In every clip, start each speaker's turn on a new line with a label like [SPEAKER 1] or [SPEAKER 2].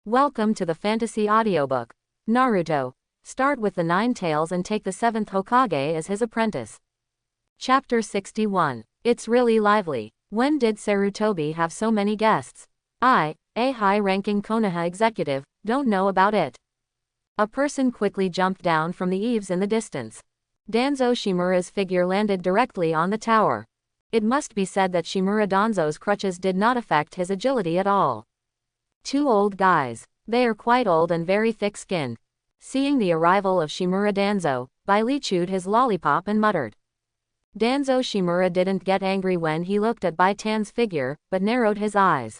[SPEAKER 1] Welcome to the fantasy audiobook. Naruto. Start with the 9 tails and take the 7th Hokage as his apprentice. Chapter 61. It's really lively. When did Sarutobi have so many guests? I, a high-ranking Konoha executive, don't know about it. A person quickly jumped down from the eaves in the distance. Danzo Shimura's figure landed directly on the tower. It must be said that Shimura Danzo's crutches did not affect his agility at all. 2 old guys. They are quite old and very thick-skinned. Seeing the arrival of Shimura Danzo, Bailey chewed his lollipop and muttered. Danzo Shimura didn't get angry when he looked at Baitan's figure, but narrowed his eyes.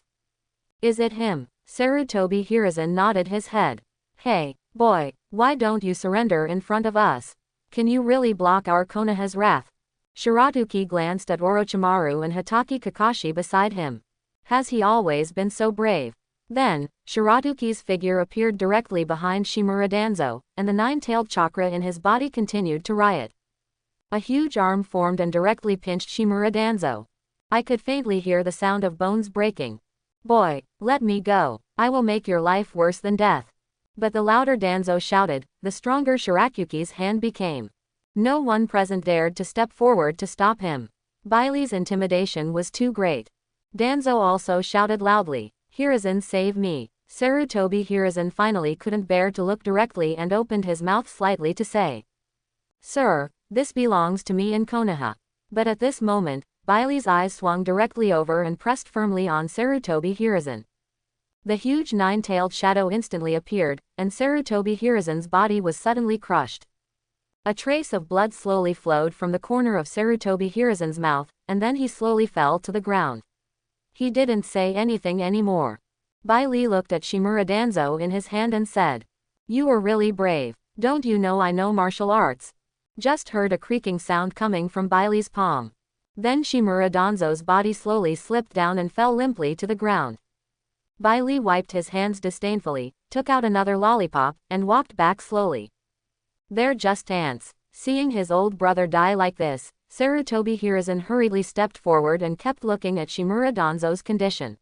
[SPEAKER 1] Is it him? Sarutobi Hiruzen nodded his head. Hey, boy, why don't you surrender in front of us? Can you really block our Konoha's wrath? Shiratuki glanced at Orochimaru and Hatake Kakashi beside him. Has he always been so brave? Then, Shiratuki's figure appeared directly behind Shimura Danzo, and the 9-tailed chakra in his body continued to riot. A huge arm formed and directly pinched Shimura Danzo. I could faintly hear the sound of bones breaking. Boy, let me go. I will make your life worse than death. But the louder Danzo shouted, the stronger Shiratuki's hand became. No one present dared to step forward to stop him. Bailey's intimidation was too great. Danzo also shouted loudly. Hiruzen, save me. Sarutobi Hiruzen finally couldn't bear to look directly and opened his mouth slightly to say, Sir, this belongs to me in Konoha. But at this moment, Bailey's eyes swung directly over and pressed firmly on Sarutobi Hiruzen. The huge 9-tailed shadow instantly appeared, and Sarutobi Hiruzen's body was suddenly crushed. A trace of blood slowly flowed from the corner of Sarutobi Hiruzen's mouth, and then he slowly fell to the ground. He didn't say anything anymore. Bailey looked at Shimura Danzo in his hand and said, You were really brave. Don't you know I know martial arts? Just heard a creaking sound coming from Bailey's palm. Then Shimura Danzo's body slowly slipped down and fell limply to the ground. Bailey wiped his hands disdainfully, took out another lollipop, and walked back slowly. They're just ants. Seeing his old brother die like this, Sarutobi Hiruzen hurriedly stepped forward and kept looking at Shimura Danzo's condition.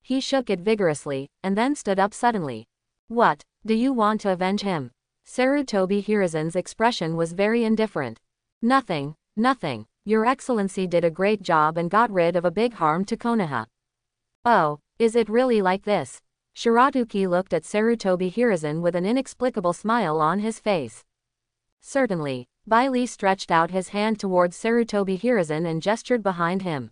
[SPEAKER 1] He shook it vigorously, and then stood up suddenly. What, do you want to avenge him? Sarutobi Hiruzen's expression was very indifferent. Nothing, nothing. Your Excellency did a great job and got rid of a big harm to Konoha. Oh, is it really like this? Shiratuki looked at Sarutobi Hiruzen with an inexplicable smile on his face. Certainly. Bailey stretched out his hand towards Sarutobi Hiruzen and gestured behind him.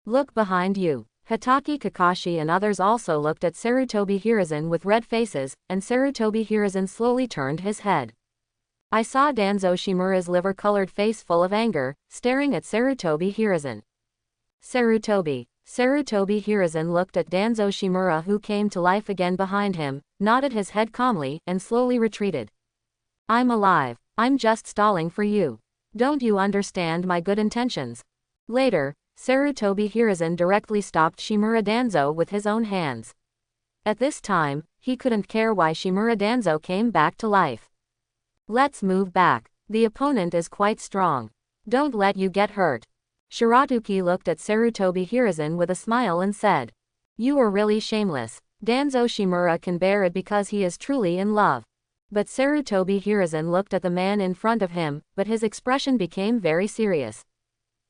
[SPEAKER 1] Look behind you. Hatake Kakashi and others also looked at Sarutobi Hiruzen with red faces, and Sarutobi Hiruzen slowly turned his head. I saw Danzo Shimura's liver-colored face full of anger, staring at Sarutobi Hiruzen. Sarutobi Hiruzen looked at Danzo Shimura, who came to life again behind him, nodded his head calmly, and slowly retreated. I'm alive. I'm just stalling for you. Don't you understand my good intentions? Later, Sarutobi Hiruzen directly stopped Shimura Danzo with his own hands. At this time, he couldn't care why Shimura Danzo came back to life. Let's move back. The opponent is quite strong. Don't let you get hurt. Shiratuki looked at Sarutobi Hiruzen with a smile and said, You are really shameless. Danzo Shimura can bear it because he is truly in love. But Sarutobi Hiruzen looked at the man in front of him, but his expression became very serious.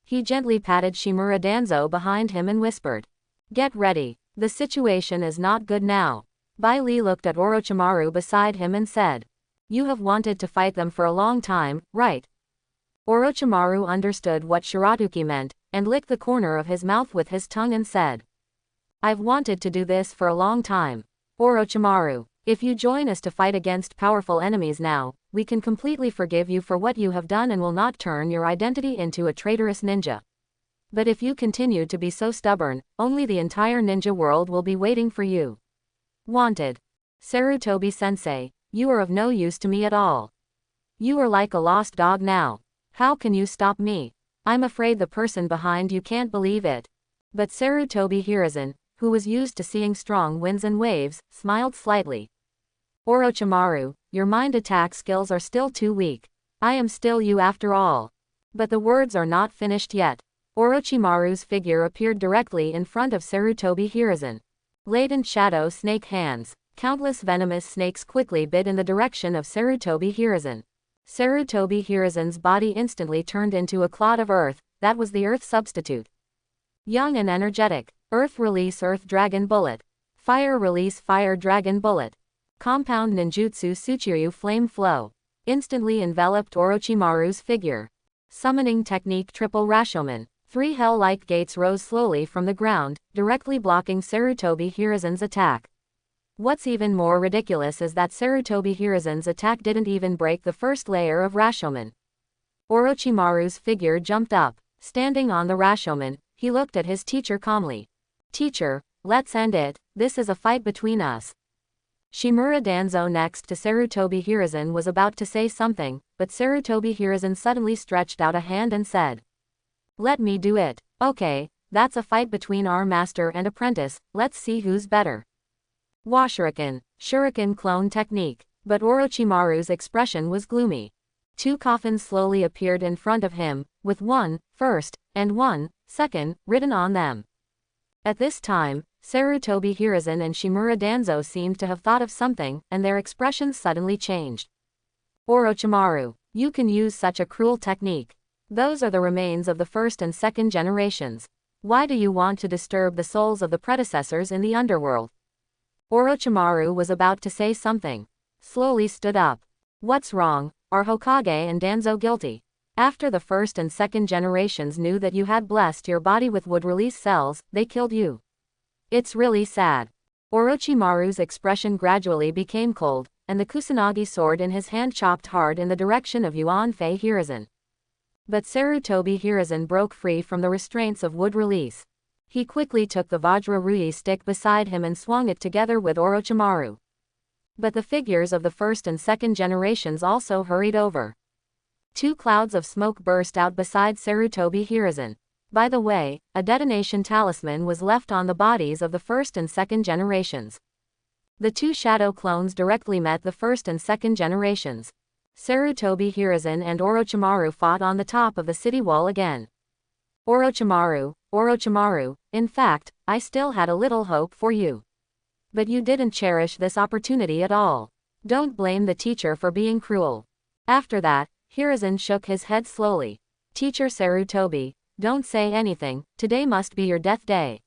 [SPEAKER 1] He gently patted Shimura Danzo behind him and whispered, Get ready. The situation is not good now. Bailey looked at Orochimaru beside him and said, You have wanted to fight them for a long time, right? Orochimaru understood what Shiratuki meant, and licked the corner of his mouth with his tongue and said, I've wanted to do this for a long time. Orochimaru, if you join us to fight against powerful enemies now, we can completely forgive you for what you have done and will not turn your identity into a traitorous ninja. But if you continue to be so stubborn, only the entire ninja world will be waiting for you. Wanted. Sarutobi-sensei, you are of no use to me at all. You are like a lost dog now. How can you stop me? I'm afraid the person behind you can't believe it. But Sarutobi Hiruzen, who was used to seeing strong winds and waves, smiled slightly. Orochimaru, your mind attack skills are still too weak. I am still you after all. But the words are not finished yet. Orochimaru's figure appeared directly in front of Sarutobi Hiruzen. Latent shadow snake hands. Countless venomous snakes quickly bit in the direction of Sarutobi Hiruzen. Sarutobi Hiruzen's body instantly turned into a clod of earth. That was the earth substitute. Young and energetic. Earth release Earth Dragon Bullet. Fire release Fire Dragon Bullet. Compound Ninjutsu Tsuchiryu Flame Flow. Instantly enveloped Orochimaru's figure. Summoning technique Triple Rashomon. 3 hell-like gates rose slowly from the ground, directly blocking Sarutobi Hiruzen's attack. What's even more ridiculous is that Sarutobi Hiruzen's attack didn't even break the first layer of Rashomon. Orochimaru's figure jumped up. Standing on the Rashomon, he looked at his teacher calmly. "Teacher, let's end it, this is a fight between us." Shimura Danzo next to Sarutobi Hiruzen was about to say something, but Sarutobi Hiruzen suddenly stretched out a hand and said, "Let me do it." "Okay, that's a fight between our master and apprentice, let's see who's better." Washuriken, Shuriken clone technique. But Orochimaru's expression was gloomy. 2 coffins slowly appeared in front of him, with 1 first and 1 second written on them. At this time, Sarutobi Hiruzen and Shimura Danzo seemed to have thought of something, and their expressions suddenly changed. "Orochimaru, you can use such a cruel technique. Those are the remains of the first and second generations. Why do you want to disturb the souls of the predecessors in the underworld?" Orochimaru was about to say something. Slowly stood up. "What's wrong? Are Hokage and Danzo guilty? After the first and second generations knew that you had blessed your body with wood-release cells, they killed you. It's really sad." Orochimaru's expression gradually became cold, and the Kusanagi sword in his hand chopped hard in the direction of Yuan-Fei Hiruzen. But Sarutobi Hiruzen broke free from the restraints of wood release. He quickly took the Vajra Rui stick beside him and swung it together with Orochimaru. But the figures of the first and second generations also hurried over. 2 clouds of smoke burst out beside Sarutobi Hiruzen. By the way, a detonation talisman was left on the bodies of the first and second generations. The 2 shadow clones directly met the first and second generations. Sarutobi Hiruzen and Orochimaru fought on the top of the city wall again. Orochimaru, in fact, I still had a little hope for you. But you didn't cherish this opportunity at all. Don't blame the teacher for being cruel." After that, Hiruzen shook his head slowly. "Teacher Sarutobi, don't say anything, today must be your death day."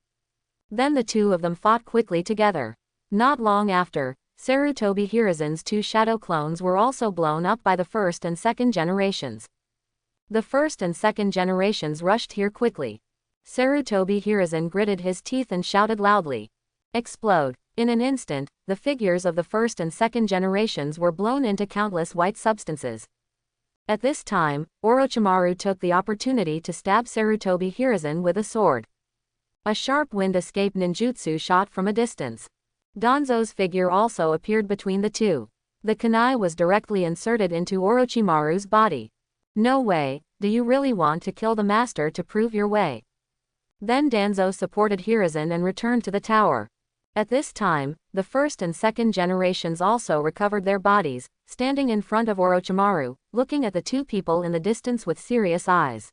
[SPEAKER 1] Then the 2 of them fought quickly together. Not long after, Sarutobi Hiruzen's 2 shadow clones were also blown up by the first and second generations. The first and second generations rushed here quickly. Sarutobi Hiruzen gritted his teeth and shouted loudly, "Explode!" In an instant, the figures of the first and second generations were blown into countless white substances. At this time, Orochimaru took the opportunity to stab Sarutobi Hiruzen with a sword. A sharp wind escape ninjutsu shot from a distance. Danzo's figure also appeared between the 2. The kunai was directly inserted into Orochimaru's body. "No way, do you really want to kill the master to prove your way?" Then Danzo supported Hiruzen and returned to the tower. At this time, the first and second generations also recovered their bodies, standing in front of Orochimaru, looking at the 2 people in the distance with serious eyes.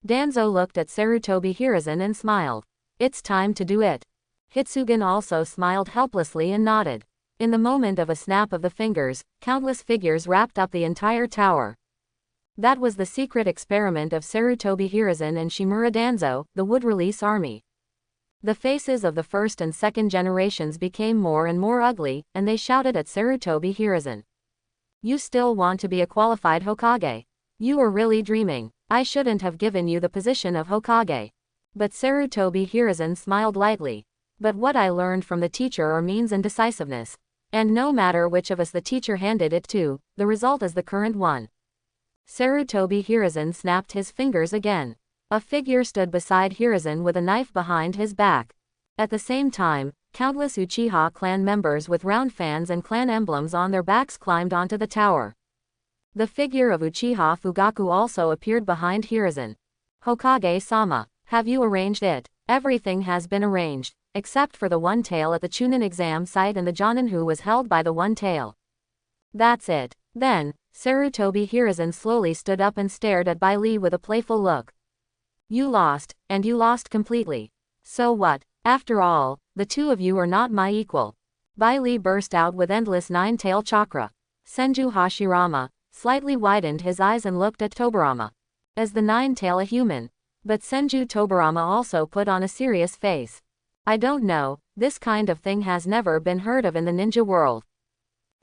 [SPEAKER 1] Danzo looked at Sarutobi Hiruzen and smiled. "It's time to do it." Hitsugen also smiled helplessly and nodded. In the moment of a snap of the fingers, countless figures wrapped up the entire tower. That was the secret experiment of Sarutobi Hiruzen and Shimura Danzo, the wood release army. The faces of the first and second generations became more and more ugly, and they shouted at Sarutobi Hiruzen. "You still want to be a qualified Hokage? You were really dreaming. I shouldn't have given you the position of Hokage." But Sarutobi Hiruzen smiled lightly. "But what I learned from the teacher are means and decisiveness. And no matter which of us the teacher handed it to, the result is the current one." Sarutobi Hiruzen snapped his fingers again. A figure stood beside Hiruzen with a knife behind his back. At the same time, countless Uchiha clan members with round fans and clan emblems on their backs climbed onto the tower. The figure of Uchiha Fugaku also appeared behind Hiruzen. "Hokage-sama, have you arranged it?" "Everything has been arranged, except for the One Tail at the Chunin exam site and the Jonin who was held by the One Tail." "That's it." Then, Sarutobi Hiruzen slowly stood up and stared at Bai Li with a playful look. "You lost, and you lost completely. So what? After all, the 2 of you are not my equal. Bai Li burst out with endless nine-tail chakra. Senju Hashirama slightly widened his eyes and looked at Tobarama. As the nine-tail a human? But Senju Tobarama also put on a serious face. I don't know, this kind of thing has never been heard of in the ninja world.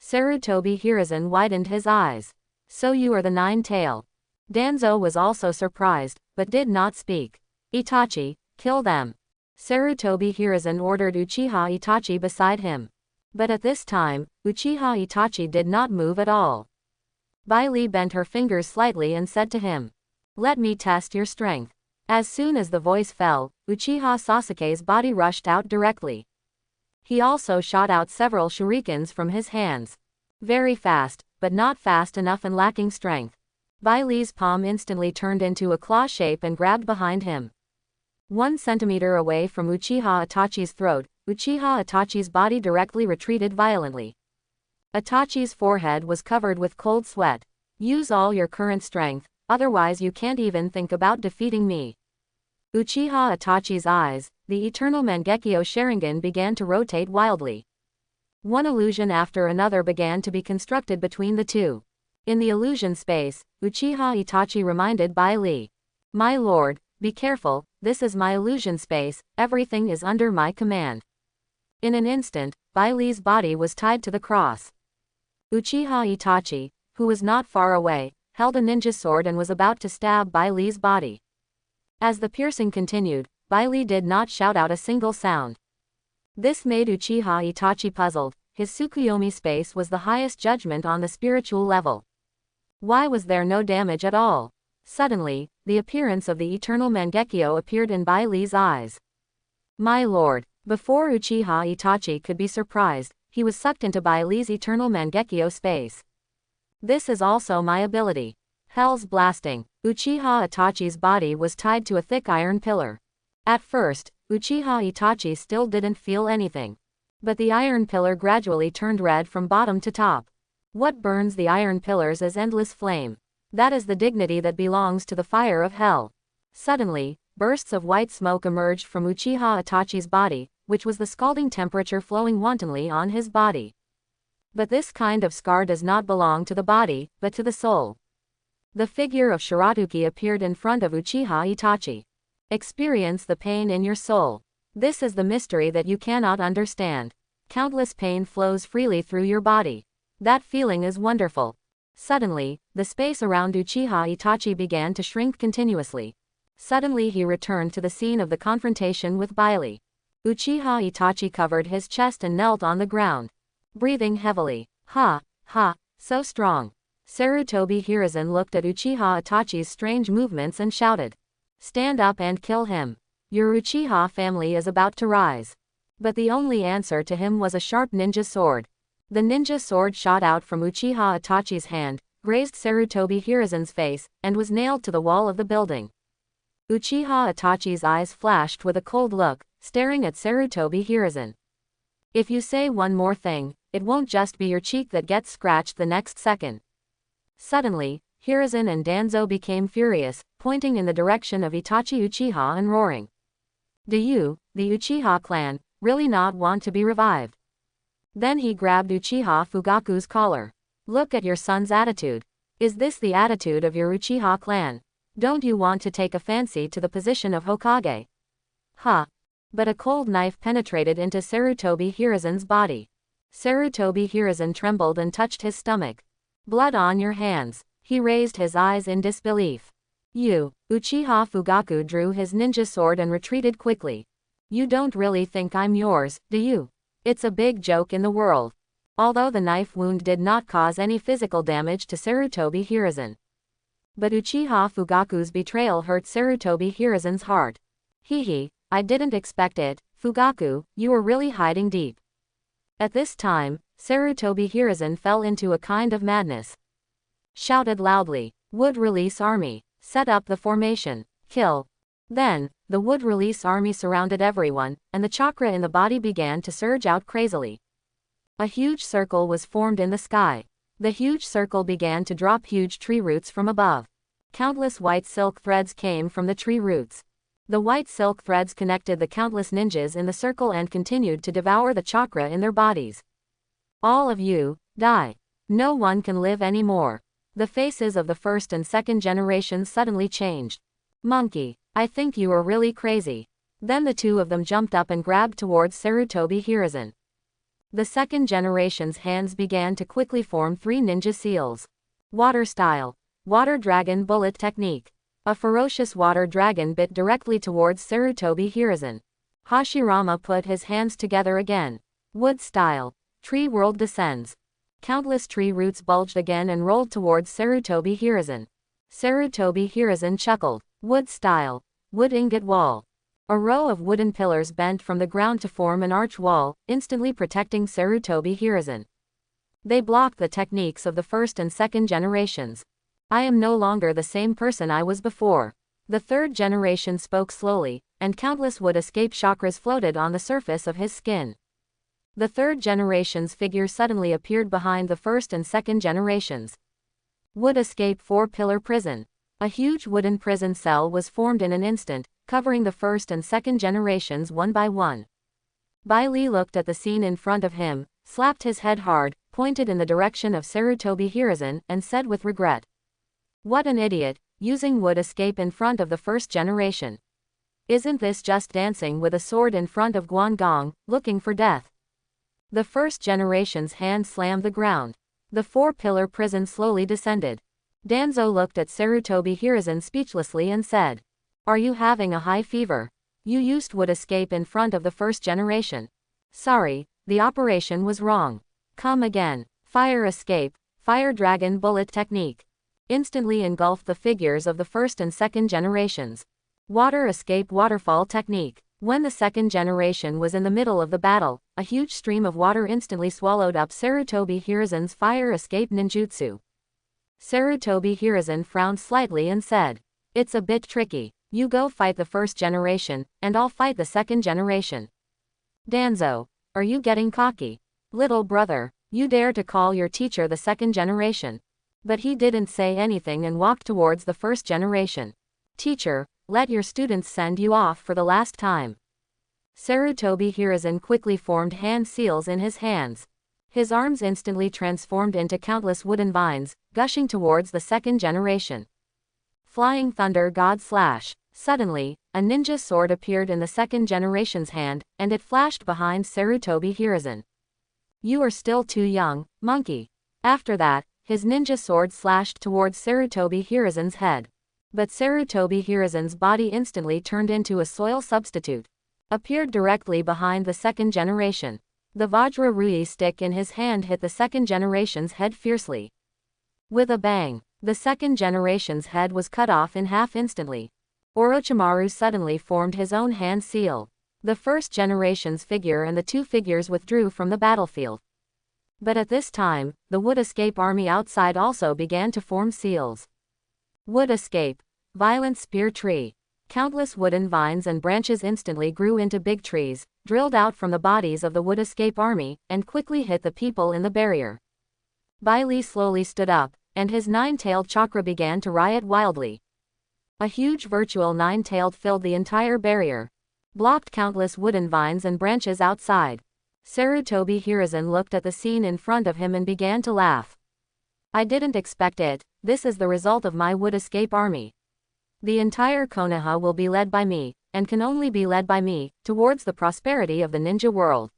[SPEAKER 1] Sarutobi Hiruzen widened his eyes. So you are the nine-tail. Danzo was also surprised, but did not speak. Itachi, kill them. Sarutobi Hiruzen ordered Uchiha Itachi beside him. But at this time, Uchiha Itachi did not move at all. Bai Li bent her fingers slightly and said to him, "Let me test your strength." As soon as the voice fell, Uchiha Sasuke's body rushed out directly. He also shot out several shurikens from his hands. Very fast, but not fast enough and lacking strength. Bai Li's palm instantly turned into a claw shape and grabbed behind him. 1 centimeter away from Uchiha Itachi's throat, Uchiha Itachi's body directly retreated violently. Itachi's forehead was covered with cold sweat. Use all your current strength, otherwise you can't even think about defeating me. Uchiha Itachi's eyes, the eternal Mangekyo Sharingan began to rotate wildly. One illusion after another began to be constructed between the two. In the illusion space, Uchiha Itachi reminded Bai Li. "My lord, be careful, this is my illusion space, everything is under my command." In an instant, Bai Li's body was tied to the cross. Uchiha Itachi, who was not far away, held a ninja sword and was about to stab Bai Li's body. As the piercing continued, Bai Li did not shout out a single sound. This made Uchiha Itachi puzzled. His Tsukuyomi space was the highest judgment on the spiritual level. Why was there no damage at all? Suddenly, the appearance of the eternal Mangekyo appeared in Bai Li's eyes. "My lord." Before Uchiha Itachi could be surprised, he was sucked into Bai Li's eternal Mangekyo space. "This is also my ability. Hell's blasting." Uchiha Itachi's body was tied to a thick iron pillar. At first, Uchiha Itachi still didn't feel anything. But the iron pillar gradually turned red from bottom to top. What burns the iron pillars is endless flame. That is the dignity that belongs to the fire of hell. Suddenly, bursts of white smoke emerged from Uchiha Itachi's body, which was the scalding temperature flowing wantonly on his body. But this kind of scar does not belong to the body, but to the soul. The figure of Shiratuki appeared in front of Uchiha Itachi. Experience the pain in your soul. This is the mystery that you cannot understand. Countless pain flows freely through your body. That feeling is wonderful. Suddenly, the space around Uchiha Itachi began to shrink continuously. Suddenly he returned to the scene of the confrontation with Bai Li. Uchiha Itachi covered his chest and knelt on the ground, breathing heavily. "Ha, ha, so strong." Sarutobi Hiruzen looked at Uchiha Itachi's strange movements and shouted, "Stand up and kill him. Your Uchiha family is about to rise." But the only answer to him was a sharp ninja sword. The ninja sword shot out from Uchiha Itachi's hand, grazed Sarutobi Hiruzen's face, and was nailed to the wall of the building. Uchiha Itachi's eyes flashed with a cold look, staring at Sarutobi Hiruzen. "If you say one more thing, it won't just be your cheek that gets scratched the next second." Suddenly, Hiruzen and Danzo became furious, pointing in the direction of Itachi Uchiha and roaring. "Do you, the Uchiha clan, really not want to be revived?" Then he grabbed Uchiha Fugaku's collar. "Look at your son's attitude. Is this the attitude of your Uchiha clan? Don't you want to take a fancy to the position of Hokage?" "Huh." But a cold knife penetrated into Sarutobi Hiruzen's body. Sarutobi Hiruzen trembled and touched his stomach. "Blood on your hands." He raised his eyes in disbelief. "You." Uchiha Fugaku drew his ninja sword and retreated quickly. "You don't really think I'm yours, do you? It's a big joke in the world." Although the knife wound did not cause any physical damage to Sarutobi Hiruzen. But Uchiha Fugaku's betrayal hurt Sarutobi Hiruzen's heart. "Hee, I didn't expect it, Fugaku, you were really hiding deep." At this time, Sarutobi Hiruzen fell into a kind of madness. Shouted loudly, "Wood Release Army, set up the formation, kill." Then, the Wood Release Army surrounded everyone, and the chakra in the body began to surge out crazily. A huge circle was formed in the sky. The huge circle began to drop huge tree roots from above. Countless white silk threads came from the tree roots. The white silk threads connected the countless ninjas in the circle and continued to devour the chakra in their bodies. All of you, die. No one can live anymore. The faces of the first and second generations suddenly changed. Monkey, I think you are really crazy. Then the two of them jumped up and grabbed towards Sarutobi Hiruzen. The second generation's hands began to quickly form 3 ninja seals. Water style. Water dragon bullet technique. A ferocious water dragon bit directly towards Sarutobi Hiruzen. Hashirama put his hands together again. Wood style. Tree world descends. Countless tree roots bulged again and rolled towards Sarutobi Hiruzen. Sarutobi Hiruzen chuckled. Wood style. Wood ingot wall. A row of wooden pillars bent from the ground to form an arch wall, instantly protecting Sarutobi Hiruzen. They blocked the techniques of the first and second generations. I am no longer the same person I was before. The third generation spoke slowly, and countless wood escape chakras floated on the surface of his skin. The third generation's figure suddenly appeared behind the first and second generations. Wood escape 4-pillar prison. A huge wooden prison cell was formed in an instant, covering the first and second generations one by one. Bai Li looked at the scene in front of him, slapped his head hard, pointed in the direction of Sarutobi Hiruzen, and said with regret, "What an idiot, using wood escape in front of the first generation. Isn't this just dancing with a sword in front of Guangong, looking for death?" The first generation's hand slammed the ground. The 4-pillar prison slowly descended. Danzo looked at Sarutobi Hiruzen speechlessly and said, "Are you having a high fever? You used wood escape in front of the first generation. Sorry, the operation was wrong. Come again. Fire escape, fire dragon bullet technique. Instantly engulfed the figures of the first and second generations. Water escape waterfall technique. When the second generation was in the middle of the battle, a huge stream of water instantly swallowed up Sarutobi Hiruzen's fire escape ninjutsu. Sarutobi Hiruzen frowned slightly and said, "It's a bit tricky. You go fight the first generation, and I'll fight the second generation." Danzo, are you getting cocky? Little brother, you dare to call your teacher the second generation. But he didn't say anything and walked towards the first generation. Teacher, let your students send you off for the last time. Sarutobi Hiruzen quickly formed hand seals in his hands. His arms instantly transformed into countless wooden vines, gushing towards the second generation. Flying Thunder God Slash. Suddenly, a ninja sword appeared in the second generation's hand, and it flashed behind Sarutobi Hiruzen. You are still too young, monkey. After that, his ninja sword slashed towards Sarutobi Hiruzen's head. But Sarutobi Hiruzen's body instantly turned into a soil substitute. Appeared directly behind the second generation. The Vajra Rui stick in his hand hit the second generation's head fiercely. With a bang, the second generation's head was cut off in half instantly. Orochimaru suddenly formed his own hand seal. The first generation's figure and the 2 figures withdrew from the battlefield. But at this time, the Wood Escape army outside also began to form seals. Wood Escape. Violent Spear Tree. Countless wooden vines and branches instantly grew into big trees, drilled out from the bodies of the Wood Escape army, and quickly hit the people in the barrier. Bai Li slowly stood up, and his 9-tailed chakra began to riot wildly. A huge virtual 9-tailed filled the entire barrier. Blocked countless wooden vines and branches outside. Sarutobi Hiruzen looked at the scene in front of him and began to laugh. I didn't expect it. This is the result of my Wood Escape army. The entire Konoha will be led by me, and can only be led by me, towards the prosperity of the ninja world.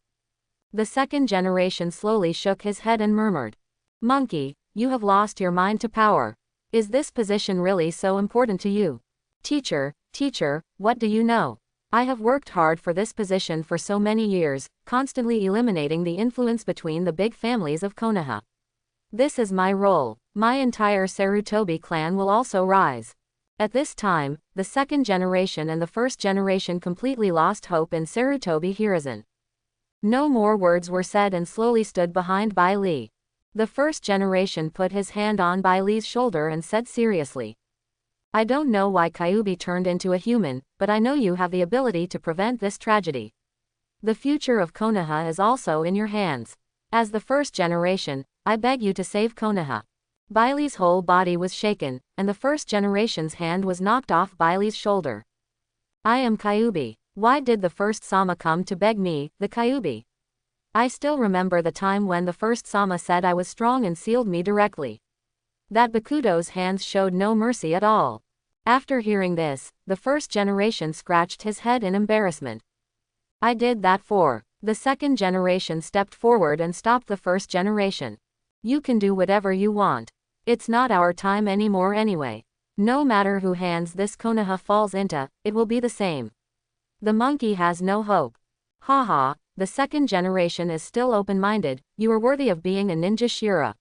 [SPEAKER 1] The second generation slowly shook his head and murmured, Monkey, you have lost your mind to power. Is this position really so important to you? Teacher, what do you know? I have worked hard for this position for so many years, constantly eliminating the influence between the big families of Konoha. This is my role. My entire Sarutobi clan will also rise. At this time, the second generation and the first generation completely lost hope in Sarutobi Hiruzen. No more words were said and slowly stood behind Bai Li. The first generation put his hand on Bai Li's shoulder and said seriously, I don't know why Kyuubi turned into a human, but I know you have the ability to prevent this tragedy. The future of Konoha is also in your hands. As the first generation, I beg you to save Konoha. Bai Li's whole body was shaken, and the first generation's hand was knocked off Bai Li's shoulder. I am Kyuubi. Why did the first Sama come to beg me, the Kyuubi? I still remember the time when the first Sama said I was strong and sealed me directly. That Bakudo's hands showed no mercy at all. After hearing this, the first generation scratched his head in embarrassment. I did that for. The second generation stepped forward and stopped the first generation. You can do whatever you want. It's not our time anymore anyway. No matter who hands this Konoha falls into, it will be the same. The monkey has no hope. Haha, the second generation is still open-minded, you are worthy of being a ninja Shira.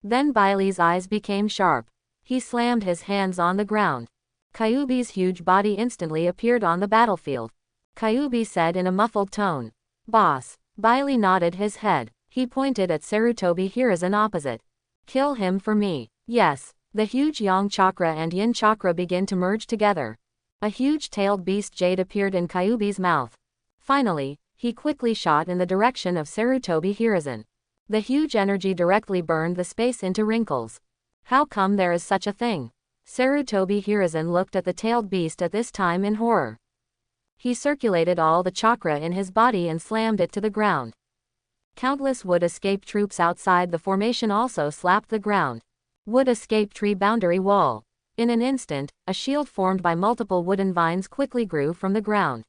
[SPEAKER 1] Then Bailey's eyes became sharp. He slammed his hands on the ground. Kyuubi's huge body instantly appeared on the battlefield. Kyuubi said in a muffled tone. Boss. Bailey nodded his head. He pointed at Sarutobi Hiruzen opposite. Kill him for me. Yes. The huge Yang chakra and Yin chakra began to merge together. A huge-tailed beast jade appeared in Kyuubi's mouth. Finally, he quickly shot in the direction of Sarutobi Hiruzen. The huge energy directly burned the space into wrinkles. How come there is such a thing? Sarutobi Hiruzen looked at the tailed beast at this time in horror. He circulated all the chakra in his body and slammed it to the ground. Countless wood escape troops outside the formation also slapped the ground. Wood escape tree boundary wall. In an instant, a shield formed by multiple wooden vines quickly grew from the ground.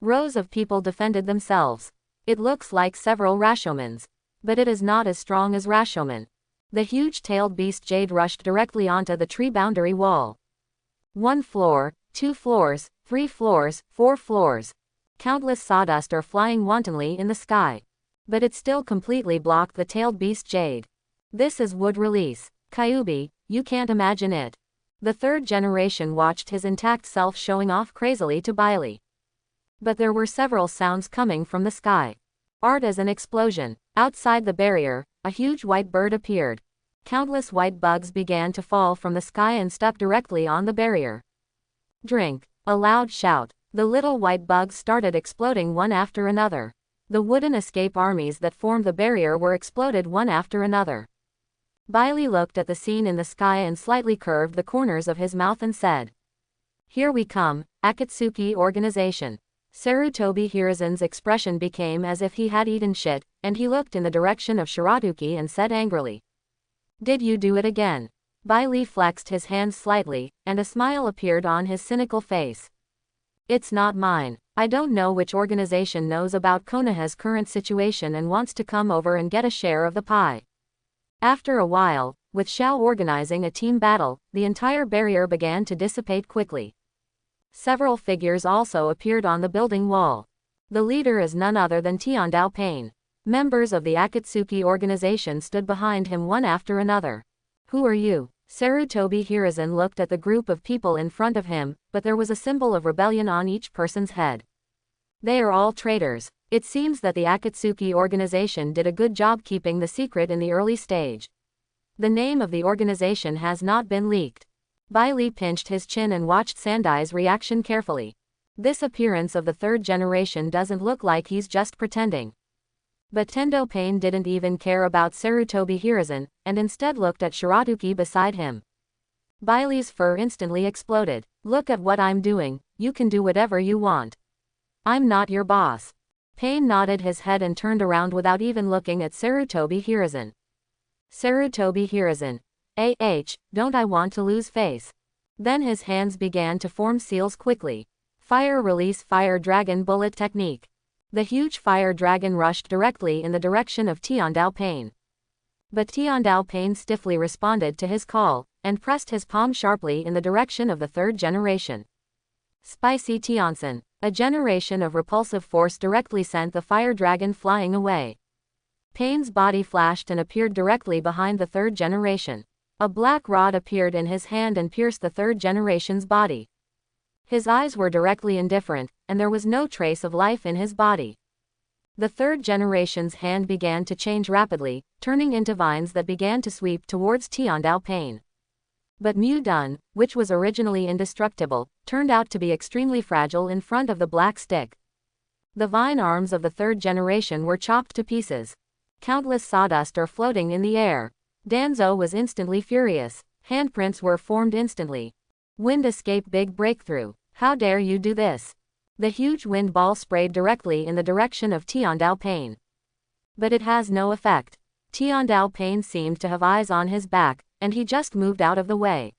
[SPEAKER 1] Rows of people defended themselves. It looks like several Rashomons. But it is not as strong as Rashomon. The huge-tailed beast jade rushed directly onto the tree boundary wall. 1 floor, 2 floors, 3 floors, 4 floors. Countless sawdust are flying wantonly in the sky. But it still completely blocked the tailed beast jade. This is wood release. Kyuubi, you can't imagine it. The third generation watched his intact self showing off crazily to Bailey. But there were several sounds coming from the sky. Art as an explosion. Outside the barrier, a huge white bird appeared. Countless white bugs began to fall from the sky and stuck directly on the barrier. Drink. A loud shout. The little white bugs started exploding one after another. The wooden escape armies that formed the barrier were exploded one after another. Bailey looked at the scene in the sky and slightly curved the corners of his mouth and said, Here we come, Akatsuki organization. Sarutobi Hiruzen's expression became as if he had eaten shit, and he looked in the direction of Shiratuki and said angrily, Did you do it again? Bailey flexed his hands slightly, and a smile appeared on his cynical face. It's not mine. I don't know which organization knows about Konoha's current situation and wants to come over and get a share of the pie. After a while, with Xiao organizing a team battle, the entire barrier began to dissipate quickly. Several figures also appeared on the building wall. The leader is none other than Tiandao Pain. Members of the Akatsuki organization stood behind him one after another. Who are you? Sarutobi Hiruzen looked at the group of people in front of him, but there was a symbol of rebellion on each person's head. They are all traitors. It seems that the Akatsuki organization did a good job keeping the secret in the early stage. The name of the organization has not been leaked. Bailey pinched his chin and watched Sandai's reaction carefully. This appearance of the third generation doesn't look like he's just pretending. But Tendo Pain didn't even care about Sarutobi Hiruzen, and instead looked at Shiratuki beside him. Bailey's fur instantly exploded. Look at what I'm doing, you can do whatever you want. I'm not your boss. Pain nodded his head and turned around without even looking at Sarutobi Hiruzen. Sarutobi Hiruzen. Don't I want to lose face? Then his hands began to form seals quickly. Fire release fire dragon bullet technique. The huge fire dragon rushed directly in the direction of Tiandao Pain. But Tiandao Pain stiffly responded to his call, and pressed his palm sharply in the direction of the third generation. Spicy Tiansen. A generation of repulsive force directly sent the fire dragon flying away. Pain's body flashed and appeared directly behind the third generation. A black rod appeared in his hand and pierced the third generation's body. His eyes were directly indifferent, and there was no trace of life in his body. The third generation's hand began to change rapidly, turning into vines that began to sweep towards Tiandao Pain. But Mu Dun, which was originally indestructible, turned out to be extremely fragile in front of the black stick. The vine arms of the third generation were chopped to pieces. Countless sawdust are floating in the air. Danzo was instantly furious. Handprints were formed instantly. Wind escape big breakthrough. How dare you do this? The huge wind ball sprayed directly in the direction of Tiandao Pain. But it has no effect. Tiandao Pain seemed to have eyes on his back, and he just moved out of the way.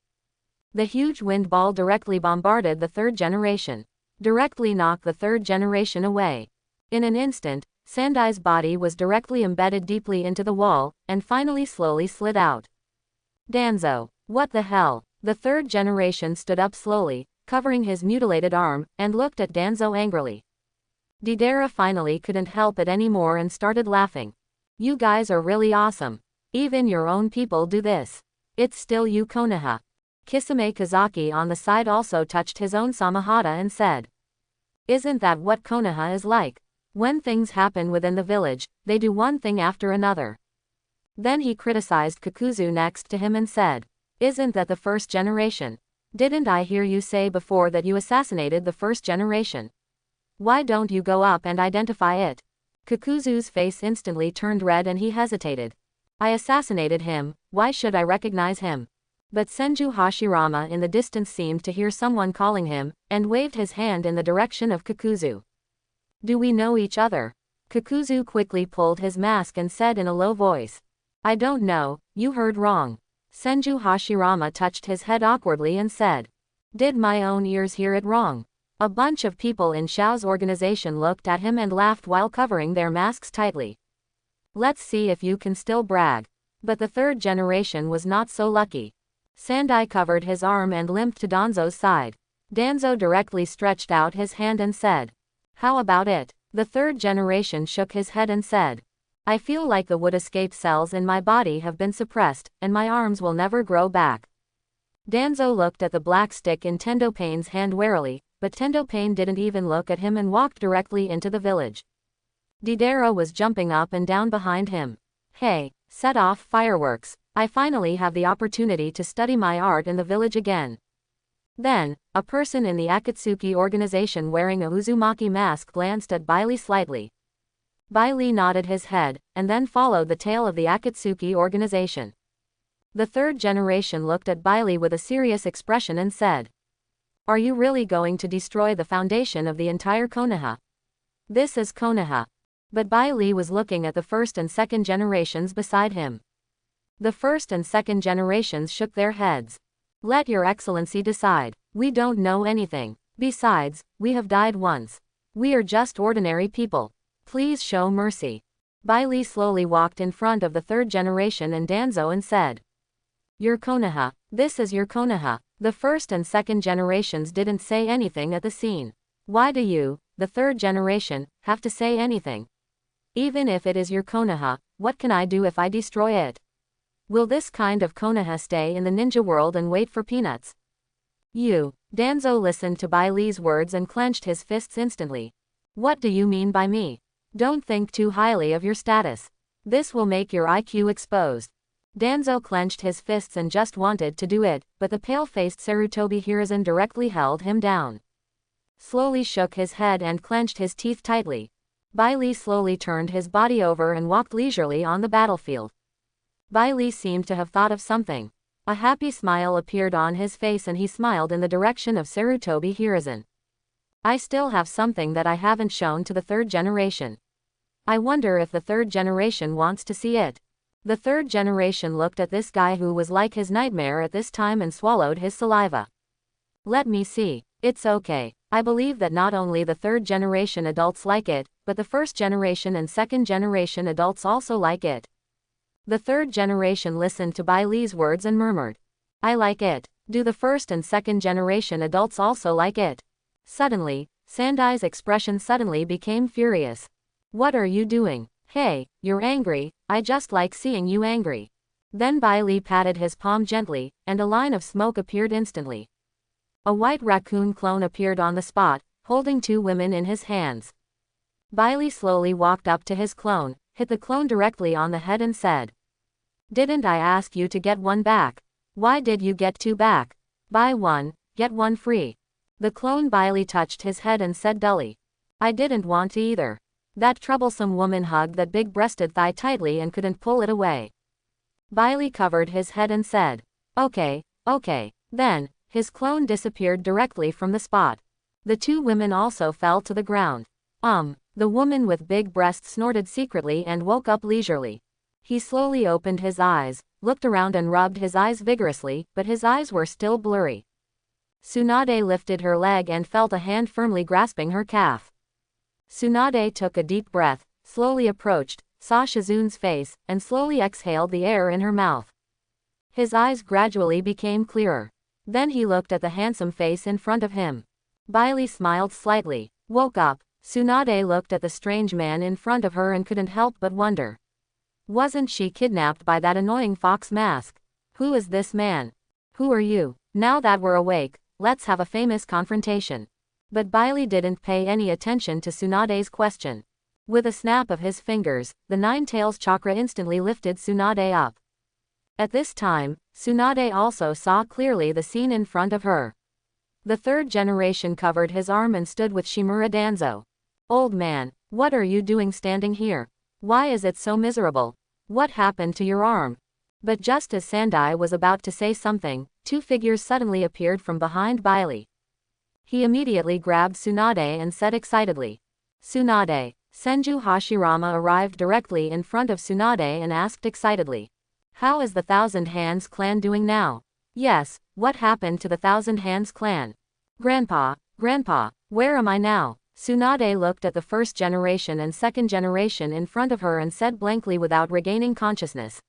[SPEAKER 1] The huge wind ball directly bombarded the third generation. Directly knocked the third generation away. In an instant, Sandai's body was directly embedded deeply into the wall, and finally slowly slid out. Danzo, what the hell? The third generation stood up slowly, covering his mutilated arm, and looked at Danzo angrily. Deidara finally couldn't help it anymore and started laughing. You guys are really awesome. Even your own people do this. It's still you, Konoha. Kisame Kazaki on the side also touched his own Samahata and said. Isn't that what Konoha is like? When things happen within the village, they do one thing after another. Then he criticized Kakuzu next to him and said. Isn't that the first generation? Didn't I hear you say before that you assassinated the first generation? Why don't you go up and identify it? Kakuzu's face instantly turned red and he hesitated. I assassinated him, why should I recognize him? But Senju Hashirama in the distance seemed to hear someone calling him, and waved his hand in the direction of Kakuzu. Do we know each other? Kakuzu quickly pulled his mask and said in a low voice. I don't know, you heard wrong. Senju Hashirama touched his head awkwardly and said. Did my own ears hear it wrong? A bunch of people in Xiao's organization looked at him and laughed while covering their masks tightly. Let's see if you can still brag. But the third generation was not so lucky. Sandai covered his arm and limped to Danzo's side. Danzo directly stretched out his hand and said. How about it? The third generation shook his head and said. I feel like the wood escape cells in my body have been suppressed, and my arms will never grow back. Danzo looked at the black stick in Tendo Pain's hand warily, but Tendo Pain didn't even look at him and walked directly into the village. Deidara was jumping up and down behind him. Hey, set off fireworks. I finally have the opportunity to study my art in the village again. Then, a person in the Akatsuki organization wearing a Uzumaki mask glanced at Bailey slightly. Bailey nodded his head, and then followed the tail of the Akatsuki organization. The third generation looked at Bailey with a serious expression and said. Are you really going to destroy the foundation of the entire Konoha? This is Konoha. But Bailey was looking at the first and second generations beside him. The first and second generations shook their heads. Let your excellency decide. We don't know anything. Besides, we have died once. We are just ordinary people. Please show mercy. Bailey slowly walked in front of the third generation and Danzo and said. Your Konoha. This is your Konoha. The first and second generations didn't say anything at the scene. Why do you, the third generation, have to say anything? Even if it is your Konoha, what can I do if I destroy it? Will this kind of Konoha stay in the ninja world and wait for peanuts? You. Danzo listened to Bailey's words and clenched his fists instantly. What do you mean by me? Don't think too highly of your status. This will make your IQ exposed. Danzo clenched his fists and just wanted to do it, but the pale-faced Sarutobi Hiruzen directly held him down. Slowly shook his head and clenched his teeth tightly. Bailey slowly turned his body over and walked leisurely on the battlefield. Bailey seemed to have thought of something. A happy smile appeared on his face and he smiled in the direction of Sarutobi Hiruzen. I still have something that I haven't shown to the third generation. I wonder if the third generation wants to see it. The third generation looked at this guy who was like his nightmare at this time and swallowed his saliva. Let me see. It's okay. I believe that not only the third generation adults like it, but the first generation and second generation adults also like it. The third generation listened to Bailey's words and murmured. I like it. Do the first and second generation adults also like it? Suddenly, Sandai's expression suddenly became furious. What are you doing? Hey, you're angry, I just like seeing you angry. Then Bailey patted his palm gently, and a line of smoke appeared instantly. A white raccoon clone appeared on the spot, holding two women in his hands. Bailey slowly walked up to his clone, hit the clone directly on the head and said. Didn't I ask you to get one back? Why did you get two back? Buy one, get one free. The clone Bailey touched his head and said dully. I didn't want to either. That troublesome woman hugged that big-breasted thigh tightly and couldn't pull it away. Bailey covered his head and said. Okay. Then, his clone disappeared directly from the spot. The two women also fell to the ground. The woman with big breasts snorted secretly and woke up leisurely. He slowly opened his eyes, looked around and rubbed his eyes vigorously, but his eyes were still blurry. Tsunade lifted her leg and felt a hand firmly grasping her calf. Tsunade took a deep breath, slowly approached, saw Shizun's face, and slowly exhaled the air in her mouth. His eyes gradually became clearer. Then he looked at the handsome face in front of him. Bailey smiled slightly. Woke up. Tsunade looked at the strange man in front of her and couldn't help but wonder. Wasn't she kidnapped by that annoying fox mask? Who is this man? Who are you? Now that we're awake, let's have a famous confrontation. But Bailey didn't pay any attention to Tsunade's question. With a snap of his fingers, the Nine Tails chakra instantly lifted Tsunade up. At this time, Tsunade also saw clearly the scene in front of her. The third generation covered his arm and stood with Shimura Danzo. Old man, what are you doing standing here? Why is it so miserable? What happened to your arm? But just as Sandai was about to say something, two figures suddenly appeared from behind Bailey. He immediately grabbed Tsunade and said excitedly. Tsunade. Senju Hashirama arrived directly in front of Tsunade and asked excitedly. How is the Thousand Hands clan doing now? Yes, what happened to the Thousand Hands clan? Grandpa, where am I now? Tsunade looked at the first generation and second generation in front of her and said blankly without regaining consciousness.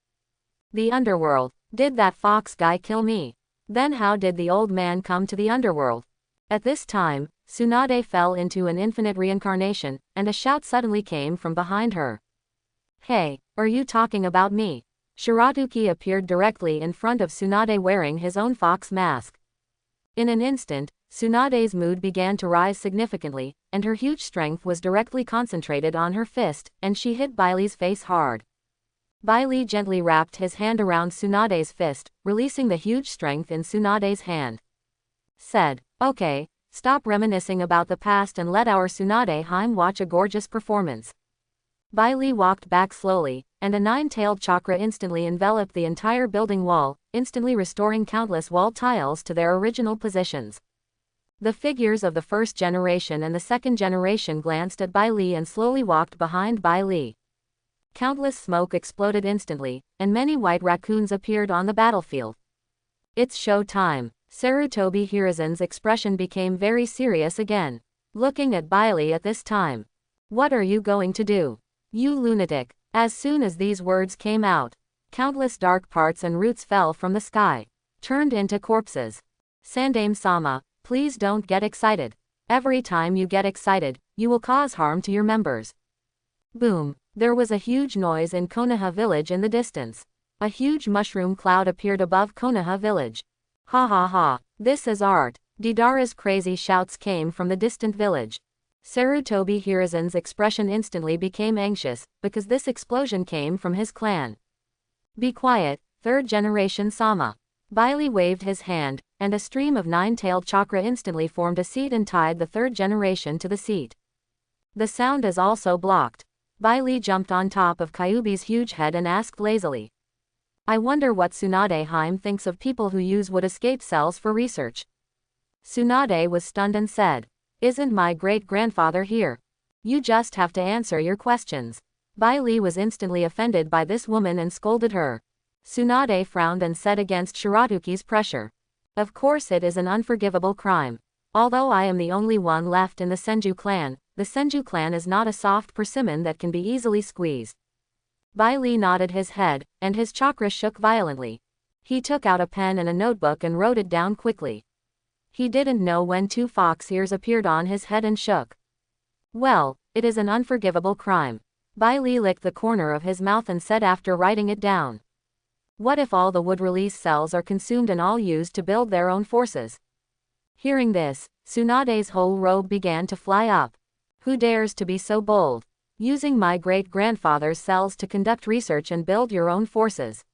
[SPEAKER 1] The underworld. Did that fox guy kill me? Then how did the old man come to the underworld? At this time, Tsunade fell into an infinite reincarnation, and a shout suddenly came from behind her. Hey, are you talking about me? Shiratuki appeared directly in front of Tsunade wearing his own fox mask. In an instant, Tsunade's mood began to rise significantly, and her huge strength was directly concentrated on her fist, and she hit Bailey's face hard. Bailey gently wrapped his hand around Tsunade's fist, releasing the huge strength in Tsunade's hand. Said, okay, stop reminiscing about the past and let our Tsunade Heim watch a gorgeous performance. Bailey walked back slowly, and a nine-tailed chakra instantly enveloped the entire building wall, instantly restoring countless wall tiles to their original positions. The figures of the first generation and the second generation glanced at Bailey and slowly walked behind Bailey. Countless smoke exploded instantly, and many white raccoons appeared on the battlefield. It's show time. Sarutobi Hiruzen's expression became very serious again. Looking at Bailey at this time. What are you going to do? You lunatic. As soon as these words came out, countless dark parts and roots fell from the sky, turned into corpses. Sandame-sama, please don't get excited. Every time you get excited, you will cause harm to your members. Boom. There was a huge noise in Konoha village in the distance. A huge mushroom cloud appeared above Konoha village. Ha ha ha, this is art. Deidara's crazy shouts came from the distant village. Sarutobi Hiruzen's expression instantly became anxious, because this explosion came from his clan. Be quiet, third generation Sama. Bailey waved his hand, and a stream of nine-tailed chakra instantly formed a seat and tied the third generation to the seat. The sound is also blocked. Bailey jumped on top of Kyuubi's huge head and asked lazily. I wonder what Tsunade Heim thinks of people who use wood escape cells for research. Tsunade was stunned and said, isn't my great-grandfather here? You just have to answer your questions. Bailey was instantly offended by this woman and scolded her. Tsunade frowned and said against Shiratuki's pressure. Of course it is an unforgivable crime. Although I am the only one left in the Senju clan, the Senju clan is not a soft persimmon that can be easily squeezed. Bailey nodded his head, and his chakra shook violently. He took out a pen and a notebook and wrote it down quickly. He didn't know when two fox ears appeared on his head and shook. Well, it is an unforgivable crime. Bailey licked the corner of his mouth and said after writing it down. What if all the wood release cells are consumed and all used to build their own forces? Hearing this, Tsunade's whole robe began to fly up. Who dares to be so bold? Using my great-grandfather's cells to conduct research and build your own forces.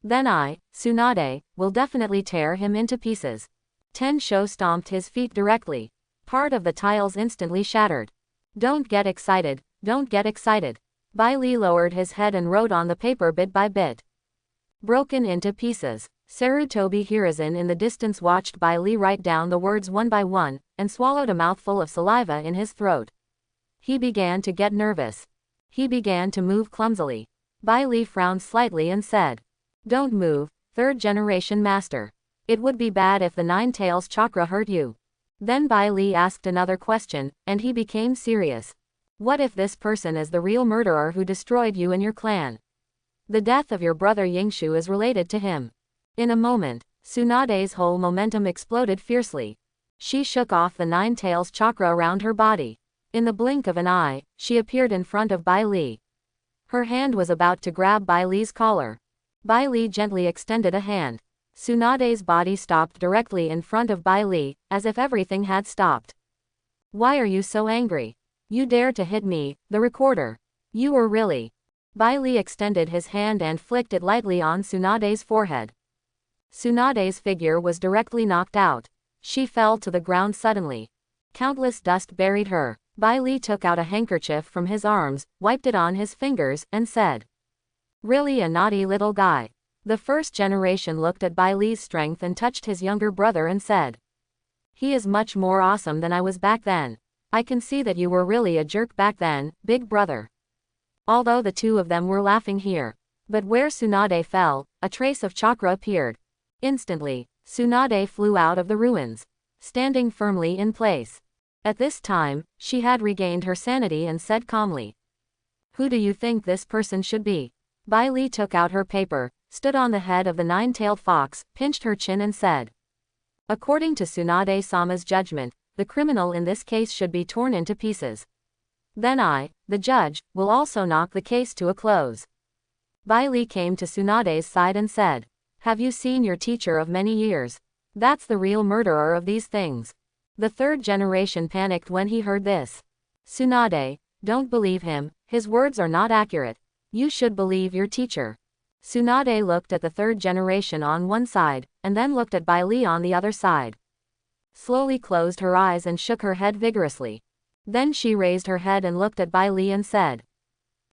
[SPEAKER 1] Then I, Tsunade, will definitely tear him into pieces. Tensho stomped his feet directly. Part of the tiles instantly shattered. Don't get excited, don't get excited. Bailey lowered his head and wrote on the paper bit by bit. Broken into pieces. Sarutobi Hiruzen in the distance watched Bai Li write down the words one by one, and swallowed a mouthful of saliva in his throat. He began to get nervous. He began to move clumsily. Bai Li frowned slightly and said, "Don't move, third generation master. It would be bad if the Nine Tails chakra hurt you." Then Bai Li asked another question, and he became serious. "What if this person is the real murderer who destroyed you and your clan? The death of your brother Yingshu is related to him." In a moment, Tsunade's whole momentum exploded fiercely. She shook off the Nine Tails chakra around her body. In the blink of an eye, she appeared in front of Bai Li. Her hand was about to grab Bai Li's collar. Bai Li gently extended a hand. Tsunade's body stopped directly in front of Bai Li, as if everything had stopped. "Why are you so angry? You dare to hit me, the recorder. You were really..." Bai Li extended his hand and flicked it lightly on Tsunade's forehead. Tsunade's figure was directly knocked out. She fell to the ground suddenly. Countless dust buried her. Bai Li took out a handkerchief from his arms, wiped it on his fingers, and said, "Really a naughty little guy." The first generation looked at Bai Li's strength and touched his younger brother and said, "He is much more awesome than I was back then. I can see that you were really a jerk back then, big brother." Although the two of them were laughing here. But where Tsunade fell, a trace of chakra appeared. Instantly, Tsunade flew out of the ruins, standing firmly in place. At this time, she had regained her sanity and said calmly, "Who do you think this person should be?" Bai Li took out her paper, stood on the head of the nine-tailed fox, pinched her chin and said, "According to Tsunade-sama's judgment, the criminal in this case should be torn into pieces. Then I, the judge, will also knock the case to a close." Bai Li came to Tsunade's side and said, "Have you seen your teacher of many years? That's the real murderer of these things." The third generation panicked when he heard this. "Tsunade, don't believe him, his words are not accurate. You should believe your teacher." Tsunade looked at the third generation on one side, and then looked at Bai Li on the other side. Slowly closed her eyes and shook her head vigorously. Then she raised her head and looked at Bai Li and said,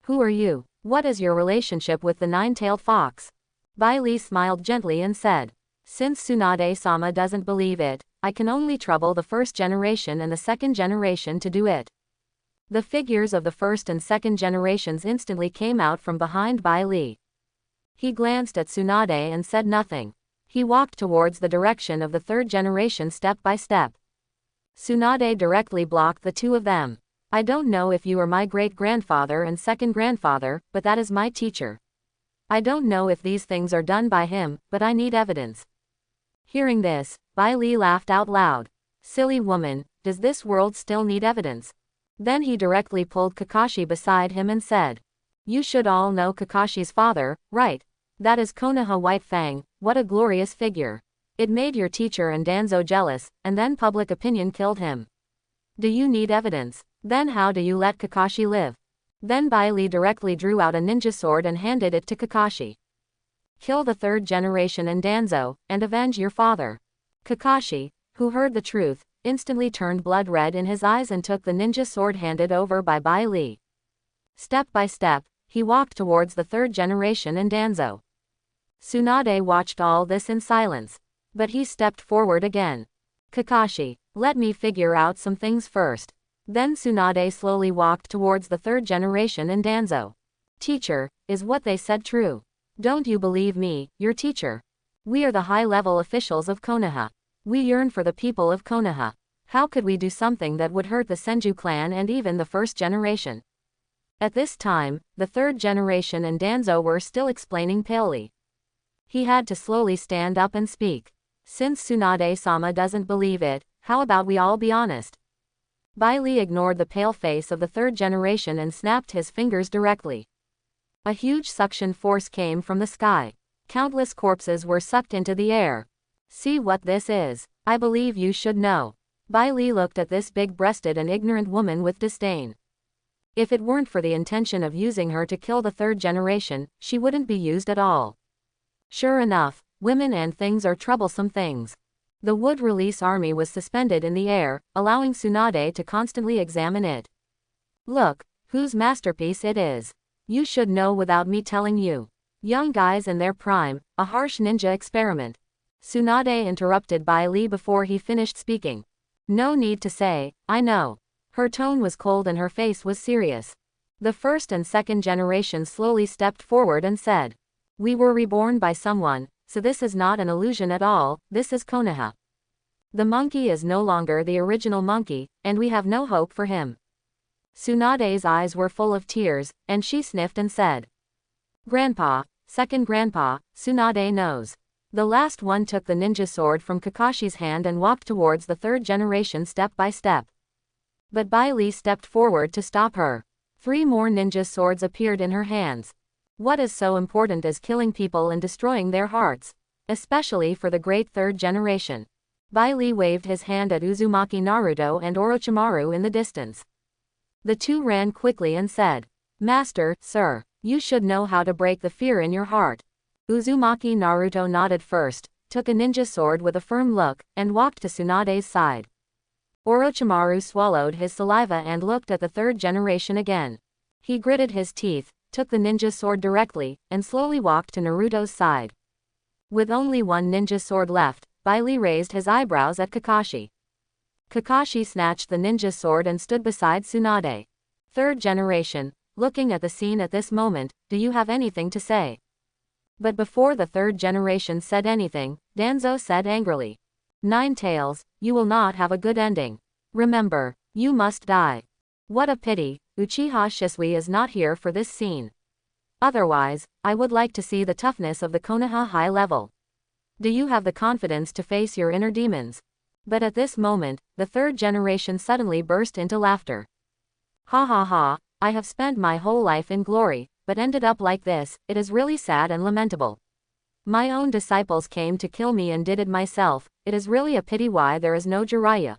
[SPEAKER 1] "Who are you? What is your relationship with the nine-tailed fox?" Bai Li smiled gently and said, "Since Tsunade-sama doesn't believe it, I can only trouble the first generation and the second generation to do it." The figures of the first and second generations instantly came out from behind Bai Li. He glanced at Tsunade and said nothing. He walked towards the direction of the third generation step by step. Tsunade directly blocked the two of them. "I don't know if you are my great-grandfather and second grandfather, but that is my teacher. I don't know if these things are done by him, but I need evidence." Hearing this, Bai Li laughed out loud. "Silly woman, does this world still need evidence?" Then he directly pulled Kakashi beside him and said, "You should all know Kakashi's father, right? That is Konoha White Fang. What a glorious figure. It made your teacher and Danzo jealous, and then public opinion killed him. Do you need evidence? Then how do you let Kakashi live?" Then Bai Li directly drew out a ninja sword and handed it to Kakashi. "Kill the third generation and Danzo, and avenge your father." Kakashi, who heard the truth, instantly turned blood red in his eyes and took the ninja sword handed over by Bai Li. Step by step, he walked towards the third generation and Danzo. Tsunade watched all this in silence. But he stepped forward again. "Kakashi, let me figure out some things first." Then Tsunade slowly walked towards the third generation and Danzo. "Teacher, is what they said true? Don't you believe me, your teacher? We are the high-level officials of Konoha. We yearn for the people of Konoha. How could we do something that would hurt the Senju clan and even the first generation?" At this time, the third generation and Danzo were still explaining palely. He had to slowly stand up and speak. "Since Tsunade-sama doesn't believe it, how about we all be honest?" Bai Li ignored the pale face of the third generation and snapped his fingers directly. A huge suction force came from the sky. Countless corpses were sucked into the air. "See what this is? I believe you should know." Bai Li looked at this big-breasted and ignorant woman with disdain. If it weren't for the intention of using her to kill the third generation, she wouldn't be used at all. Sure enough, women and things are troublesome things. The wood release army was suspended in the air, allowing Tsunade to constantly examine it. "Look, whose masterpiece it is. You should know without me telling you." Young guys in their prime, a harsh ninja experiment. Tsunade interrupted Bai Li before he finished speaking. No need to say, I know. Her tone was cold and her face was serious. The first and second generations slowly stepped forward and said, we were reborn by someone, so this is not an illusion at all, this is Konoha. The monkey is no longer the original monkey, and we have no hope for him. Tsunade's eyes were full of tears, and she sniffed and said, Grandpa, second grandpa, Tsunade knows. The last one took the ninja sword from Kakashi's hand and walked towards the third generation step by step. But Bai Li stepped forward to stop her. 3 more ninja swords appeared in her hands. What is so important as killing people and destroying their hearts? Especially for the great third generation. Bai Li waved his hand at Uzumaki Naruto and Orochimaru in the distance. The two ran quickly and said, Master, sir, you should know how to break the fear in your heart. Uzumaki Naruto nodded first, took a ninja sword with a firm look, and walked to Tsunade's side. Orochimaru swallowed his saliva and looked at the third generation again. He gritted his teeth, took the ninja sword directly, and slowly walked to Naruto's side. With only one ninja sword left, Bai Li raised his eyebrows at Kakashi. Kakashi snatched the ninja sword and stood beside Tsunade. Third generation, looking at the scene at this moment, do you have anything to say? But before the third generation said anything, Danzo said angrily. 9 Tails, you will not have a good ending. Remember, you must die. What a pity, Uchiha Shisui is not here for this scene. Otherwise, I would like to see the toughness of the Konoha high level. Do you have the confidence to face your inner demons? But at this moment, the third generation suddenly burst into laughter. Ha ha ha, I have spent my whole life in glory, but ended up like this, it is really sad and lamentable. My own disciples came to kill me and did it myself, it is really a pity why there is no Jiraiya.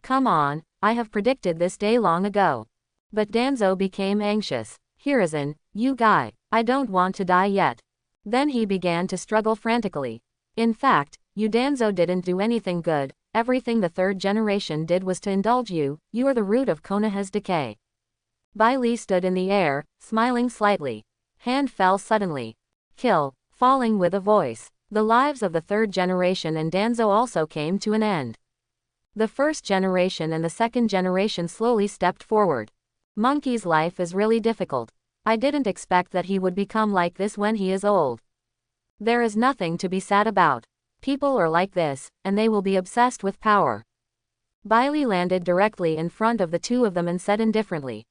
[SPEAKER 1] Come on, I have predicted this day long ago. But Danzo became anxious. Hiruzen, you guy, I don't want to die yet. Then he began to struggle frantically. In fact, you Danzo didn't do anything good, everything the third generation did was to indulge you, you are the root of Konoha's decay. Bai Li stood in the air, smiling slightly. Hand fell suddenly. Kill, falling with a voice. The lives of the third generation and Danzo also came to an end. The first generation and the second generation slowly stepped forward. Monkey's life is really difficult. I didn't expect that he would become like this when he is old. There is nothing to be sad about. People are like this, and they will be obsessed with power. Bai Li landed directly in front of the two of them and said indifferently.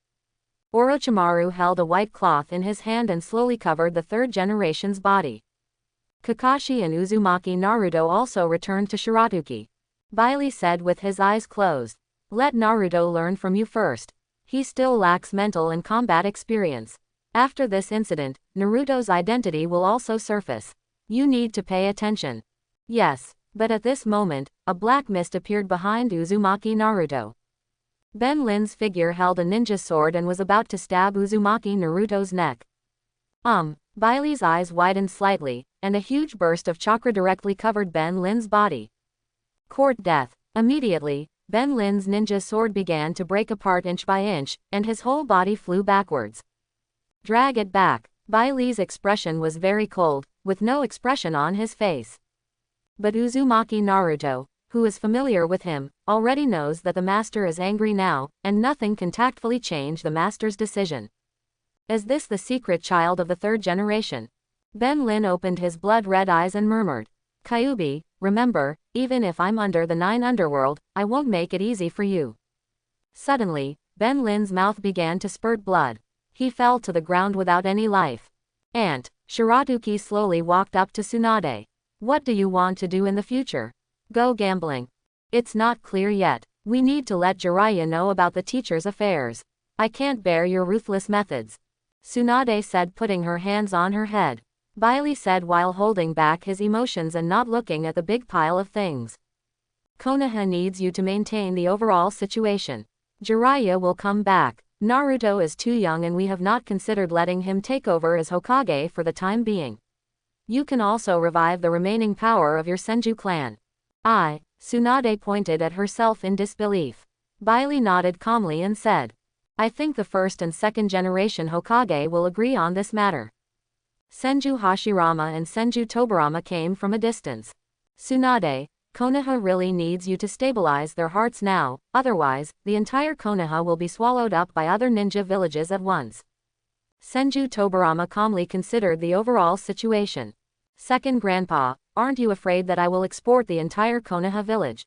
[SPEAKER 1] Orochimaru held a white cloth in his hand and slowly covered the third generation's body. Kakashi and Uzumaki Naruto also returned to Shiratuki. Bai Li said with his eyes closed. Let Naruto learn from you first. He still lacks mental and combat experience. After this incident, Naruto's identity will also surface. You need to pay attention. Yes, but at this moment, a black mist appeared behind Uzumaki Naruto. Ben Lin's figure held a ninja sword and was about to stab Uzumaki Naruto's neck. Bai Li's eyes widened slightly, and a huge burst of chakra directly covered Ben Lin's body. Court death. Immediately, Ben Lin's ninja sword began to break apart inch by inch, and his whole body flew backwards. Drag it back. Bai Li's expression was very cold, with no expression on his face. But Uzumaki Naruto, who is familiar with him, already knows that the master is angry now, and nothing can tactfully change the master's decision. Is this the secret child of the third generation? Ben Lin opened his blood-red eyes and murmured. Kyuubi, remember, even if I'm under the 9 underworld, I won't make it easy for you. Suddenly, Ben Lin's mouth began to spurt blood. He fell to the ground without any life. Shiratuki slowly walked up to Tsunade. What do you want to do in the future? Go gambling. It's not clear yet. We need to let Jiraiya know about the teacher's affairs. I can't bear your ruthless methods. Tsunade said, putting her hands on her head. Bai Li said while holding back his emotions and not looking at the big pile of things. Konoha needs you to maintain the overall situation. Jiraiya will come back. Naruto is too young and we have not considered letting him take over as Hokage for the time being. You can also revive the remaining power of your Senju clan. Tsunade pointed at herself in disbelief. Bai Li nodded calmly and said, I think the first and second generation Hokage will agree on this matter. Senju Hashirama and Senju Tobarama came from a distance. Tsunade, Konoha really needs you to stabilize their hearts now, otherwise, the entire Konoha will be swallowed up by other ninja villages at once. Senju Tobarama calmly considered the overall situation. Second grandpa, aren't you afraid that I will export the entire Konoha village?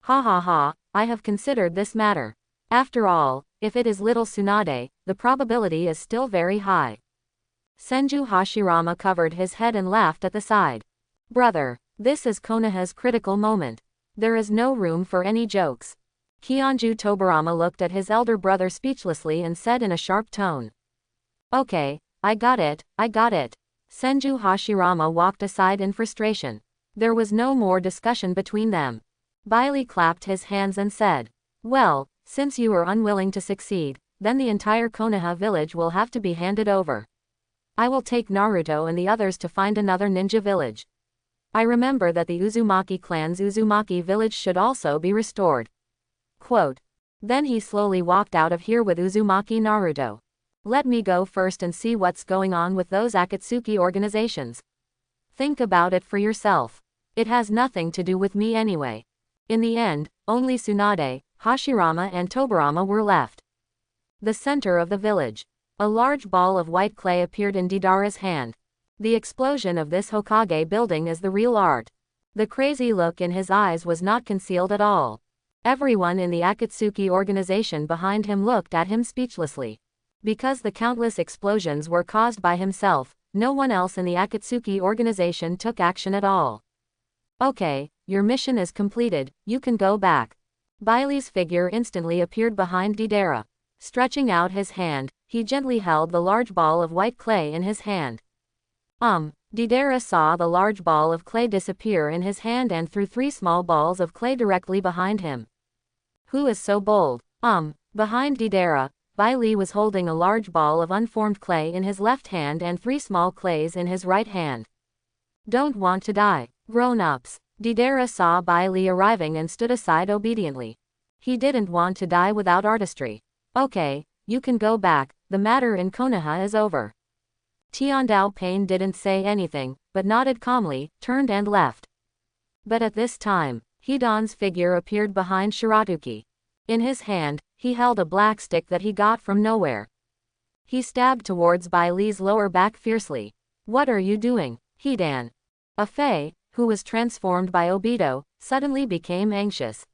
[SPEAKER 1] Ha ha ha, I have considered this matter. After all, if it is little Tsunade, the probability is still very high. Senju Hashirama covered his head and laughed at the side. Brother, this is Konoha's critical moment. There is no room for any jokes. Kionju Tobarama looked at his elder brother speechlessly and said in a sharp tone. Okay, I got it. Senju Hashirama walked aside in frustration. There was no more discussion between them. Bailey clapped his hands and said, well, since you are unwilling to succeed, then the entire Konoha village will have to be handed over. I will take Naruto and the others to find another ninja village. I remember that the Uzumaki clan's Uzumaki village should also be restored. Quote. Then he slowly walked out of here with Uzumaki Naruto. Let me go first and see what's going on with those Akatsuki organizations. Think about it for yourself. It has nothing to do with me anyway. In the end, only Tsunade, Hashirama and Tobarama were left. The center of the village. A large ball of white clay appeared in Deidara's hand. The explosion of this Hokage building is the real art. The crazy look in his eyes was not concealed at all. Everyone in the Akatsuki organization behind him looked at him speechlessly. Because the countless explosions were caused by himself, no one else in the Akatsuki organization took action at all. Okay, your mission is completed, you can go back. Bailey's figure instantly appeared behind Deidara. Stretching out his hand, he gently held the large ball of white clay in his hand. Deidara saw the large ball of clay disappear in his hand and threw 3 small balls of clay directly behind him. Who is so bold? Behind Deidara, Bailey was holding a large ball of unformed clay in his left hand and 3 small clays in his right hand. Don't want to die. Grown-ups. Deidara saw Bailey arriving and stood aside obediently. He didn't want to die without artistry. Okay, you can go back, the matter in Konoha is over. Tiandao Pain didn't say anything, but nodded calmly, turned and left. But at this time, Hidan's figure appeared behind Shiratuki. In his hand, he held a black stick that he got from nowhere. He stabbed towards Bailey's lower back fiercely. What are you doing, Hidan? A Fae, who was transformed by Obito, suddenly became anxious.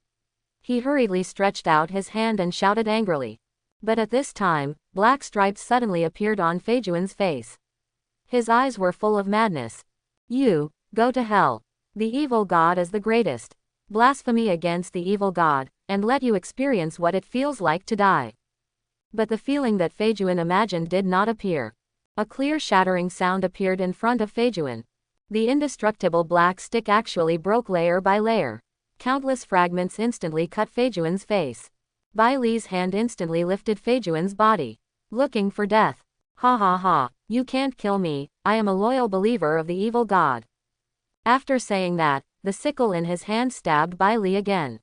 [SPEAKER 1] He hurriedly stretched out his hand and shouted angrily. But at this time, black stripes suddenly appeared on Feijuan's face. His eyes were full of madness. You, go to hell. The evil god is the greatest. Blasphemy against the evil god, and let you experience what it feels like to die. But the feeling that Feijuan imagined did not appear. A clear shattering sound appeared in front of Feijuan. The indestructible black stick actually broke layer by layer. Countless fragments instantly cut Feijuan's face. Bailey's hand instantly lifted Feijuan's body. Looking for death. Ha ha ha, you can't kill me, I am a loyal believer of the evil god. After saying that, the sickle in his hand stabbed Bailey again.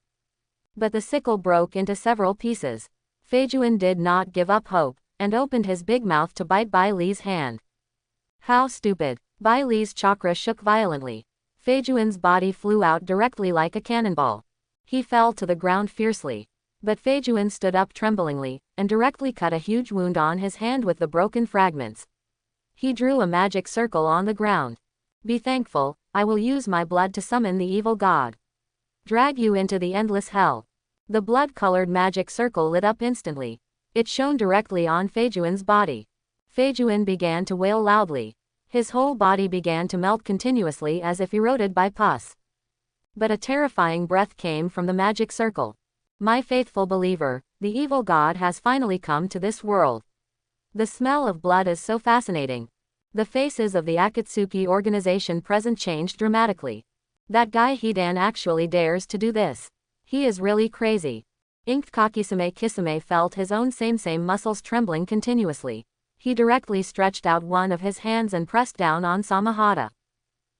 [SPEAKER 1] But the sickle broke into several pieces. Feijuan did not give up hope, and opened his big mouth to bite Bailey's hand. How stupid. Bailey's chakra shook violently. Feijuan's body flew out directly like a cannonball. He fell to the ground fiercely. But Feijuan stood up tremblingly, and directly cut a huge wound on his hand with the broken fragments. He drew a magic circle on the ground. Be thankful, I will use my blood to summon the evil god. Drag you into the endless hell. The blood-colored magic circle lit up instantly. It shone directly on Feijuan's body. Feijuan began to wail loudly. His whole body began to melt continuously as if eroded by pus. But a terrifying breath came from the magic circle. My faithful believer, the evil god has finally come to this world. The smell of blood is so fascinating. The faces of the Akatsuki organization present changed dramatically. That guy Hidan actually dares to do this. He is really crazy. Inked Kakisame Kisame felt his own same muscles trembling continuously. He directly stretched out one of his hands and pressed down on Samahata.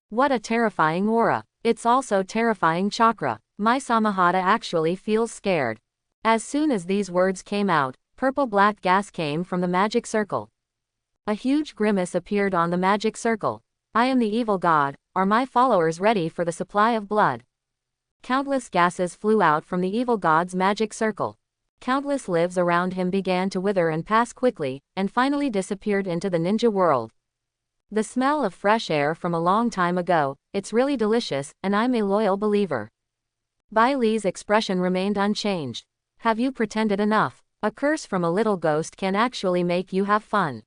[SPEAKER 1] What a terrifying aura. It's also terrifying chakra. My Samahata actually feels scared. As soon as these words came out, purple-black gas came from the magic circle. A huge grimace appeared on the magic circle. I am the evil god, are my followers ready for the supply of blood? Countless gases flew out from the evil god's magic circle. Countless lives around him began to wither and pass quickly, and finally disappeared into the ninja world. The smell of fresh air from a long time ago, it's really delicious, and I'm a loyal believer. Bai Li's expression remained unchanged. Have you pretended enough? A curse from a little ghost can actually make you have fun.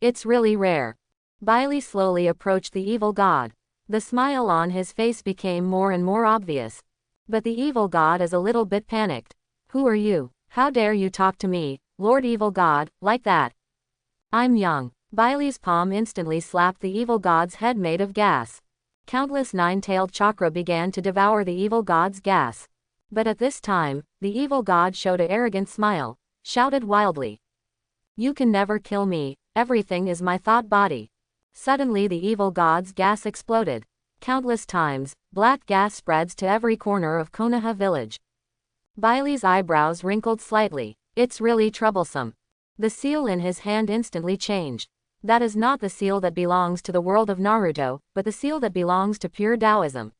[SPEAKER 1] It's really rare. Bai Li slowly approached the evil god. The smile on his face became more and more obvious. But the evil god is a little bit panicked. Who are you? How dare you talk to me, Lord Evil God, like that? I'm young. Bai Li's palm instantly slapped the evil god's head made of gas. Countless nine-tailed chakra began to devour the evil god's gas. But at this time, the evil god showed an arrogant smile, shouted wildly. You can never kill me, everything is my thought body. Suddenly the evil god's gas exploded. Countless times, black gas spreads to every corner of Konoha village. Bai Li's eyebrows wrinkled slightly. It's really troublesome. The seal in his hand instantly changed. That is not the seal that belongs to the world of Naruto, but the seal that belongs to pure Taoism.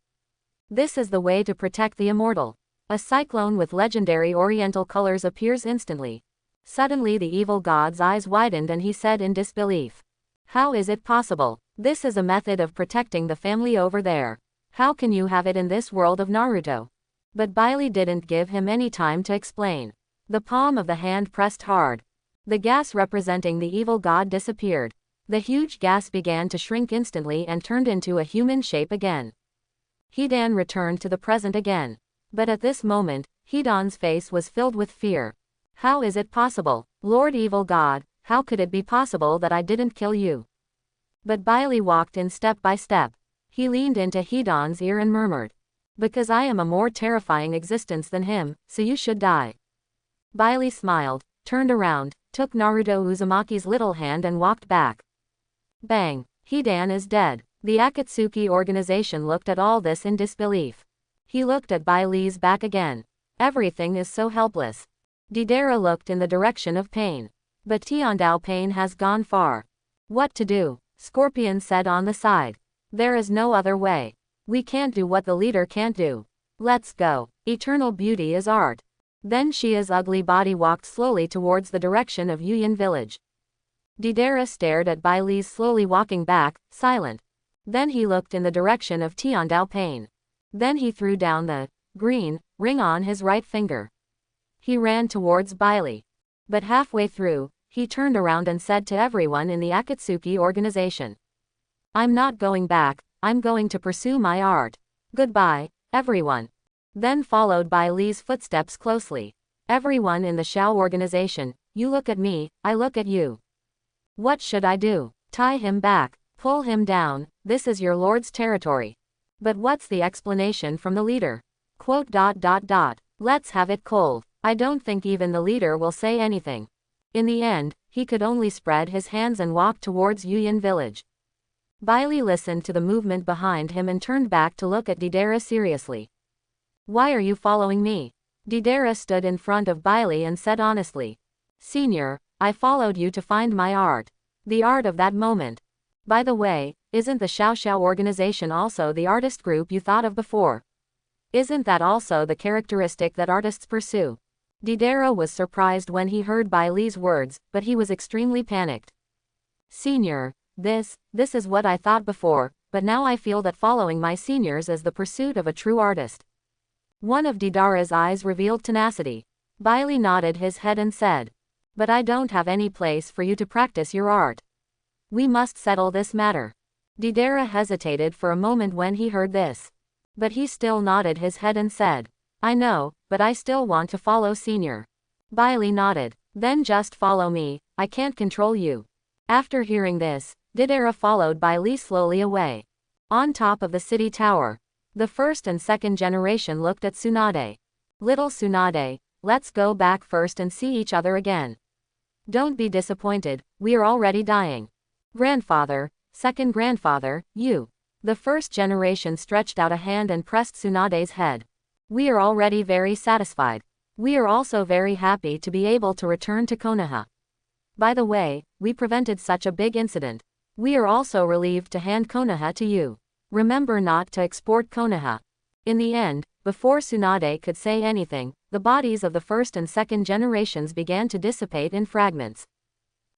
[SPEAKER 1] This is the way to protect the immortal. A cyclone with legendary oriental colors appears instantly. Suddenly the evil god's eyes widened and he said in disbelief. How is it possible? This is a method of protecting the family over there. How can you have it in this world of Naruto? But Bai Li didn't give him any time to explain. The palm of the hand pressed hard. The gas representing the evil god disappeared. The huge gas began to shrink instantly and turned into a human shape again. Hidan returned to the present again. But at this moment, Hidan's face was filled with fear. How is it possible, Lord Evil God, how could it be possible that I didn't kill you? But Bai Li walked in step by step. He leaned into Hidan's ear and murmured. Because I am a more terrifying existence than him, so you should die. Bai Li smiled, turned around, took Naruto Uzumaki's little hand and walked back. Bang! Hidan is dead. The Akatsuki organization looked at all this in disbelief. He looked at Bai Li's back again. Everything is so helpless. Deidara looked in the direction of Pain. But Tiandao Pain has gone far. What to do? Scorpion said on the side. There is no other way. We can't do what the leader can't do. Let's go. Eternal beauty is art. Then Shia's ugly body walked slowly towards the direction of Yuyan village. Deidara stared at Bai Li's slowly walking back, silent. Then he looked in the direction of Tiandao Pain. Then he threw down the green ring on his right finger. He ran towards Bai Li. But halfway through, he turned around and said to everyone in the Akatsuki organization. I'm not going back, I'm going to pursue my art. Goodbye, everyone. Then followed Bai Li's footsteps closely. Everyone in the Shao organization, you look at me, I look at you. What should I do? Tie him back, pull him down, this is your lord's territory. But what's the explanation from the leader? Quote. Let's have it cold. I don't think even the leader will say anything. In the end, he could only spread his hands and walk towards Yuyan village. Bai Li listened to the movement behind him and turned back to look at Deidara seriously. Why are you following me? Deidara stood in front of Bai Li and said honestly. Senior, I followed you to find my art. The art of that moment. By the way, isn't the Xiao Xiao organization also the artist group you thought of before? Isn't that also the characteristic that artists pursue? Deidara was surprised when he heard Bai Li's words, but he was extremely panicked. Senior, this is what I thought before, but now I feel that following my seniors is the pursuit of a true artist. One of Deidara's eyes revealed tenacity. Bai Li nodded his head and said. But I don't have any place for you to practice your art. We must settle this matter. Deidara hesitated for a moment when he heard this. But he still nodded his head and said. I know, but I still want to follow senior. Bai Li nodded. Then just follow me, I can't control you. After hearing this, Deidara followed Bai Li slowly away. On top of the city tower, the first and second generation looked at Tsunade. Little Tsunade, let's go back first and see each other again. Don't be disappointed, we are already dying. Grandfather, second grandfather, you. The first generation stretched out a hand and pressed Tsunade's head. We are already very satisfied. We are also very happy to be able to return to Konoha. By the way, we prevented such a big incident. We are also relieved to hand Konoha to you. Remember not to export Konoha. In the end, before Tsunade could say anything, the bodies of the first and second generations began to dissipate in fragments.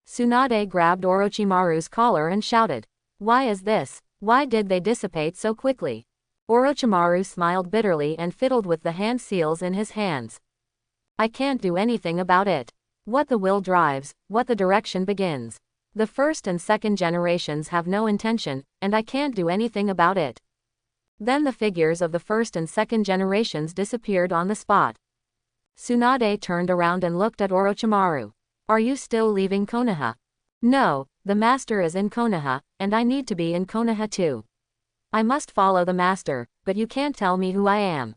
[SPEAKER 1] Tsunade grabbed Orochimaru's collar and shouted, "Why is this? Why did they dissipate so quickly?" Orochimaru smiled bitterly and fiddled with the hand seals in his hands. "I can't do anything about it. What the will drives, what the direction begins. The first and second generations have no intention, and I can't do anything about it." Then the figures of the first and second generations disappeared on the spot. Tsunade turned around and looked at Orochimaru. "Are you still leaving Konoha?" "No, the master is in Konoha, and I need to be in Konoha too. I must follow the master, but you can't tell me who I am."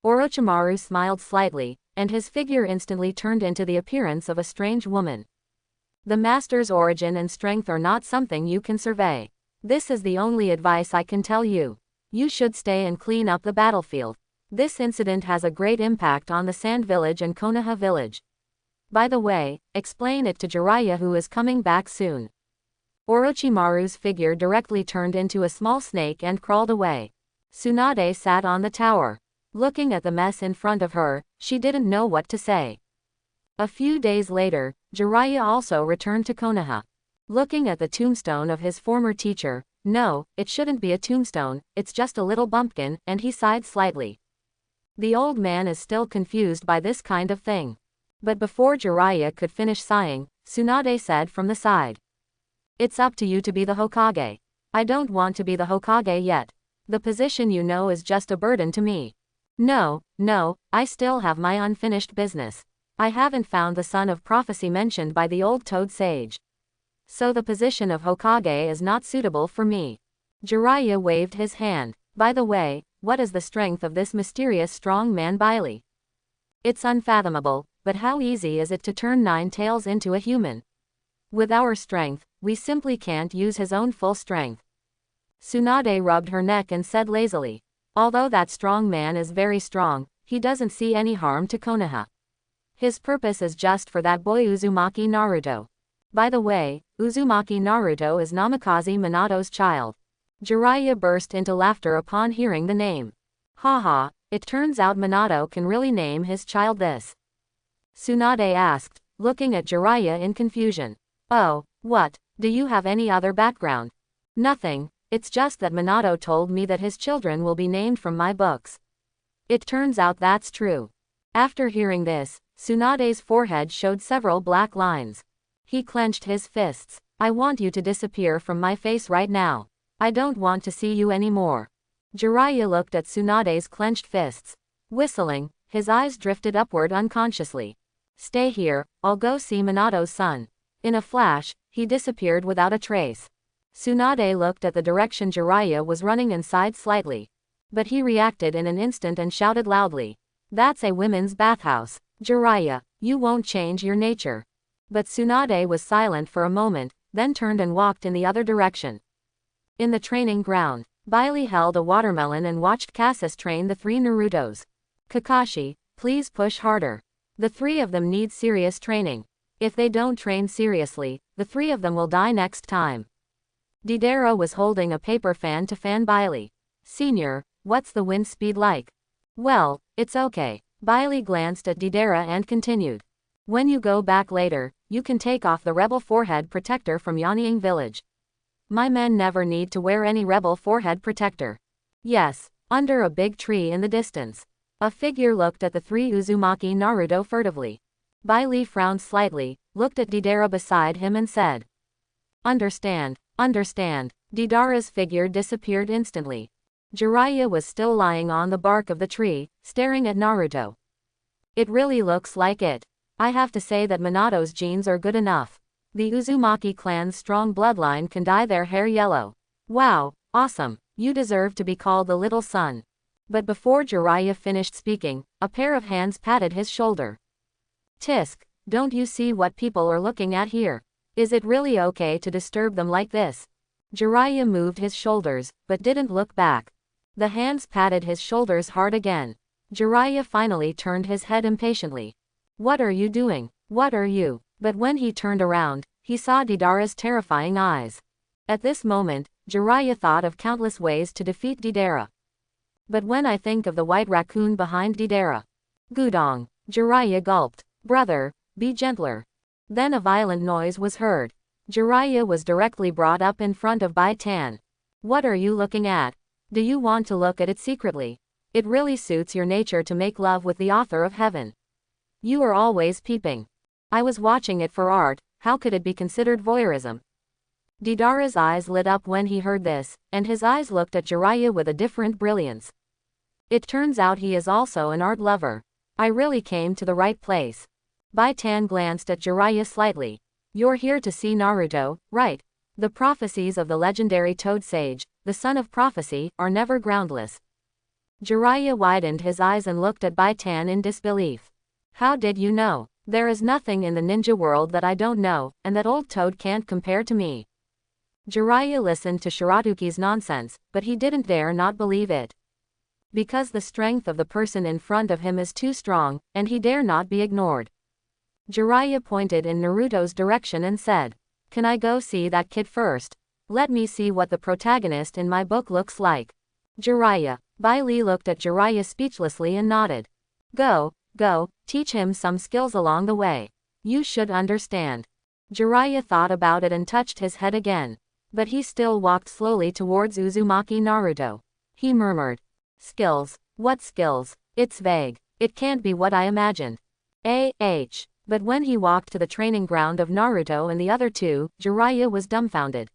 [SPEAKER 1] Orochimaru smiled slightly, and his figure instantly turned into the appearance of a strange woman. "The master's origin and strength are not something you can survey. This is the only advice I can tell you. You should stay and clean up the battlefield. This incident has a great impact on the Sand Village and Konoha Village. By the way, explain it to Jiraiya, who is coming back soon." Orochimaru's figure directly turned into a small snake and crawled away. Tsunade sat on the tower. Looking at the mess in front of her, she didn't know what to say. A few days later, Jiraiya also returned to Konoha. Looking at the tombstone of his former teacher, "No, it shouldn't be a tombstone, it's just a little bumpkin," and he sighed slightly. The old man is still confused by this kind of thing. But before Jiraiya could finish sighing, Tsunade said from the side, "It's up to you to be the Hokage. I don't want to be the Hokage yet. The position you know is just a burden to me. No, I still have my unfinished business. I haven't found the son of prophecy mentioned by the old toad sage. So the position of Hokage is not suitable for me." Jiraiya waved his hand. "By the way, what is the strength of this mysterious strong man Bailey? It's unfathomable, but how easy is it to turn Nine Tails into a human? With our strength, we simply can't use his own full strength." Tsunade rubbed her neck and said lazily, "Although that strong man is very strong, he doesn't see any harm to Konoha. His purpose is just for that boy Uzumaki Naruto. By the way, Uzumaki Naruto is Namikaze Minato's child." Jiraiya burst into laughter upon hearing the name. "Haha, it turns out Minato can really name his child this?" Tsunade asked, looking at Jiraiya in confusion. "Oh, what, do you have any other background?" "Nothing, it's just that Minato told me that his children will be named from my books. It turns out that's true." After hearing this, Tsunade's forehead showed several black lines. He clenched his fists. "I want you to disappear from my face right now. I don't want to see you anymore." Jiraiya looked at Tsunade's clenched fists. Whistling, his eyes drifted upward unconsciously. "Stay here, I'll go see Minato's son." In a flash, he disappeared without a trace. Tsunade looked at the direction Jiraiya was running and sighed slightly. But he reacted in an instant and shouted loudly, "That's a women's bathhouse. Jiraiya, you won't change your nature." But Tsunade was silent for a moment, then turned and walked in the other direction. In the training ground, Bailey held a watermelon and watched Cassius train the three Narutos. "Kakashi, please push harder. The three of them need serious training. If they don't train seriously, the three of them will die next time." Deidara was holding a paper fan to fan Bailey. "Senior, what's the wind speed like?" "Well, it's okay." Bailey glanced at Deidara and continued. "When you go back later, you can take off the rebel forehead protector from Yanying village. My men never need to wear any rebel forehead protector." "Yes." Under a big tree in the distance, a figure looked at the three Uzumaki Naruto furtively. Bailey frowned slightly, looked at Deidara beside him and said, Understand. Deidara's figure disappeared instantly. Jiraiya was still lying on the bark of the tree, staring at Naruto. "It really looks like it. I have to say that Minato's genes are good enough. The Uzumaki clan's strong bloodline can dye their hair yellow. Wow, awesome, you deserve to be called the little sun." But before Jiraiya finished speaking, a pair of hands patted his shoulder. "Tisk, don't you see what people are looking at here? Is it really okay to disturb them like this?" Jiraiya moved his shoulders, but didn't look back. The hands patted his shoulders hard again. Jiraiya finally turned his head impatiently. "What are you doing? What are you?" But when he turned around, he saw Deidara's terrifying eyes. At this moment, Jiraiya thought of countless ways to defeat Deidara. But when I think of the white raccoon behind Deidara. Gudong. Jiraiya gulped. Brother, be gentler. Then a violent noise was heard. Jiraiya was directly brought up in front of Bai Tan. What are you looking at? Do you want to look at it secretly? It really suits your nature to make love with the author of heaven. You are always peeping. I was watching it for art, how could it be considered voyeurism? Deidara's eyes lit up when he heard this, and his eyes looked at Jiraiya with a different brilliance. It turns out he is also an art lover. I really came to the right place. Bai Tan glanced at Jiraiya slightly. You're here to see Naruto, right? The prophecies of the legendary Toad Sage, the son of prophecy, are never groundless. Jiraiya widened his eyes and looked at Bai Tan in disbelief. How did you know? There is nothing in the ninja world that I don't know, and that old toad can't compare to me. Jiraiya listened to Shiratuki's nonsense, but he didn't dare not believe it. Because the strength of the person in front of him is too strong, and he dare not be ignored. Jiraiya pointed in Naruto's direction and said, "Can I go see that kid first? Let me see what the protagonist in my book looks like." Jiraiya. Bai Li looked at Jiraiya speechlessly and nodded. Go, teach him some skills along the way. You should understand. Jiraiya thought about it and touched his head again. But he still walked slowly towards Uzumaki Naruto. He murmured. Skills? What skills? It's vague. It can't be what I imagined. But when he walked to the training ground of Naruto and the other two, Jiraiya was dumbfounded.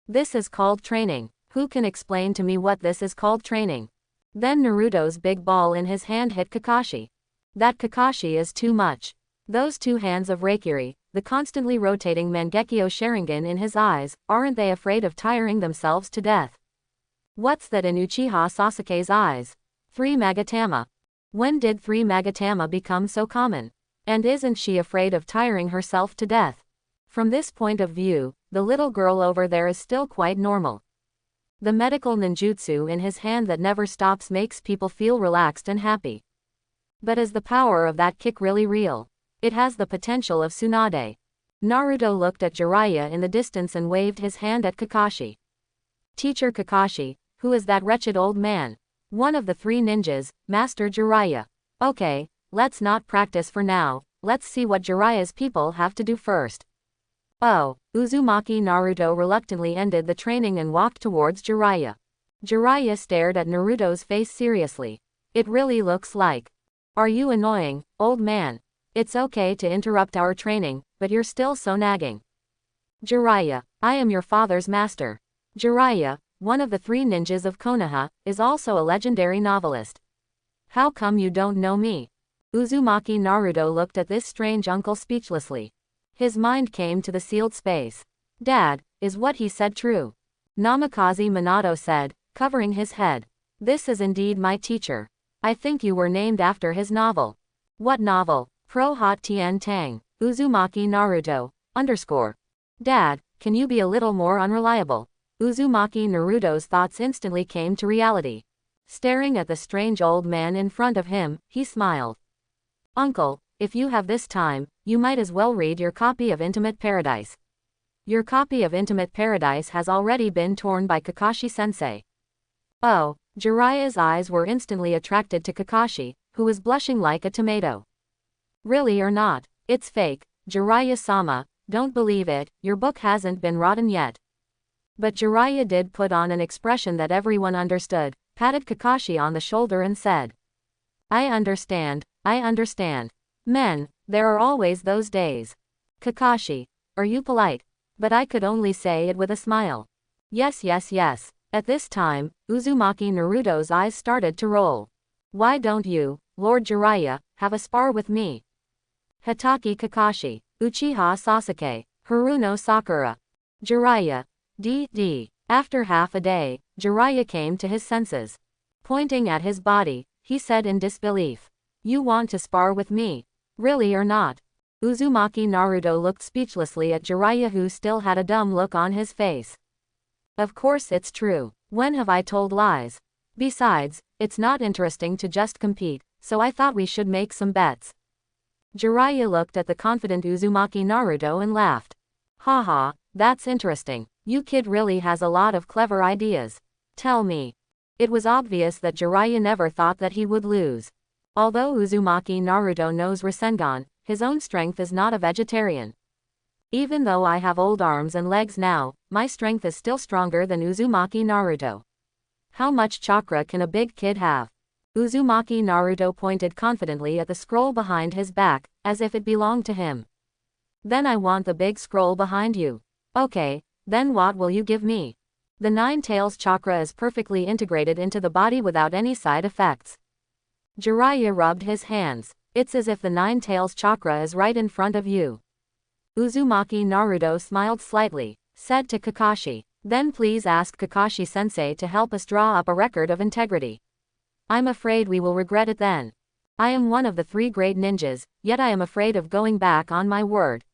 [SPEAKER 1] This is called training. Who can explain to me what this is called training? Then Naruto's big ball in his hand hit Kakashi. That Kakashi is too much. Those two hands of Reikiri, the constantly rotating Mangekyo Sharingan in his eyes, aren't they afraid of tiring themselves to death? What's that in Uchiha Sasuke's eyes? 3 Magatama. When did 3 Magatama become so common? And isn't she afraid of tiring herself to death? From this point of view, the little girl over there is still quite normal. The medical ninjutsu in his hand that never stops makes people feel relaxed and happy. But is the power of that kick really real? It has the potential of Tsunade. Naruto looked at Jiraiya in the distance and waved his hand at Kakashi. Teacher Kakashi, who is that wretched old man? One of the 3 ninjas, Master Jiraiya. Okay, let's not practice for now, let's see what Jiraiya's people have to do first. Oh, Uzumaki Naruto reluctantly ended the training and walked towards Jiraiya. Jiraiya stared at Naruto's face seriously. It really looks like. Are you annoying, old man? It's okay to interrupt our training, but you're still so nagging. Jiraiya, I am your father's master. Jiraiya, one of the 3 ninjas of Konoha, is also a legendary novelist. How come you don't know me? Uzumaki Naruto looked at this strange uncle speechlessly. His mind came to the sealed space. Dad, is what he said true? Namikaze Minato said, covering his head. This is indeed my teacher. I think you were named after his novel. What novel? Pro Hot Tien Tang. Uzumaki Naruto. Dad, can you be a little more unreliable? Uzumaki Naruto's thoughts instantly came to reality. Staring at the strange old man in front of him, he smiled. Uncle, if you have this time, you might as well read your copy of Intimate Paradise. Your copy of Intimate Paradise has already been torn by Kakashi-sensei. Oh, Jiraiya's eyes were instantly attracted to Kakashi, who was blushing like a tomato. Really or not, it's fake, Jiraiya-sama, don't believe it, your book hasn't been rotten yet. But Jiraiya did put on an expression that everyone understood, patted Kakashi on the shoulder and said. I understand. Men, there are always those days. Kakashi, are you polite? But I could only say it with a smile. Yes. At this time, Uzumaki Naruto's eyes started to roll. Why don't you, Lord Jiraiya, have a spar with me? Hitaki Kakashi, Uchiha Sasuke, Haruno Sakura. Jiraiya. After half a day, Jiraiya came to his senses. Pointing at his body, he said in disbelief. You want to spar with me? Really or not? Uzumaki Naruto looked speechlessly at Jiraiya, who still had a dumb look on his face. Of course it's true. When have I told lies? Besides, it's not interesting to just compete, so I thought we should make some bets. Jiraiya looked at the confident Uzumaki Naruto and laughed. Haha, that's interesting. You kid really has a lot of clever ideas. Tell me. It was obvious that Jiraiya never thought that he would lose. Although Uzumaki Naruto knows Rasengan, his own strength is not a vegetarian. Even though I have old arms and legs now, my strength is still stronger than Uzumaki Naruto. How much chakra can a big kid have? Uzumaki Naruto pointed confidently at the scroll behind his back, as if it belonged to him. Then I want the big scroll behind you. Okay, then what will you give me? The Nine Tails chakra is perfectly integrated into the body without any side effects. Jiraiya rubbed his hands. It's as if the Nine Tails chakra is right in front of you. Uzumaki Naruto smiled slightly, said to Kakashi, then please ask Kakashi-sensei to help us draw up a record of integrity. I'm afraid we will regret it then. I am one of the 3 great ninjas, yet I am afraid of going back on my word.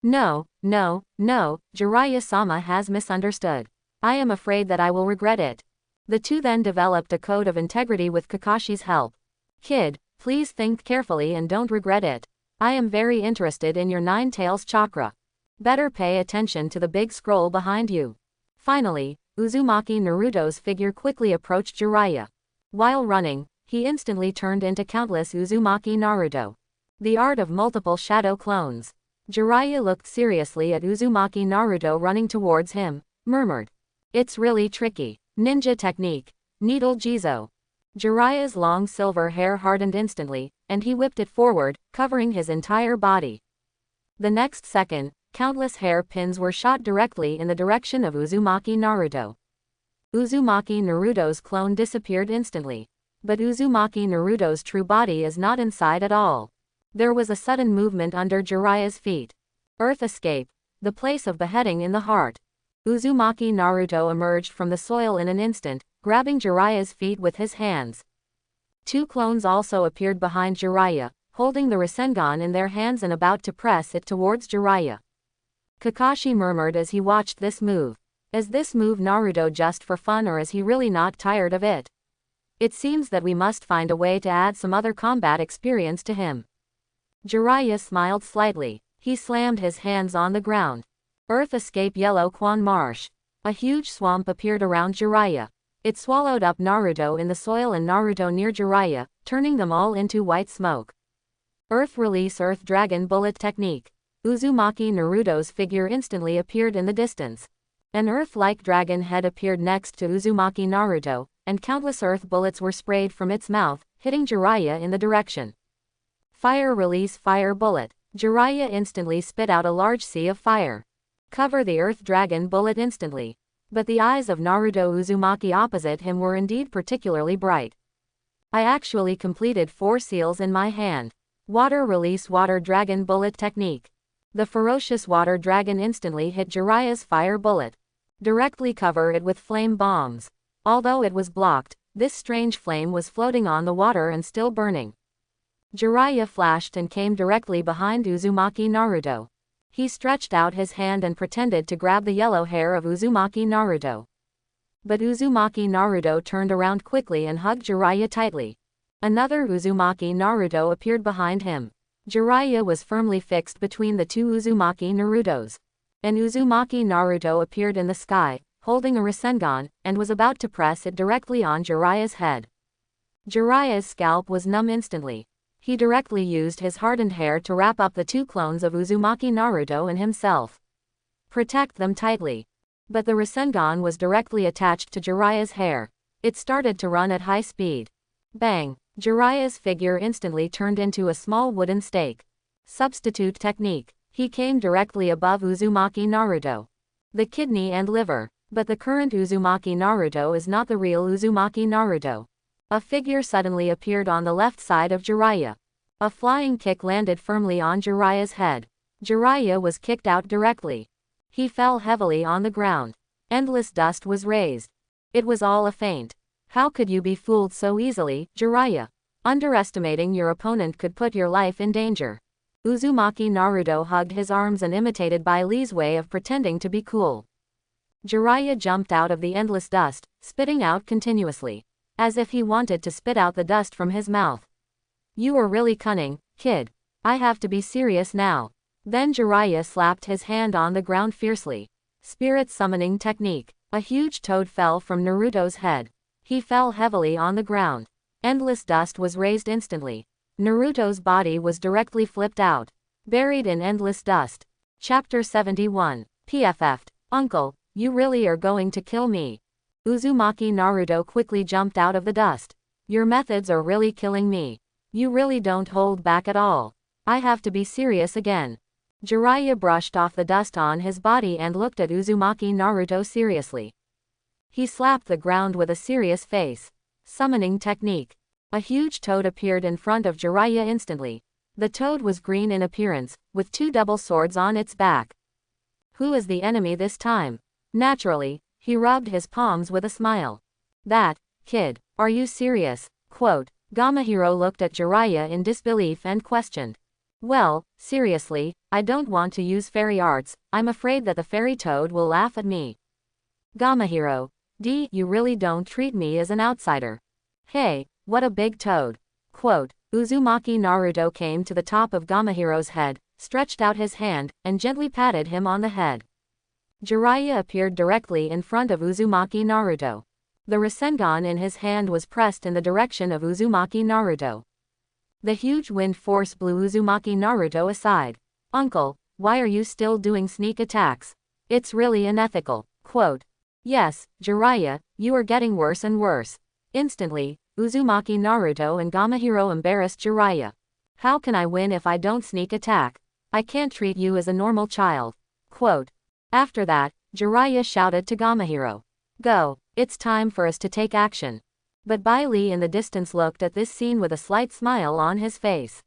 [SPEAKER 1] No, Jiraiya-sama has misunderstood. I am afraid that I will regret it. The two then developed a code of integrity with Kakashi's help. Kid, please think carefully and don't regret it. I am very interested in your Nine Tails chakra. Better pay attention to the big scroll behind you. Finally, Uzumaki Naruto's figure quickly approached Jiraiya. While running, he instantly turned into countless Uzumaki Naruto. The art of multiple shadow clones. Jiraiya looked seriously at Uzumaki Naruto running towards him, murmured. It's really tricky. Ninja technique. Needle Jizo. Jiraiya's long silver hair hardened instantly, and he whipped it forward, covering his entire body. The next second, countless hair pins were shot directly in the direction of Uzumaki Naruto. Uzumaki Naruto's clone disappeared instantly. But Uzumaki Naruto's true body is not inside at all. There was a sudden movement under Jiraiya's feet. Earth escape. The place of beheading in the heart. Uzumaki Naruto emerged from the soil in an instant, grabbing Jiraiya's feet with his hands. 2 clones also appeared behind Jiraiya, holding the Rasengan in their hands and about to press it towards Jiraiya. Kakashi murmured as he watched this move. Is this move Naruto just for fun, or is he really not tired of it? It seems that we must find a way to add some other combat experience to him. Jiraiya smiled slightly. He slammed his hands on the ground. Earth escape Yellow Quan Marsh. A huge swamp appeared around Jiraiya. It swallowed up Naruto in the soil and Naruto near Jiraiya, turning them all into white smoke. Earth release Earth Dragon Bullet technique. Uzumaki Naruto's figure instantly appeared in the distance. An earth-like dragon head appeared next to Uzumaki Naruto, and countless earth bullets were sprayed from its mouth, hitting Jiraiya in the direction. Fire release Fire Bullet. Jiraiya instantly spit out a large sea of fire. Cover the Earth Dragon Bullet instantly. But the eyes of Naruto Uzumaki opposite him were indeed particularly bright. I actually completed 4 seals in my hand. Water release Water Dragon Bullet technique. The ferocious water dragon instantly hit Jiraiya's fire bullet. Directly cover it with flame bombs. Although it was blocked, this strange flame was floating on the water and still burning. Jiraiya flashed and came directly behind Uzumaki Naruto. He stretched out his hand and pretended to grab the yellow hair of Uzumaki Naruto. But Uzumaki Naruto turned around quickly and hugged Jiraiya tightly. Another Uzumaki Naruto appeared behind him. Jiraiya was firmly fixed between the 2 Uzumaki Narutos. An Uzumaki Naruto appeared in the sky, holding a Rasengan, and was about to press it directly on Jiraiya's head. Jiraiya's scalp was numb instantly. He directly used his hardened hair to wrap up the 2 clones of Uzumaki Naruto and himself. Protect them tightly. But the Rasengan was directly attached to Jiraiya's hair. It started to run at high speed. Bang! Jiraiya's figure instantly turned into a small wooden stake. Substitute technique. He came directly above Uzumaki Naruto. The kidney and liver. But the current Uzumaki Naruto is not the real Uzumaki Naruto. A figure suddenly appeared on the left side of Jiraiya. A flying kick landed firmly on Jiraiya's head. Jiraiya was kicked out directly. He fell heavily on the ground. Endless dust was raised. It was all a feint. How could you be fooled so easily, Jiraiya? Underestimating your opponent could put your life in danger. Uzumaki Naruto hugged his arms and imitated Bai Li's way of pretending to be cool. Jiraiya jumped out of the endless dust, spitting out continuously. As if he wanted to spit out the dust from his mouth. You are really cunning, kid. I have to be serious now. Then Jiraiya slapped his hand on the ground fiercely. Spirit summoning technique. A huge toad fell from Naruto's head. He fell heavily on the ground. Endless dust was raised instantly. Naruto's body was directly flipped out, buried in endless dust. Chapter 71. PFF'd. Uncle, you really are going to kill me? Uzumaki Naruto quickly jumped out of the dust. Your methods are really killing me. You really don't hold back at all. I have to be serious again. Jiraiya brushed off the dust on his body and looked at Uzumaki Naruto seriously. He slapped the ground with a serious face. Summoning technique. A huge toad appeared in front of Jiraiya instantly. The toad was green in appearance, with two double swords on its back. Who is the enemy this time? Naturally, he rubbed his palms with a smile. That, kid, are you serious? Quote. Gamahiro looked at Jiraiya in disbelief and questioned. Well, seriously, I don't want to use fairy arts, I'm afraid that the fairy toad will laugh at me. Gamahiro, you really don't treat me as an outsider. Hey, what a big toad. Quote. Uzumaki Naruto came to the top of Gamahiro's head, stretched out his hand, and gently patted him on the head. Jiraiya appeared directly in front of Uzumaki Naruto. The Rasengan in his hand was pressed in the direction of Uzumaki Naruto. The huge wind force blew Uzumaki Naruto aside. Uncle, why are you still doing sneak attacks? It's really unethical. Quote. Yes, Jiraiya, you are getting worse and worse. Instantly, Uzumaki Naruto and Gamahiro embarrassed Jiraiya. How can I win if I don't sneak attack? I can't treat you as a normal child. Quote. After that, Jiraiya shouted to Gamahiro. Go, it's time for us to take action. But Bai Li in the distance looked at this scene with a slight smile on his face.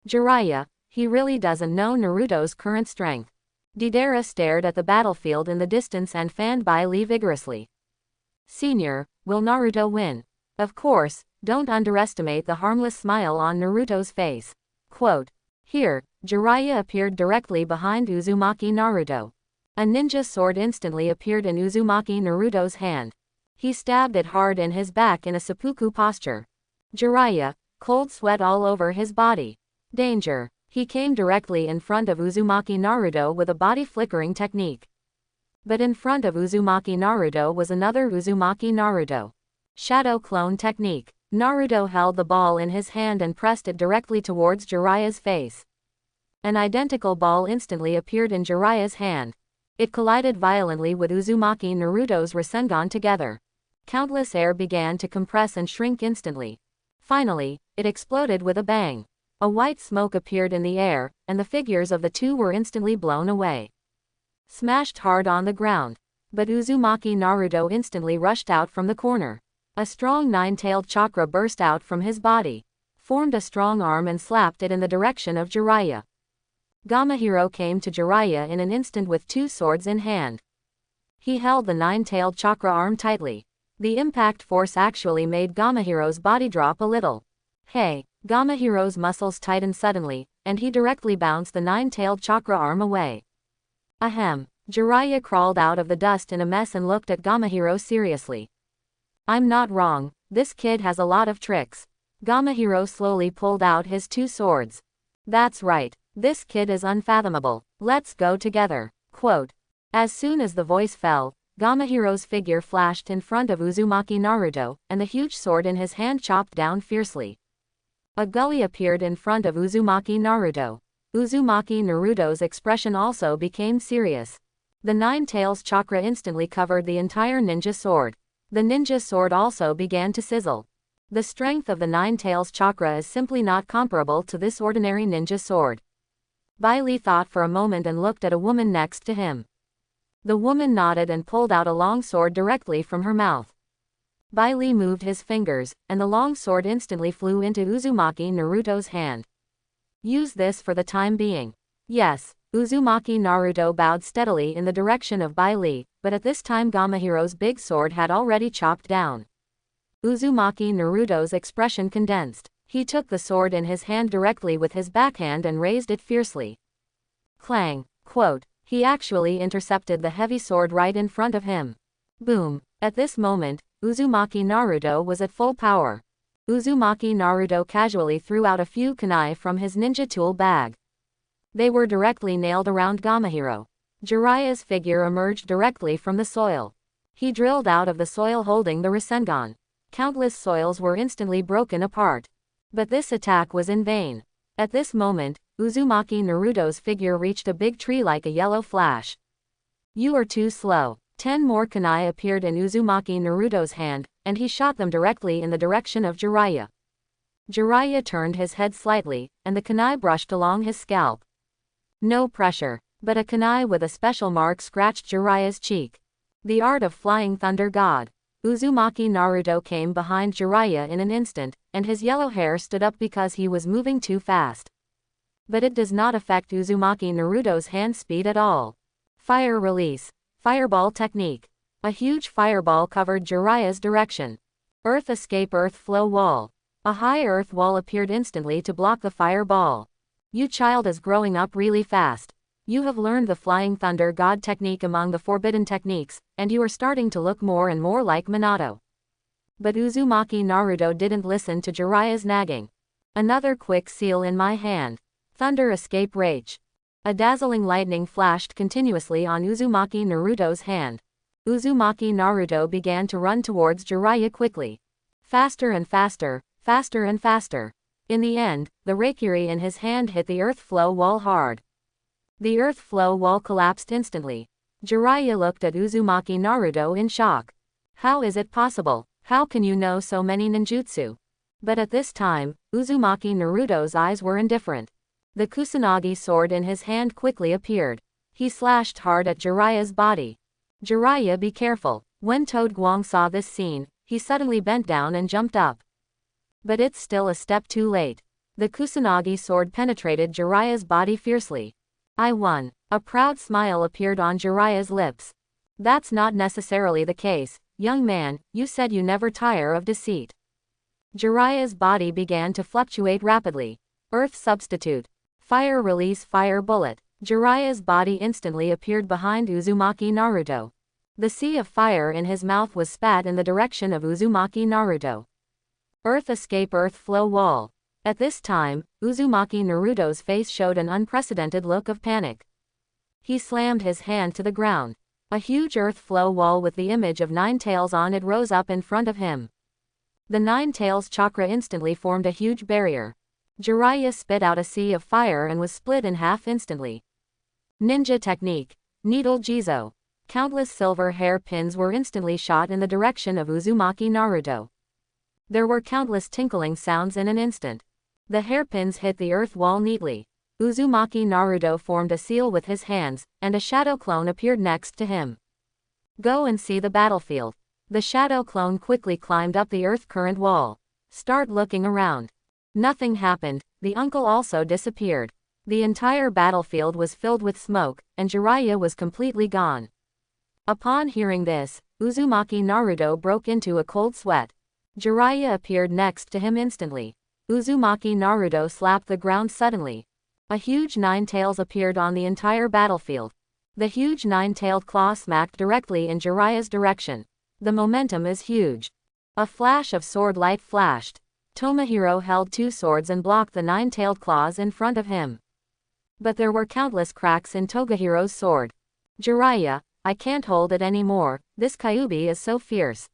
[SPEAKER 1] Jiraiya, he really doesn't know Naruto's current strength. Deidara stared at the battlefield in the distance and fanned Bai Li vigorously. Senior, will Naruto win? Of course, don't underestimate the harmless smile on Naruto's face. Quote. Here, Jiraiya appeared directly behind Uzumaki Naruto. A ninja sword instantly appeared in Uzumaki Naruto's hand. He stabbed it hard in his back in a seppuku posture. Jiraiya, cold sweat all over his body. Danger. He came directly in front of Uzumaki Naruto with a body flickering technique. But in front of Uzumaki Naruto was another Uzumaki Naruto. Shadow clone technique. Naruto held the ball in his hand and pressed it directly towards Jiraiya's face. An identical ball instantly appeared in Jiraiya's hand. It collided violently with Uzumaki Naruto's Rasengan together. Countless air began to compress and shrink instantly. Finally, it exploded with a bang. A white smoke appeared in the air, and the figures of the two were instantly blown away. Smashed hard on the ground. But Uzumaki Naruto instantly rushed out from the corner. A strong nine-tailed chakra burst out from his body, formed a strong arm and slapped it in the direction of Jiraiya. Gamahiro came to Jiraiya in an instant with two swords in hand. He held the nine-tailed chakra arm tightly. The impact force actually made Gamahiro's body drop a little. Hey, Gamahiro's muscles tightened suddenly, and he directly bounced the nine-tailed chakra arm away. Ahem. Jiraiya crawled out of the dust in a mess and looked at Gamahiro seriously. I'm not wrong, this kid has a lot of tricks. Gamahiro slowly pulled out his two swords. That's right, this kid is unfathomable. Let's go together. Quote. As soon as the voice fell, Gamahiro's figure flashed in front of Uzumaki Naruto, and the huge sword in his hand chopped down fiercely. A gully appeared in front of Uzumaki Naruto. Uzumaki Naruto's expression also became serious. The nine tails chakra instantly covered the entire ninja sword. The ninja sword also began to sizzle. The strength of the nine tails chakra is simply not comparable to this ordinary ninja sword. Bai Li thought for a moment and looked at a woman next to him. The woman nodded and pulled out a long sword directly from her mouth. Bai Li moved his fingers, and the long sword instantly flew into Uzumaki Naruto's hand. Use this for the time being. Yes, Uzumaki Naruto bowed steadily in the direction of Bai Li, but at this time Gamahiro's big sword had already chopped down. Uzumaki Naruto's expression condensed. He took the sword in his hand directly with his backhand and raised it fiercely. Clang. Quote. He actually intercepted the heavy sword right in front of him. Boom. At this moment, Uzumaki Naruto was at full power. Uzumaki Naruto casually threw out a few kunai from his ninja tool bag. They were directly nailed around Gamahiro. Jiraiya's figure emerged directly from the soil. He drilled out of the soil holding the Rasengan. Countless soils were instantly broken apart. But this attack was in vain. At this moment, Uzumaki Naruto's figure reached a big tree like a yellow flash. You are too slow. 10 more kunai appeared in Uzumaki Naruto's hand, and he shot them directly in the direction of Jiraiya. Jiraiya turned his head slightly, and the kunai brushed along his scalp. No pressure, but a kunai with a special mark scratched Jiraiya's cheek. The art of flying thunder god. Uzumaki Naruto came behind Jiraiya in an instant, and his yellow hair stood up because he was moving too fast. But it does not affect Uzumaki Naruto's hand speed at all. Fire release. Fireball technique. A huge fireball covered Jiraiya's direction. Earth escape earth flow wall. A high earth wall appeared instantly to block the fireball. You child is growing up really fast. You have learned the flying thunder god technique among the forbidden techniques, and you are starting to look more and more like Minato. But Uzumaki Naruto didn't listen to Jiraiya's nagging. Another quick seal in my hand. Thunder escape rage. A dazzling lightning flashed continuously on Uzumaki Naruto's hand. Uzumaki Naruto began to run towards Jiraiya quickly. Faster and faster, faster and faster. In the end, the Raikiri in his hand hit the earth flow wall hard. The earth flow wall collapsed instantly. Jiraiya looked at Uzumaki Naruto in shock. How is it possible? How can you know so many ninjutsu? But at this time, Uzumaki Naruto's eyes were indifferent. The Kusanagi sword in his hand quickly appeared. He slashed hard at Jiraiya's body. Jiraiya, be careful. When Toad Guang saw this scene, he suddenly bent down and jumped up. But it's still a step too late. The Kusanagi sword penetrated Jiraiya's body fiercely. I won. A proud smile appeared on Jiraiya's lips. That's not necessarily the case, young man, you said you never tire of deceit. Jiraiya's body began to fluctuate rapidly. Earth substitute. Fire release fire bullet. Jiraiya's body instantly appeared behind Uzumaki Naruto. The sea of fire in his mouth was spat in the direction of Uzumaki Naruto. Earth escape earth flow wall. At this time, Uzumaki Naruto's face showed an unprecedented look of panic. He slammed his hand to the ground. A huge earth flow wall with the image of 9 tails on it rose up in front of him. The 9 tails chakra instantly formed a huge barrier. Jiraiya spit out a sea of fire and was split in half instantly. Ninja technique. Needle Jizo. Countless silver hair pins were instantly shot in the direction of Uzumaki Naruto. There were countless tinkling sounds in an instant. The hairpins hit the earth wall neatly. Uzumaki Naruto formed a seal with his hands, and a shadow clone appeared next to him. Go and see the battlefield. The shadow clone quickly climbed up the earth current wall. Start looking around. Nothing happened, the uncle also disappeared. The entire battlefield was filled with smoke, and Jiraiya was completely gone. Upon hearing this, Uzumaki Naruto broke into a cold sweat. Jiraiya appeared next to him instantly. Uzumaki Naruto slapped the ground suddenly. A huge 9 tails appeared on the entire battlefield. The huge 9-tailed claw smacked directly in Jiraiya's direction. The momentum is huge. A flash of sword light flashed. Tomohiro held 2 swords and blocked the 9-tailed claws in front of him. But there were countless cracks in Togahiro's sword. Jiraiya, I can't hold it anymore, this Kyuubi is so fierce.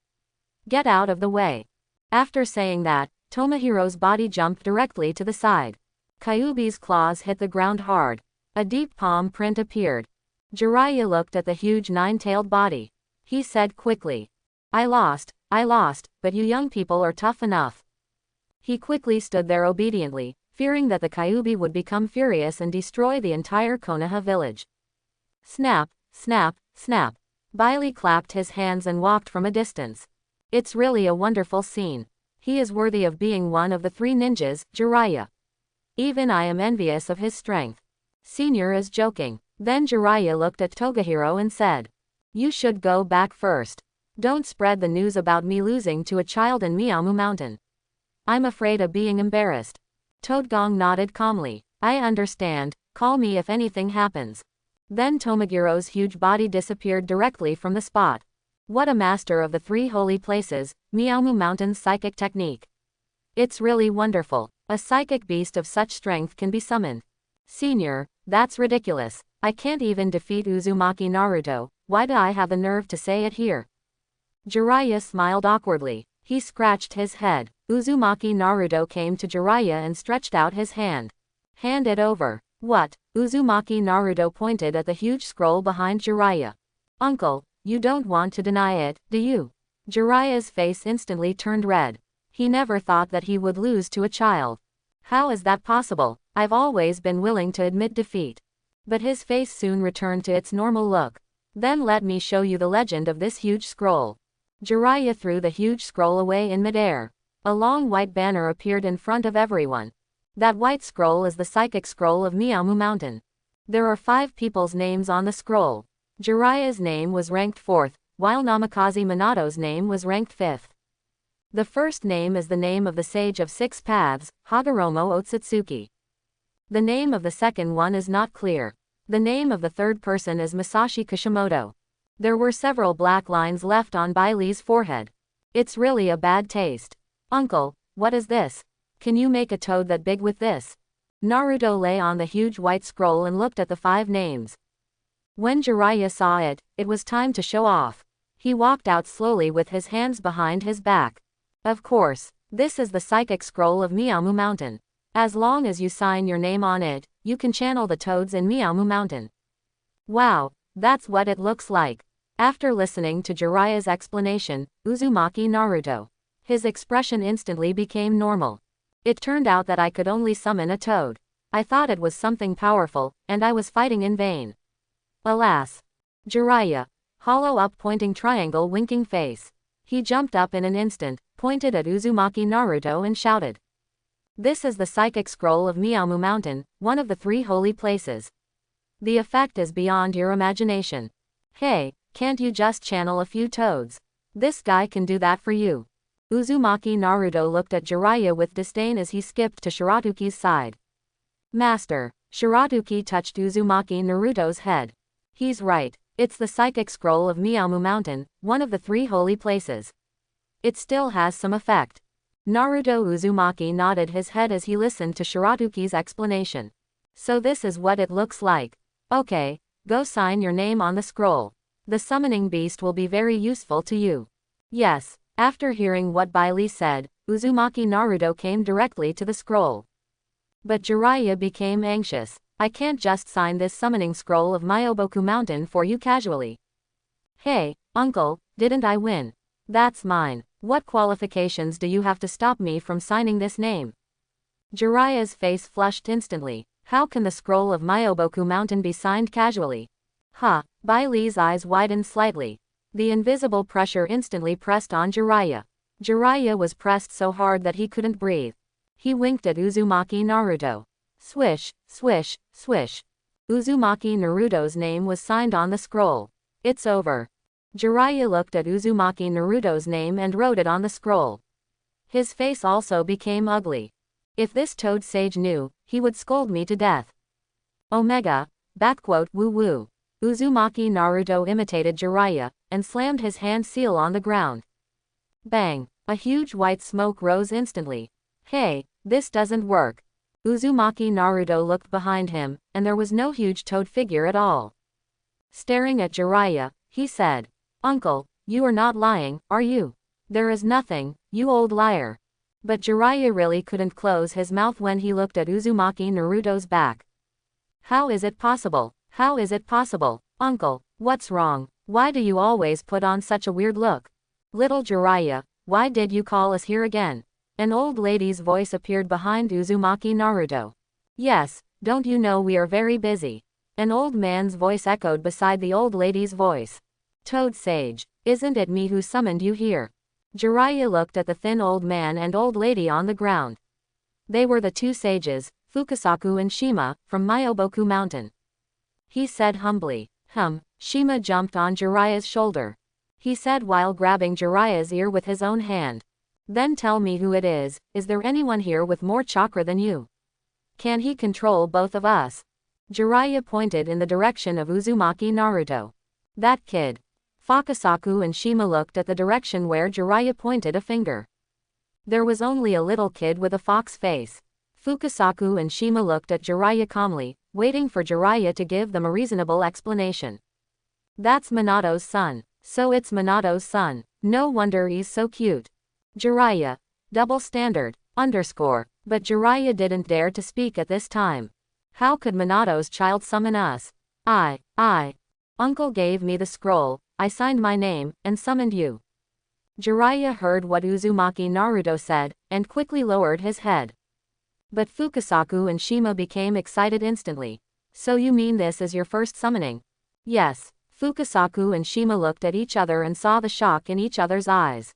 [SPEAKER 1] Get out of the way. After saying that, Tomohiro's body jumped directly to the side. Kyuubi's claws hit the ground hard. A deep palm print appeared. Jiraiya looked at the huge 9-tailed body. He said quickly. I lost, but you young people are tough enough. He quickly stood there obediently, fearing that the Kyuubi would become furious and destroy the entire Konoha village. Snap, snap, snap. Bailey clapped his hands and walked from a distance. It's really a wonderful scene. He is worthy of being one of the 3 ninjas, Jiraiya. Even I am envious of his strength. Senior is joking. Then Jiraiya looked at Togahiro and said. You should go back first. Don't spread the news about me losing to a child in Miyamu Mountain. I'm afraid of being embarrassed. Todgong nodded calmly. I understand, call me if anything happens. Then Tomogiro's huge body disappeared directly from the spot. What a master of the 3 holy places, Miyamu Mountain's psychic technique. It's really wonderful. A psychic beast of such strength can be summoned. Senior, That's ridiculous. I can't even defeat Uzumaki Naruto, why do I have the nerve to say it here? Jiraiya smiled awkwardly. He scratched his head. Uzumaki Naruto came to Jiraiya and stretched out his hand. Hand it over. What? Uzumaki Naruto pointed at the huge scroll behind Jiraiya. Uncle, you don't want to deny it, do you? Jiraiya's face instantly turned red. He never thought that he would lose to a child. How is that possible? I've always been willing to admit defeat. But his face soon returned to its normal look. Then let me show you the legend of this huge scroll. Jiraiya threw the huge scroll away in midair. A long white banner appeared in front of everyone. That white scroll is the psychic scroll of Miyamu Mountain. There are 5 people's names on the scroll. Jiraiya's name was ranked 4th, while Namikaze Minato's name was ranked 5th. The first name is the name of the Sage of 6 Paths, Hagoromo Otsutsuki. The name of the second one is not clear. The name of the third person is Masashi Kishimoto. There were several black lines left on Bai Li's forehead. It's really a bad taste. Uncle, what is this? Can you make a toad that big with this? Naruto lay on the huge white scroll and looked at the 5 names. When Jiraiya saw it, it was time to show off. He walked out slowly with his hands behind his back. Of course, this is the psychic scroll of Miyamu Mountain. As long as you sign your name on it, you can channel the toads in Miyamu Mountain. Wow, that's what it looks like. After listening to Jiraiya's explanation, Uzumaki Naruto. His expression instantly became normal. It turned out that I could only summon a toad. I thought it was something powerful, and I was fighting in vain. Alas. Jiraiya. Hollow up pointing triangle winking face. He jumped up in an instant, pointed at Uzumaki Naruto and shouted. This is the psychic scroll of Miyamu Mountain, one of the 3 holy places. The effect is beyond your imagination. Hey, can't you just channel a few toads? This guy can do that for you. Uzumaki Naruto looked at Jiraiya with disdain as he skipped to Shiratuki's side. Master. Shiratuki touched Uzumaki Naruto's head. He's right. It's the psychic scroll of Miyamu Mountain, one of the 3 holy places. It still has some effect. Naruto Uzumaki nodded his head as he listened to Shiratuki's explanation. So this is what it looks like. Okay, go sign your name on the scroll. The summoning beast will be very useful to you. Yes. After hearing what Bai Li said, Uzumaki Naruto came directly to the scroll. But Jiraiya became anxious. I can't just sign this summoning scroll of Myoboku Mountain for you casually. Hey, uncle, didn't I win? That's mine. What qualifications do you have to stop me from signing this name? Jiraiya's face flushed instantly. How can the scroll of Myoboku Mountain be signed casually? Ha, Bai Li's eyes widened slightly. The invisible pressure instantly pressed on Jiraiya. Jiraiya was pressed so hard that he couldn't breathe. He winked at Uzumaki Naruto. Swish, swish, swish. Uzumaki Naruto's name was signed on the scroll. It's over. Jiraiya looked at Uzumaki Naruto's name and wrote it on the scroll. His face also became ugly. If this toad sage knew, he would scold me to death. Omega, woo woo. Uzumaki Naruto imitated Jiraiya, and slammed his hand seal on the ground. Bang! A huge white smoke rose instantly. Hey, this doesn't work. Uzumaki Naruto looked behind him, and there was no huge toad figure at all. Staring at Jiraiya, he said, Uncle, you are not lying, are you? There is nothing, you old liar. But Jiraiya really couldn't close his mouth when he looked at Uzumaki Naruto's back. How is it possible? How is it possible? Uncle, what's wrong? Why do you always put on such a weird look? Little Jiraiya, why did you call us here again? An old lady's voice appeared behind Uzumaki Naruto. Yes, don't you know we are very busy? An old man's voice echoed beside the old lady's voice. Toad Sage, isn't it me who summoned you here? Jiraiya looked at the thin old man and old lady on the ground. They were the 2 sages, Fukasaku and Shima, from Myoboku Mountain. He said humbly. Shima jumped on Jiraiya's shoulder. He said while grabbing Jiraiya's ear with his own hand. Then tell me who it is there anyone here with more chakra than you? Can he control both of us? Jiraiya pointed in the direction of Uzumaki Naruto. That kid. Fukasaku and Shima looked at the direction where Jiraiya pointed a finger. There was only a little kid with a fox face. Fukasaku and Shima looked at Jiraiya calmly, waiting for Jiraiya to give them a reasonable explanation. That's Minato's son. So it's Minato's son. No wonder he's so cute. Jiraiya. Double standard. Underscore. But Jiraiya didn't dare to speak at this time. How could Minato's child summon us? Uncle gave me the scroll, I signed my name, and summoned you. Jiraiya heard what Uzumaki Naruto said, and quickly lowered his head. But Fukasaku and Shima became excited instantly. So you mean this is your first summoning? Yes. Fukasaku and Shima looked at each other and saw the shock in each other's eyes.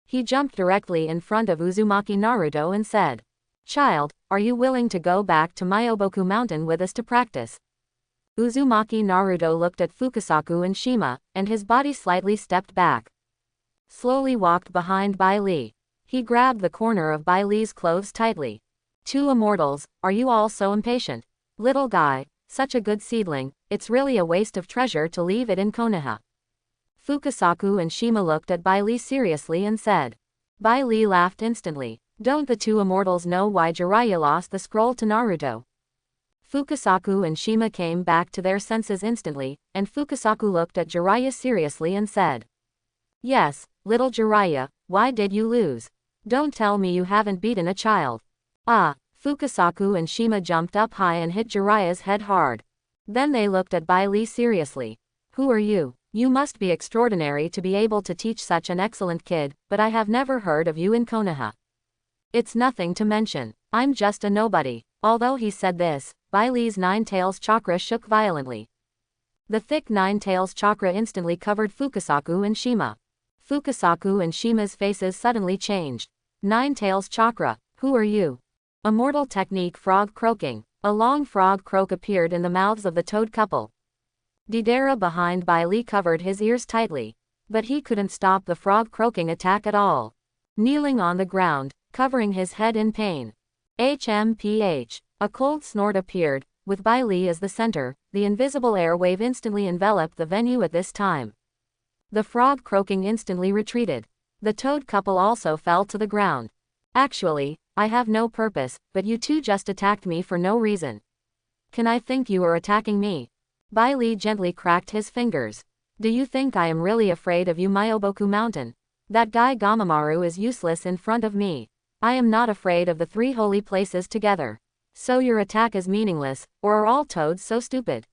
[SPEAKER 1] He jumped directly in front of Uzumaki Naruto and said, "Child, are you willing to go back to Myoboku Mountain with us to practice?" Uzumaki Naruto looked at Fukasaku and Shima, and his body slightly stepped back. Slowly walked behind Bai Li. He grabbed the corner of Bai Li's clothes tightly. "Two immortals, are you all so impatient? Little guy, such a good seedling, it's really a waste of treasure to leave it in Konoha." Fukasaku and Shima looked at Bai Li seriously and said. Bai Li laughed instantly. Don't the two immortals know why Jiraiya lost the scroll to Naruto? Fukasaku and Shima came back to their senses instantly, and Fukasaku looked at Jiraiya seriously and said. Yes, little Jiraiya, why did you lose? Don't tell me you haven't beaten a child. Fukasaku and Shima jumped up high and hit Jiraiya's head hard. Then they looked at Bai Li seriously. Who are you? You must be extraordinary to be able to teach such an excellent kid, but I have never heard of you in Konoha. It's nothing to mention. I'm just a nobody. Although he said this, Bai Li's nine tails chakra shook violently. The thick nine tails chakra instantly covered Fukasaku and Shima. Fukasaku and Shima's faces suddenly changed. Nine tails chakra, who are you? Immortal technique frog croaking. A long frog croak appeared in the mouths of the toad couple. Deidara behind Bai Li covered his ears tightly. But he couldn't stop the frog croaking attack at all. Kneeling on the ground, covering his head in pain. HMPH. A cold snort appeared, with Bai Li as the center. The invisible air wave instantly enveloped the venue at this time. The frog croaking instantly retreated. The toad couple also fell to the ground. Actually, I have no purpose, but you two just attacked me for no reason. Can I think you are attacking me? Bai Li gently cracked his fingers. Do you think I am really afraid of you, Myoboku Mountain? That guy Gamamaru is useless in front of me. I am not afraid of the three holy places together. So your attack is meaningless, or are all toads so stupid?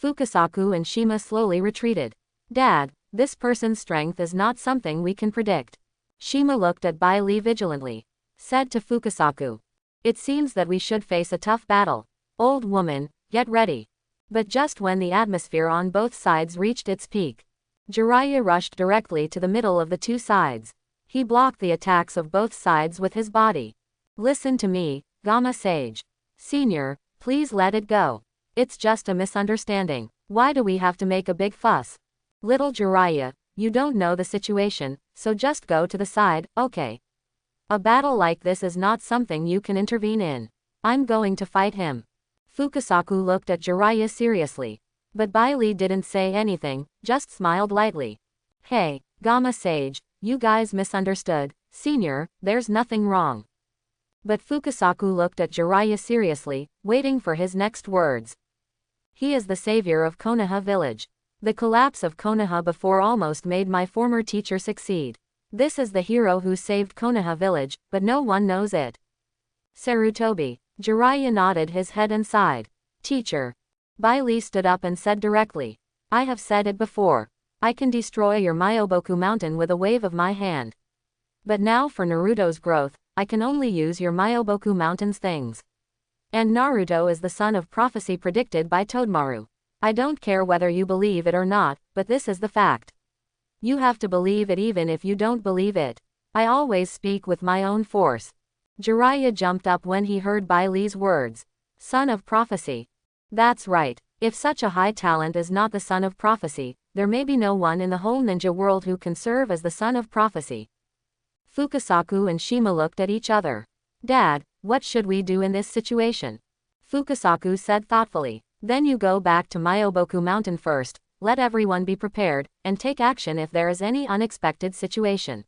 [SPEAKER 1] Fukasaku and Shima slowly retreated. Dad, this person's strength is not something we can predict. Shima looked at Bai Li vigilantly. Said to Fukasaku. It seems that we should face a tough battle. Old woman, get ready. But just when the atmosphere on both sides reached its peak, Jiraiya rushed directly to the middle of the two sides. He blocked the attacks of both sides with his body. Listen to me, Gamma Sage. Senior, please let it go. It's just a misunderstanding. Why do we have to make a big fuss? Little Jiraiya, you don't know the situation, so just go to the side, okay? A battle like this is not something you can intervene in. I'm going to fight him. Fukasaku looked at Jiraiya seriously. But Bai Li didn't say anything, just smiled lightly. Hey, Gamma Sage, you guys misunderstood. Senior, there's nothing wrong. But Fukasaku looked at Jiraiya seriously, waiting for his next words. He is the savior of Konoha village. The collapse of Konoha before almost made my former teacher succeed. This is the hero who saved Konoha village, but no one knows it. Sarutobi. Jiraiya nodded his head and sighed. Teacher. Bai Li stood up and said directly. I have said it before. I can destroy your Myoboku Mountain with a wave of my hand. But now for Naruto's growth, I can only use your Myoboku Mountain's things. And Naruto is the son of prophecy predicted by Todemaru. I don't care whether you believe it or not, but this is the fact. You have to believe it even if you don't believe it. I always speak with my own force. Jiraiya jumped up when he heard Bai Li's words. Son of prophecy. That's right. If such a high talent is not the son of prophecy, there may be no one in the whole ninja world who can serve as the son of prophecy. Fukasaku and Shima looked at each other. Dad, what should we do in this situation? Fukasaku said thoughtfully. Then you go back to Myoboku Mountain first, let everyone be prepared, and take action if there is any unexpected situation.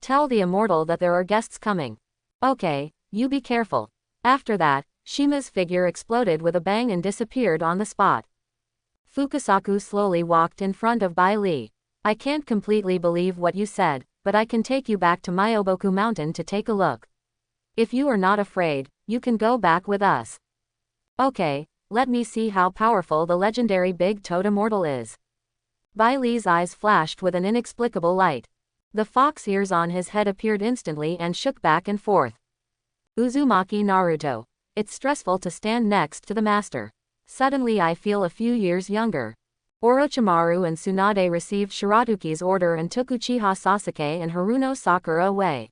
[SPEAKER 1] Tell the immortal that there are guests coming. Okay, you be careful. After that, Shima's figure exploded with a bang and disappeared on the spot. Fukasaku slowly walked in front of Bai Li. I can't completely believe what you said, but I can take you back to Myoboku Mountain to take a look. If you are not afraid, you can go back with us. Okay, let me see how powerful the legendary Big Toad Immortal is. Bai Li's eyes flashed with an inexplicable light. The fox ears on his head appeared instantly and shook back and forth. Uzumaki Naruto. It's stressful to stand next to the master. Suddenly I feel a few years younger. Orochimaru and Tsunade received Shiratuki's order and took Uchiha Sasuke and Haruno Sakura away.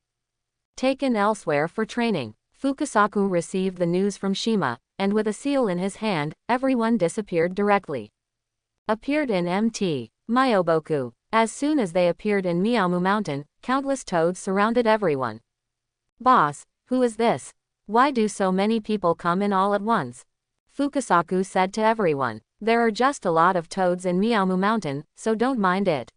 [SPEAKER 1] Taken elsewhere for training. Fukasaku received the news from Shima, and with a seal in his hand, everyone disappeared directly. Appeared in Mt. Myoboku. As soon as they appeared in Miamu Mountain, countless toads surrounded everyone. Boss, who is this? Why do so many people come in all at once? Fukasaku said to everyone. There are just a lot of toads in Miamu Mountain, so don't mind it.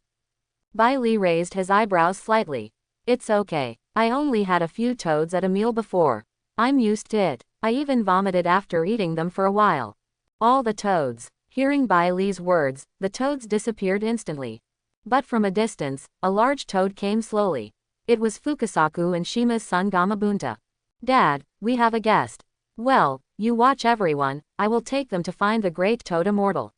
[SPEAKER 1] Bai Li raised his eyebrows slightly. It's okay. I only had a few toads at a meal before. I'm used to it. I even vomited after eating them for a while. All the toads. Hearing Bai Li's words, the toads disappeared instantly. But from a distance, a large toad came slowly. It was Fukasaku and Shima's son Gamabunta. Dad, we have a guest. Well, you watch everyone, I will take them to find the Great Toad Immortal.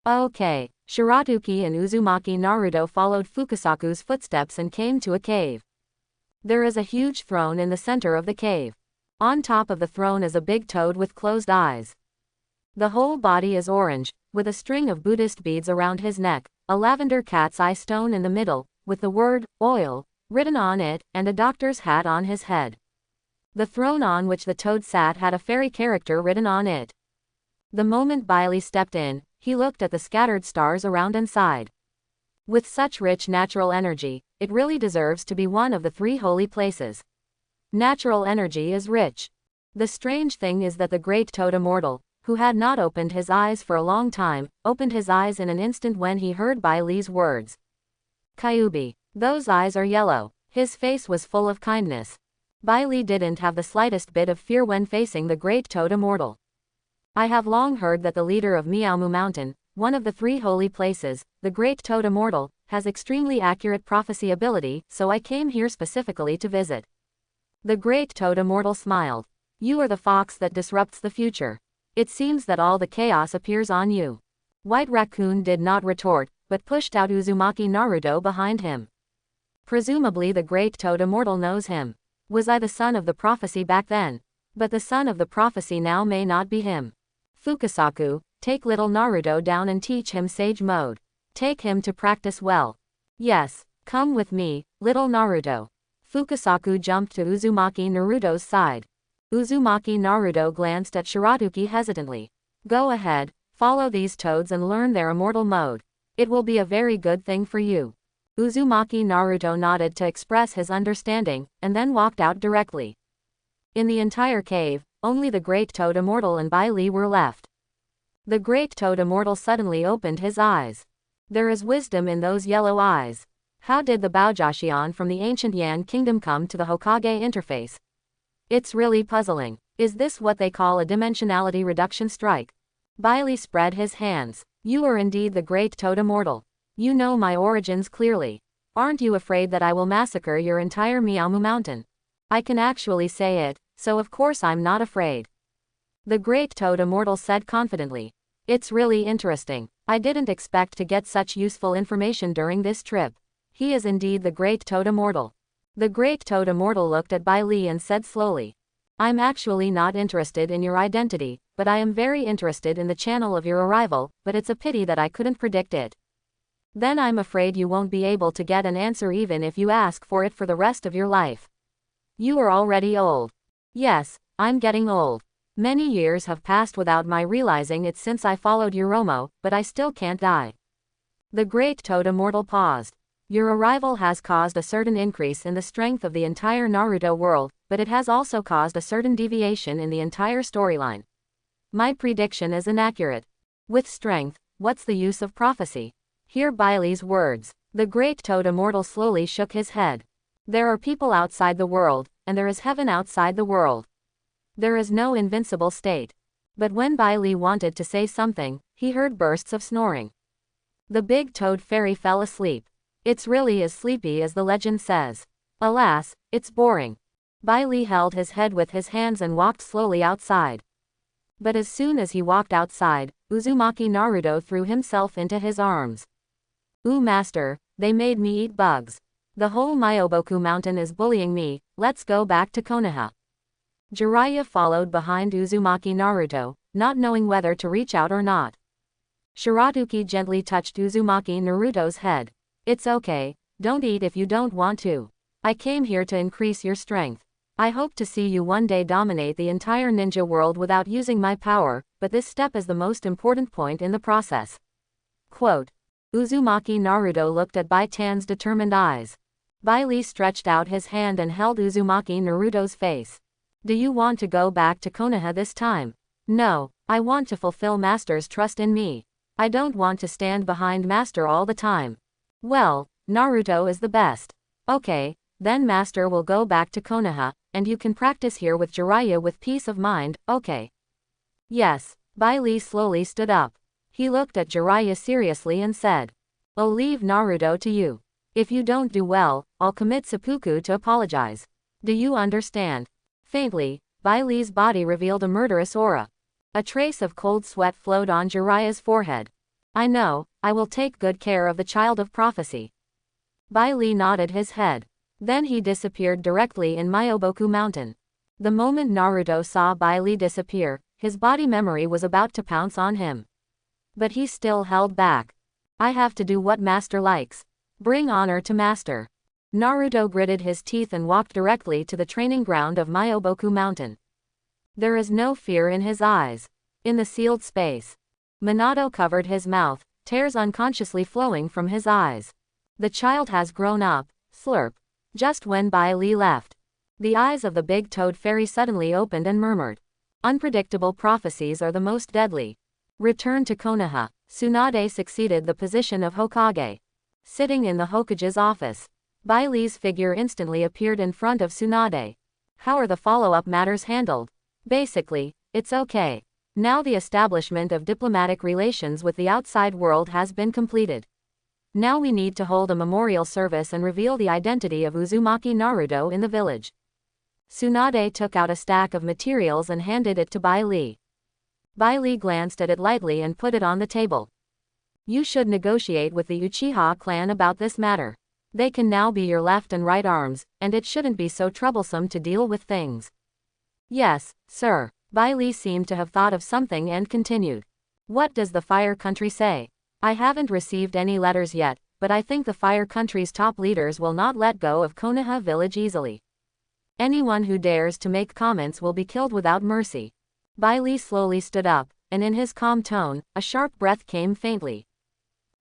[SPEAKER 1] Okay. Shiratuki and Uzumaki Naruto followed Fukasaku's footsteps and came to a cave. There is a huge throne in the center of the cave. On top of the throne is a big toad with closed eyes. The whole body is orange, with a string of Buddhist beads around his neck, a lavender cat's eye stone in the middle, with the word, oil, written on it, and a doctor's hat on his head. The throne on which the toad sat had a fairy character written on it. The moment Bai Li stepped in, he looked at the scattered stars around and sighed. With such rich natural energy, it really deserves to be one of the 3 holy places. Natural energy is rich. The strange thing is that the Great Toad Immortal, who had not opened his eyes for a long time, opened his eyes in an instant when he heard Bai Li's words. Kyubi. Those eyes are yellow. His face was full of kindness. Bai Li didn't have the slightest bit of fear when facing the Great Toad Immortal. I have long heard that the leader of Miamu Mountain, one of the 3 holy places, the Great Toad Immortal, has extremely accurate prophecy ability, so I came here specifically to visit. The Great Toad Immortal smiled. You are the fox that disrupts the future. It seems that all the chaos appears on you. White Raccoon did not retort, but pushed out Uzumaki Naruto behind him. Presumably the Great Toad Immortal knows him. Was I the son of the prophecy back then? But the son of the prophecy now may not be him. Fukasaku, take little Naruto down and teach him Sage Mode. Take him to practice well. Yes, come with me, little Naruto. Fukasaku jumped to Uzumaki Naruto's side. Uzumaki Naruto glanced at Shiratuki hesitantly. Go ahead, follow these toads and learn their immortal mode. It will be a very good thing for you. Uzumaki Naruto nodded to express his understanding, and then walked out directly. In the entire cave, only the Great Toad Immortal and Bai Li were left. The Great Toad Immortal suddenly opened his eyes. There is wisdom in those yellow eyes. How did the Baojashian from the ancient Yan kingdom come to the Hokage interface? It's really puzzling. Is this what they call a dimensionality reduction strike? Bai Li spread his hands. You are indeed the Great Toad Immortal. You know my origins clearly. Aren't you afraid that I will massacre your entire Miamu Mountain? I can actually say it, so of course I'm not afraid. The Great Toad Immortal said confidently. It's really interesting. I didn't expect to get such useful information during this trip. He is indeed the Great Toad Immortal. The Great Toad Immortal looked at Bai Li and said slowly. I'm actually not interested in your identity, but I am very interested in the channel of your arrival, but it's a pity that I couldn't predict it. Then I'm afraid you won't be able to get an answer even if you ask for it for the rest of your life. You are already old. Yes, I'm getting old. Many years have passed without my realizing it since I followed Yoromo, but I still can't die. The Great Toad Immortal paused. Your arrival has caused a certain increase in the strength of the entire Naruto world, but it has also caused a certain deviation in the entire storyline. My prediction is inaccurate. With strength, what's the use of prophecy? Hear Bai Li's words. The Great Toad Immortal slowly shook his head. There are people outside the world, and there is heaven outside the world. There is no invincible state. But when Bai Li wanted to say something, he heard bursts of snoring. The big-toed fairy fell asleep. It's really as sleepy as the legend says. Alas, it's boring. Bai Li held his head with his hands and walked slowly outside. But as soon as he walked outside, Uzumaki Naruto threw himself into his arms. "Ooh master, they made me eat bugs. The whole Myoboku mountain is bullying me, let's go back to Konoha." Jiraiya followed behind Uzumaki Naruto, not knowing whether to reach out or not. Shiratuki gently touched Uzumaki Naruto's head. "It's okay, don't eat if you don't want to. I came here to increase your strength. I hope to see you one day dominate the entire ninja world without using my power, but this step is the most important point in the process." Quote. Uzumaki Naruto looked at Bai Tan's determined eyes. Bai Li stretched out his hand and held Uzumaki Naruto's face. "Do you want to go back to Konoha this time?" "No, I want to fulfill Master's trust in me. I don't want to stand behind Master all the time." "Well, Naruto is the best. Okay, then Master will go back to Konoha, and you can practice here with Jiraiya with peace of mind, okay?" "Yes." Bai Li slowly stood up. He looked at Jiraiya seriously and said, "I'll leave Naruto to you. If you don't do well, I'll commit seppuku to apologize. Do you understand?" Faintly, Bai Li's body revealed a murderous aura. A trace of cold sweat flowed on Jiraiya's forehead. "I know, I will take good care of the child of prophecy." Bai Li nodded his head. Then he disappeared directly in Myoboku Mountain. The moment Naruto saw Bai Li disappear, his body memory was about to pounce on him. But he still held back. "I have to do what Master likes. Bring honor to Master." Naruto gritted his teeth and walked directly to the training ground of Myoboku Mountain. There is no fear in his eyes. In the sealed space, Minato covered his mouth, tears unconsciously flowing from his eyes. "The child has grown up." Slurp. Just when Bai Li left, the eyes of the big-toed fairy suddenly opened and murmured, "Unpredictable prophecies are the most deadly." Return to Konoha. Tsunade succeeded the position of Hokage. Sitting in the Hokage's office, Bai Li's figure instantly appeared in front of Tsunade. "How are the follow-up matters handled?" "Basically, it's okay. Now the establishment of diplomatic relations with the outside world has been completed. Now we need to hold a memorial service and reveal the identity of Uzumaki Naruto in the village." Tsunade took out a stack of materials and handed it to Bai Li. Bai Li glanced at it lightly and put it on the table. "You should negotiate with the Uchiha clan about this matter. They can now be your left and right arms, and it shouldn't be so troublesome to deal with things." "Yes, sir." Bai Li seemed to have thought of something and continued. "What does the Fire Country say?" "I haven't received any letters yet, but I think the Fire Country's top leaders will not let go of Konoha village easily. Anyone who dares to make comments will be killed without mercy." Bai Li slowly stood up, and in his calm tone, a sharp breath came faintly.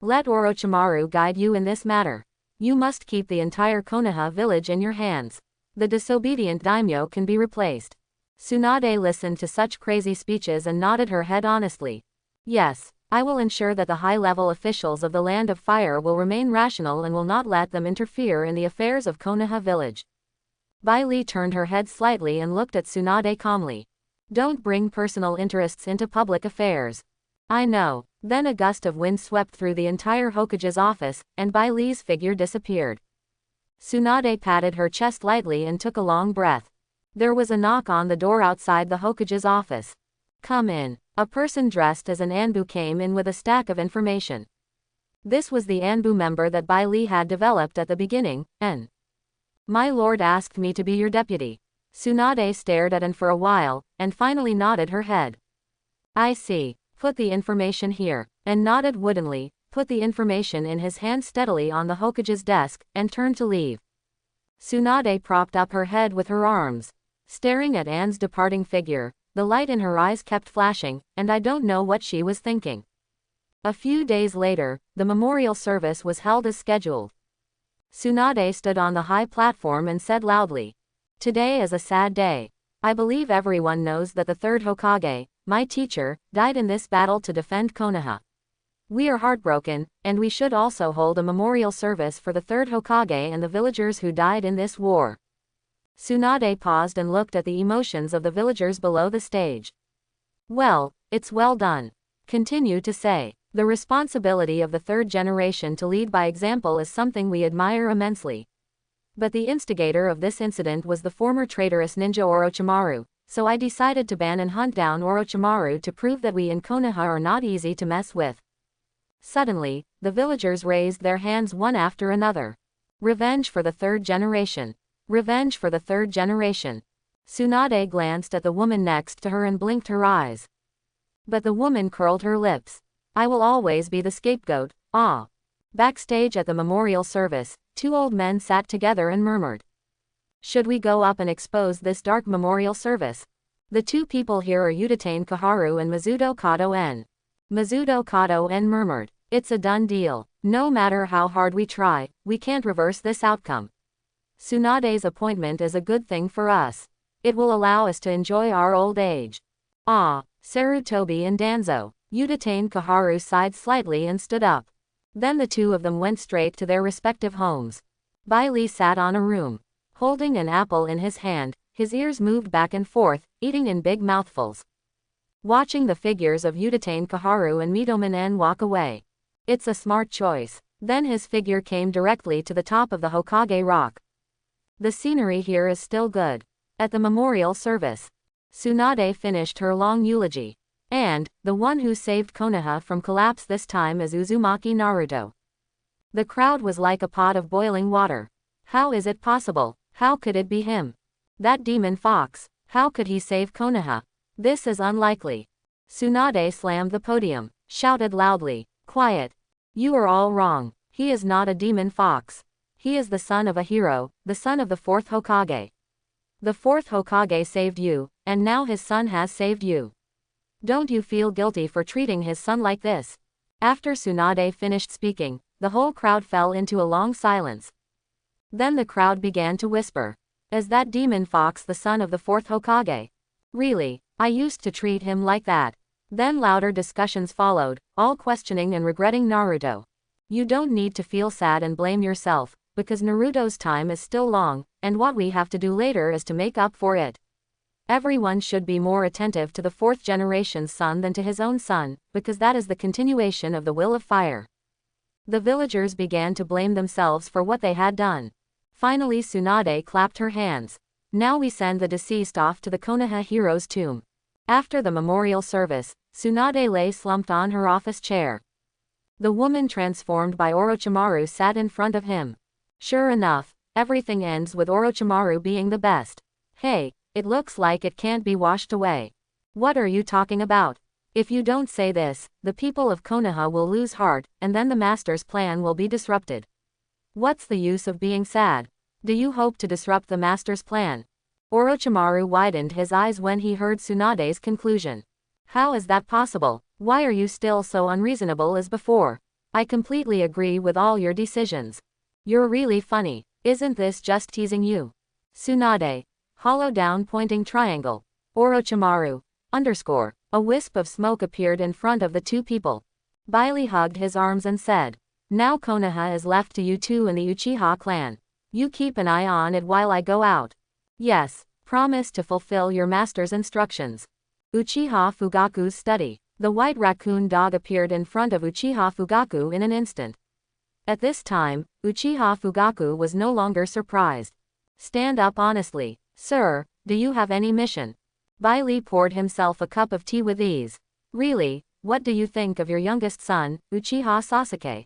[SPEAKER 1] "Let Orochimaru guide you in this matter. You must keep the entire Konoha village in your hands. The disobedient daimyo can be replaced." Tsunade listened to such crazy speeches and nodded her head honestly. "Yes, I will ensure that the high-level officials of the Land of Fire will remain rational and will not let them interfere in the affairs of Konoha village." Bai Li turned her head slightly and looked at Tsunade calmly. "Don't bring personal interests into public affairs." "I know." Then a gust of wind swept through the entire Hokage's office, and Bai Li's figure disappeared. Tsunade patted her chest lightly and took a long breath. There was a knock on the door outside the Hokage's office. "Come in." A person dressed as an Anbu came in with a stack of information. This was the Anbu member that Bai Li had developed at the beginning, N. "My lord asked me to be your deputy." Tsunade stared at N for a while, and finally nodded her head. "I see. Put the information here." And nodded woodenly, put the information in his hand steadily on the Hokage's desk, and turned to leave. Tsunade propped up her head with her arms, staring at Anne's departing figure. The light in her eyes kept flashing, and I don't know what she was thinking. A few days later, the memorial service was held as scheduled. Tsunade stood on the high platform and said loudly, "Today is a sad day. I believe everyone knows that the third Hokage, my teacher, died in this battle to defend Konoha. We are heartbroken, and we should also hold a memorial service for the third Hokage and the villagers who died in this war." Tsunade paused and looked at the emotions of the villagers below the stage. Well, it's well done. Continue to say. The responsibility of the third generation to lead by example is something we admire immensely. But the instigator of this incident was the former traitorous ninja Orochimaru, so I decided to ban and hunt down Orochimaru to prove that we in Konoha are not easy to mess with. Suddenly, the villagers raised their hands one after another. Revenge for the third generation. Revenge for the third generation. Tsunade glanced at the woman next to her and blinked her eyes. But the woman curled her lips. I will always be the scapegoat, ah. Backstage at the memorial service, two old men sat together and murmured. Should we go up and expose this dark memorial service? The two people here are Udatane Koharu and Mizuto Kato En. Mizuto Kato En murmured. It's a done deal. No matter how hard we try, we can't reverse this outcome. Tsunade's appointment is a good thing for us. It will allow us to enjoy our old age. Ah, Sarutobi and Danzo. Udatane Koharu sighed slightly and stood up. Then the two of them went straight to their respective homes. Bailey sat on a room. Holding an apple in his hand, his ears moved back and forth, eating in big mouthfuls. Watching the figures of Udatane Koharu and Mitomen En walk away. It's a smart choice. Then his figure came directly to the top of the Hokage rock. The scenery here is still good. At the memorial service, Tsunade finished her long eulogy. And, the one who saved Konoha from collapse this time is Uzumaki Naruto. The crowd was like a pot of boiling water. How is it possible? How could it be him? That demon fox. How could he save Konoha? This is unlikely. Tsunade slammed the podium, shouted loudly, quiet. You are all wrong. He is not a demon fox. He is the son of a hero, the son of the fourth Hokage. The fourth Hokage saved you, and now his son has saved you. Don't you feel guilty for treating his son like this? After Tsunade finished speaking, the whole crowd fell into a long silence. Then the crowd began to whisper. Is that demon fox the son of the fourth Hokage? Really, I used to treat him like that. Then louder discussions followed, all questioning and regretting Naruto. You don't need to feel sad and blame yourself, because Naruto's time is still long, and what we have to do later is to make up for it. Everyone should be more attentive to the fourth generation's son than to his own son, because that is the continuation of the will of fire. The villagers began to blame themselves for what they had done. Finally Tsunade clapped her hands. Now we send the deceased off to the Konoha hero's tomb. After the memorial service, Tsunade lay slumped on her office chair. The woman transformed by Orochimaru sat in front of him. Sure enough, everything ends with Orochimaru being the best. Hey, it looks like it can't be washed away. What are you talking about? If you don't say this, the people of Konoha will lose heart, and then the master's plan will be disrupted. What's the use of being sad? Do you hope to disrupt the master's plan? Orochimaru widened his eyes when he heard Tsunade's conclusion. How is that possible? Why are you still so unreasonable as before? I completely agree with all your decisions. You're really funny. Isn't this just teasing you? Tsunade. Hollow down pointing triangle. Orochimaru. Underscore. A wisp of smoke appeared in front of the two people. Bailey hugged his arms and said, now Konoha is left to you two and the Uchiha clan. You keep an eye on it while I go out. Yes, promise to fulfill your master's instructions. Uchiha Fugaku's study. The white raccoon dog appeared in front of Uchiha Fugaku in an instant. At this time, Uchiha Fugaku was no longer surprised. Stand up honestly. Sir, do you have any mission? Bailey poured himself a cup of tea with ease. Really, what do you think of your youngest son, Uchiha Sasuke?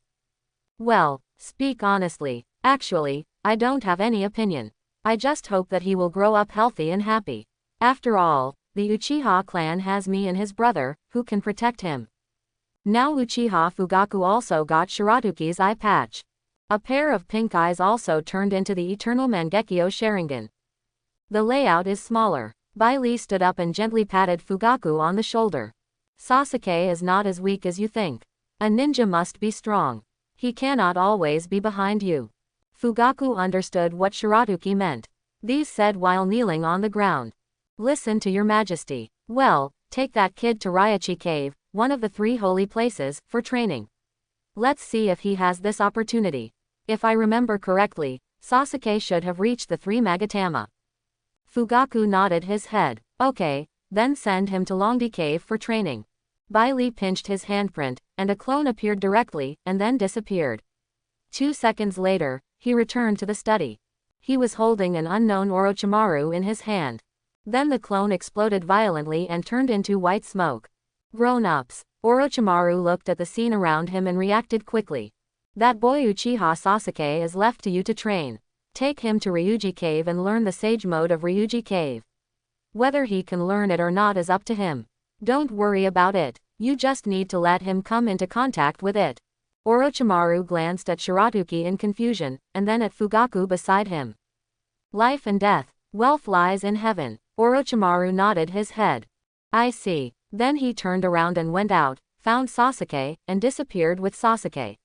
[SPEAKER 1] Well, speak honestly. Actually, I don't have any opinion. I just hope that he will grow up healthy and happy. After all, the Uchiha clan has me and his brother, who can protect him. Now Uchiha Fugaku also got Shiratuki's eye patch. A pair of pink eyes also turned into the eternal Mangekyo Sharingan. The layout is smaller. Bailey stood up and gently patted Fugaku on the shoulder. Sasuke is not as weak as you think. A ninja must be strong. He cannot always be behind you. Fugaku understood what Shiratuki meant. These said while kneeling on the ground. Listen to your majesty. Well, take that kid to Ryachi Cave, one of the 3 holy places, for training. Let's see if he has this opportunity. If I remember correctly, Sasuke should have reached the 3 Magatama. Fugaku nodded his head. Okay, then send him to Longdi Cave for training. Bai Li pinched his handprint, and a clone appeared directly, and then disappeared. 2 seconds later, he returned to the study. He was holding an unknown Orochimaru in his hand. Then the clone exploded violently and turned into white smoke. Grown-ups. Orochimaru looked at the scene around him and reacted quickly. That boy Uchiha Sasuke is left to you to train. Take him to Ryuji Cave and learn the sage mode of Ryuji Cave. Whether he can learn it or not is up to him. Don't worry about it, you just need to let him come into contact with it. Orochimaru glanced at Shiratuki in confusion, and then at Fugaku beside him. Life and death, wealth lies in heaven. Orochimaru nodded his head. I see. Then he turned around and went out, found Sasuke, and disappeared with Sasuke.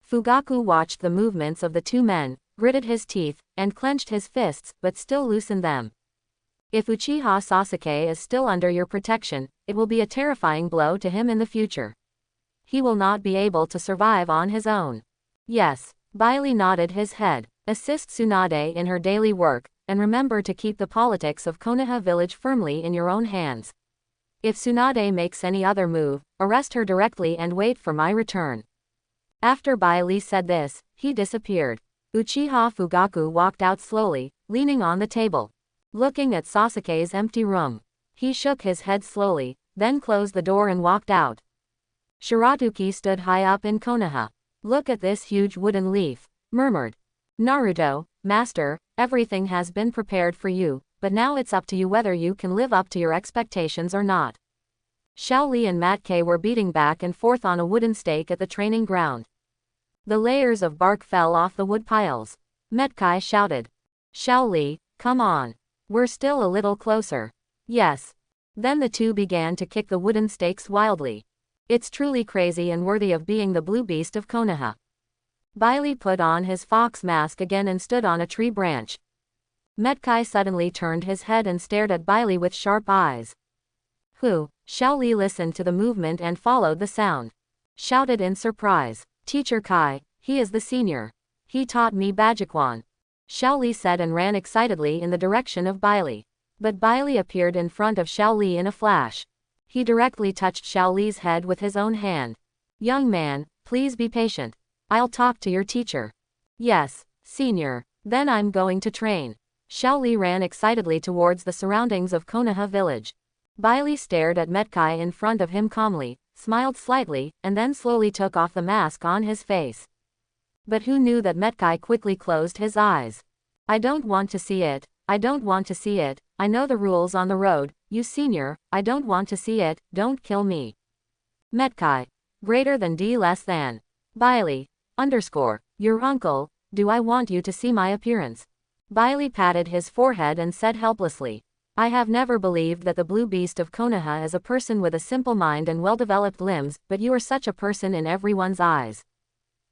[SPEAKER 1] Fugaku watched the movements of the two men, gritted his teeth, and clenched his fists, but still loosened them. If Uchiha Sasuke is still under your protection, it will be a terrifying blow to him in the future. He will not be able to survive on his own. Yes. Bai Li nodded his head. Assist Tsunade in her daily work, and remember to keep the politics of Konoha village firmly in your own hands. If Tsunade makes any other move, arrest her directly and wait for my return. After Bai Li said this, he disappeared. Uchiha Fugaku walked out slowly, leaning on the table. Looking at Sasuke's empty room. He shook his head slowly, then closed the door and walked out. Shiratuki stood high up in Konoha. Look at this huge wooden leaf, murmured. Naruto, master, everything has been prepared for you, but now it's up to you whether you can live up to your expectations or not. Xiao Li and Matke were beating back and forth on a wooden stake at the training ground. The layers of bark fell off the wood piles. Metkai shouted. Xiao Li, come on. We're still a little closer. Yes. Then the two began to kick the wooden stakes wildly. It's truly crazy and worthy of being the blue beast of Konoha. Bai Li put on his fox mask again and stood on a tree branch. Metkai suddenly turned his head and stared at Bai Li with sharp eyes. Who? Xiao Li listened to the movement and followed the sound. Shouted in surprise. Teacher Kai, he is the senior. He taught me Bajikwan. Xiao Li said and ran excitedly in the direction of Bai Li. But Bai Li appeared in front of Xiao Li in a flash. He directly touched Xiao Li's head with his own hand. Young man, please be patient. I'll talk to your teacher. Yes, senior. Then I'm going to train. Xiao Li ran excitedly towards the surroundings of Konoha village. Bai Li stared at Metkai in front of him calmly, smiled slightly, and then slowly took off the mask on his face. But who knew that Metkai quickly closed his eyes? I don't want to see it. I don't want to see it. I know the rules on the road, you senior. I don't want to see it. Don't kill me. Metkai. Greater than D less than. Bai Li. _ Your uncle. Do I want you to see my appearance? Bai Li patted his forehead and said helplessly. I have never believed that the blue beast of Konoha is a person with a simple mind and well-developed limbs, but you are such a person in everyone's eyes.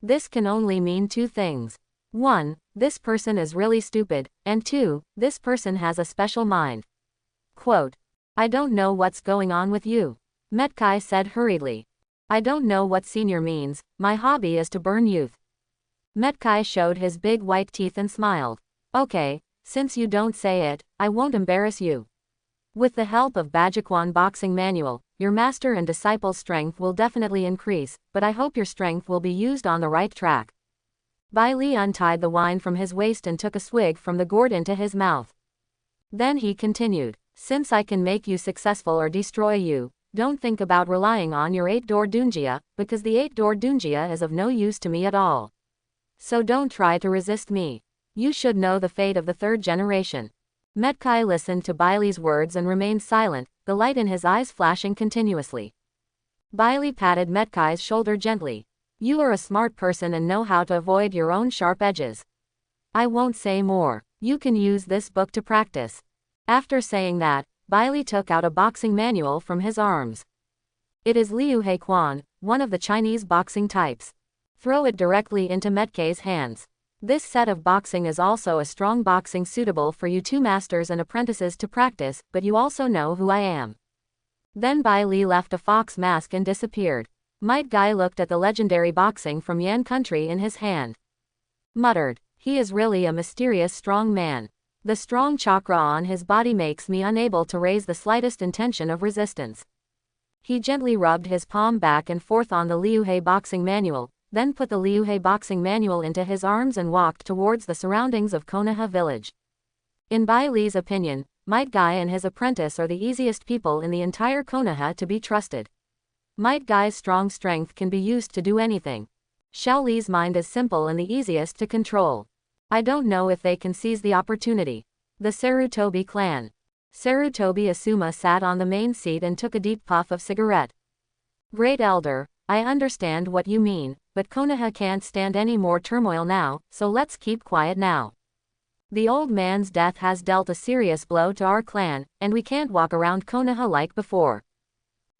[SPEAKER 1] This can only mean two things. 1. This person is really stupid, and 2. This person has a special mind. Quote. I don't know what's going on with you. Metkai said hurriedly. I don't know what senior means, my hobby is to burn youth. Metkai showed his big white teeth and smiled. Okay, since you don't say it, I won't embarrass you. With the help of Bajikwan Boxing Manual, your master and disciple's strength will definitely increase, but I hope your strength will be used on the right track. Bai Li untied the wine from his waist and took a swig from the gourd into his mouth. Then he continued, since I can make you successful or destroy you, don't think about relying on your 8-door Dunjia, because the 8-door Dunjia is of no use to me at all. So don't try to resist me. You should know the fate of the third generation. Metkai listened to Bai Li's words and remained silent, the light in his eyes flashing continuously. Bai Li patted Metkai's shoulder gently. You are a smart person and know how to avoid your own sharp edges. I won't say more. You can use this book to practice. After saying that, Bai Li took out a boxing manual from his arms. It is Liu He Quan, one of the Chinese boxing types. Throw it directly into Metkai's hands. This set of boxing is also a strong boxing suitable for you two masters and apprentices to practice, but you also know who I am. Then Bai Li left a fox mask and disappeared. Might Guy looked at the legendary boxing from Yan country in his hand. Muttered, he is really a mysterious strong man. The strong chakra on his body makes me unable to raise the slightest intention of resistance. He gently rubbed his palm back and forth on the Liuhe boxing manual, then put the Liuhe boxing manual into his arms and walked towards the surroundings of Konoha village. In Bai Li's opinion, Might Guy and his apprentice are the easiest people in the entire Konoha to be trusted. Might Guy's strong strength can be used to do anything. Xiao Li's mind is simple and the easiest to control. I don't know if they can seize the opportunity. The Sarutobi clan. Sarutobi Asuma sat on the main seat and took a deep puff of cigarette. Great Elder, I understand what you mean, but Konoha can't stand any more turmoil now, so let's keep quiet now. The old man's death has dealt a serious blow to our clan, and we can't walk around Konoha like before.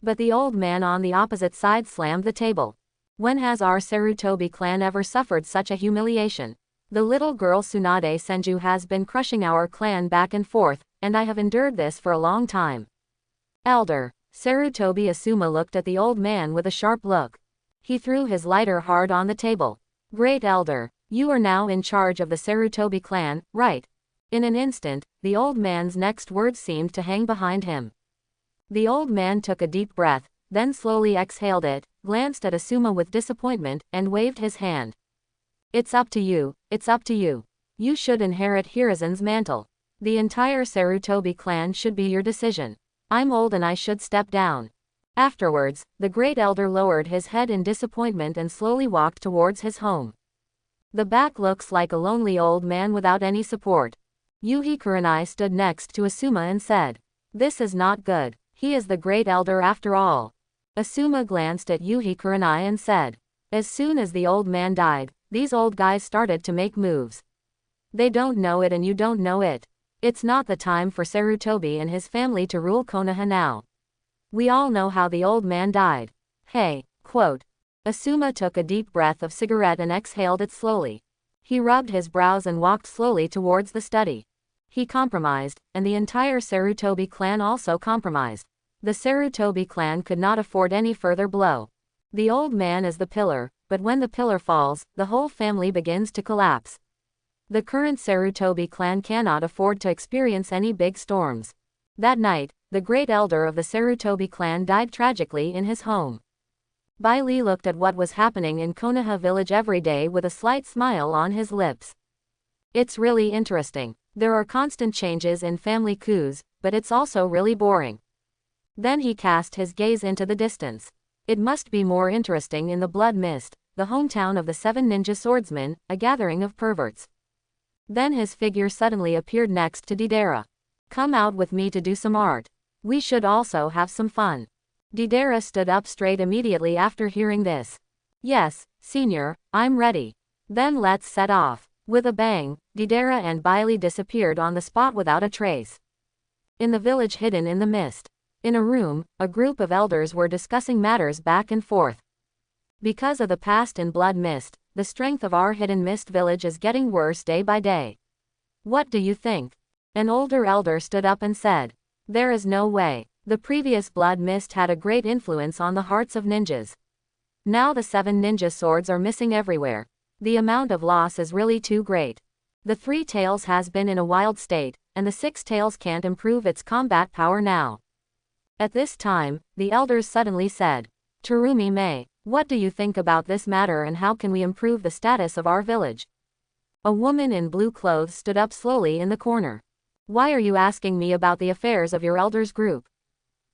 [SPEAKER 1] But the old man on the opposite side slammed the table. When has our Sarutobi clan ever suffered such a humiliation? The little girl Tsunade Senju has been crushing our clan back and forth, and I have endured this for a long time. Elder, Sarutobi Asuma looked at the old man with a sharp look. He threw his lighter hard on the table. Great Elder, you are now in charge of the Sarutobi clan, right? In an instant, the old man's next words seemed to hang behind him. The old man took a deep breath, then slowly exhaled it, glanced at Asuma with disappointment, and waved his hand. It's up to you, it's up to you. You should inherit Hiruzen's mantle. The entire Sarutobi clan should be your decision. I'm old and I should step down. Afterwards, the great elder lowered his head in disappointment and slowly walked towards his home. The back looks like a lonely old man without any support. Yuhi Kurenai stood next to Asuma and said, "This is not good. He is the great elder after all." Asuma glanced at Yuhi Kurenai and said, "As soon as the old man died, these old guys started to make moves. They don't know it and you don't know it. It's not the time for Sarutobi and his family to rule Konoha now. We all know how the old man died. Hey, quote." Asuma took a deep breath of cigarette and exhaled it slowly. He rubbed his brows and walked slowly towards the study. He compromised, and the entire Sarutobi clan also compromised. The Sarutobi clan could not afford any further blow. The old man is the pillar, but when the pillar falls, the whole family begins to collapse. The current Sarutobi clan cannot afford to experience any big storms. That night, the great elder of the Sarutobi clan died tragically in his home. Bai Li looked at what was happening in Konoha village every day with a slight smile on his lips. It's really interesting. There are constant changes in family coups, but it's also really boring. Then he cast his gaze into the distance. It must be more interesting in the Blood Mist, the hometown of the 7 ninja swordsmen, a gathering of perverts. Then his figure suddenly appeared next to Deidara. "Come out with me to do some art. We should also have some fun." Deidara stood up straight immediately after hearing this. "Yes, senior, I'm ready. Then let's set off." With a bang, Deidara and Bai Li disappeared on the spot without a trace. In the village hidden in the mist. In a room, a group of elders were discussing matters back and forth. Because of the past in Blood Mist, the strength of our hidden mist village is getting worse day by day. What do you think? An older elder stood up and said, "There is no way. The previous Blood Mist had a great influence on the hearts of ninjas. Now the 7 ninja swords are missing everywhere. The amount of loss is really too great. The 3 tails has been in a wild state, and the 6 tails can't improve its combat power now." At this time, the elders suddenly said, "Terumi Mei, what do you think about this matter and how can we improve the status of our village?" A woman in blue clothes stood up slowly in the corner. "Why are you asking me about the affairs of your elders group?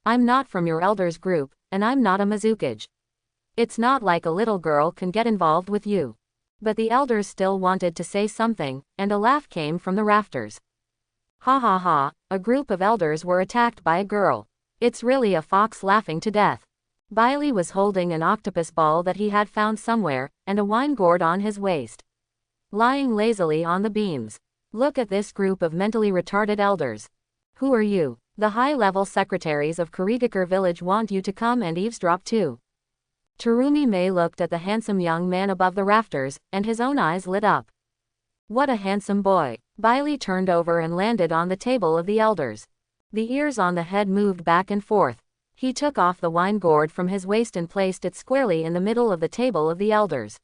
[SPEAKER 1] I'm not from your elders group, and I'm not a Mizukage. It's not like a little girl can get involved with you." But the elders still wanted to say something, and a laugh came from the rafters. "Ha ha ha, a group of elders were attacked by a girl. It's really a fox laughing to death." Bai Li was holding an octopus ball that he had found somewhere, and a wine gourd on his waist. Lying lazily on the beams. "Look at this group of mentally retarded elders. Who are you? The high-level secretaries of Kurigakure village want you to come and eavesdrop too." Terumi Mei looked at the handsome young man above the rafters, and his own eyes lit up. "What a handsome boy." Bai Li turned over and landed on the table of the elders. The ears on the head moved back and forth. He took off the wine gourd from his waist and placed it squarely in the middle of the table of the elders.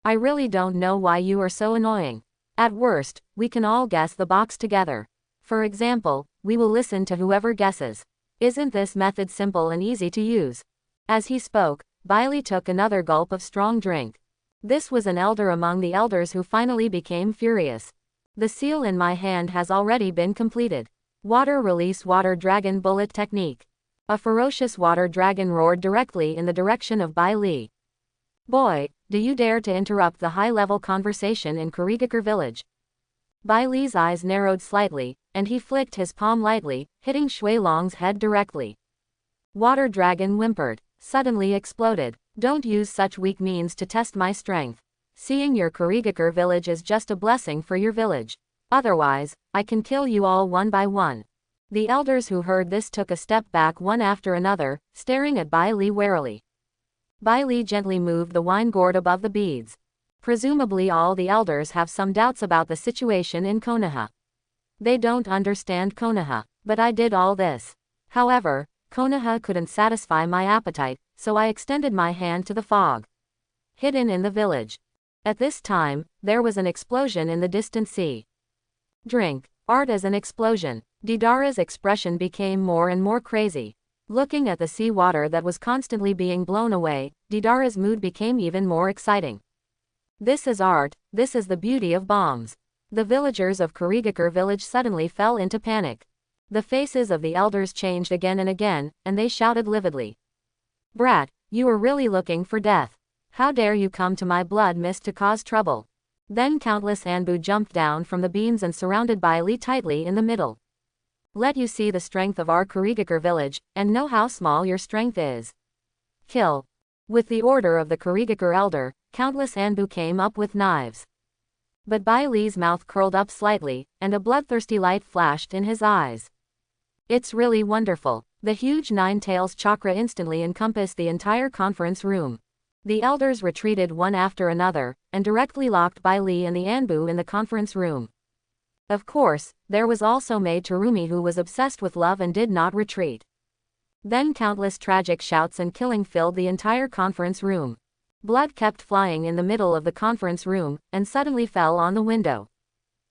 [SPEAKER 1] "I really don't know why you are so annoying. At worst, we can all guess the box together. For example, we will listen to whoever guesses. Isn't this method simple and easy to use? As he spoke, Bailey took another gulp of strong drink. This was an elder among the elders who finally became furious. The seal in my hand has already been completed. Water release water dragon bullet technique. A ferocious water dragon roared directly in the direction of Bai Li. Boy, do you dare to interrupt the high-level conversation in Kurigakure village? Bai Li's eyes narrowed slightly, and he flicked his palm lightly, hitting Shui Long's head directly. Water dragon whimpered, suddenly exploded. Don't use such weak means to test my strength. Seeing your Kurigakure village is just a blessing for your village. Otherwise, I can kill you all one by one. The elders who heard this took a step back one after another, staring at Bai Li warily. Bai Li gently moved the wine gourd above the beads. Presumably all the elders have some doubts about the situation in Konoha. They don't understand Konoha, but I did all this. However, Konoha couldn't satisfy my appetite, so I extended my hand to the fog. Hidden in the village. At this time, there was an explosion in the distant sea. Drink. Art as an explosion. Deidara's expression became more and more crazy. Looking at the sea water that was constantly being blown away, Deidara's mood became even more exciting. This is art, this is the beauty of bombs. The villagers of Kurigakure village suddenly fell into panic. The faces of the elders changed again and again, and they shouted lividly. Brat, you are really looking for death. How dare you come to my blood mist to cause trouble? Then countless Anbu jumped down from the beams and surrounded Bai Li tightly in the middle. Let you see the strength of our Kurigakure village, and know how small your strength is. Kill. With the order of the Kurigakure elder, countless Anbu came up with knives. But Bai Li's mouth curled up slightly, and a bloodthirsty light flashed in his eyes. It's really wonderful. The huge nine tails chakra instantly encompassed the entire conference room. The elders retreated one after another, and directly locked Bai Li and the Anbu in the conference room. Of course, there was also maid Terumi who was obsessed with love and did not retreat. Then countless tragic shouts and killing filled the entire conference room. Blood kept flying in the middle of the conference room, and suddenly fell on the window.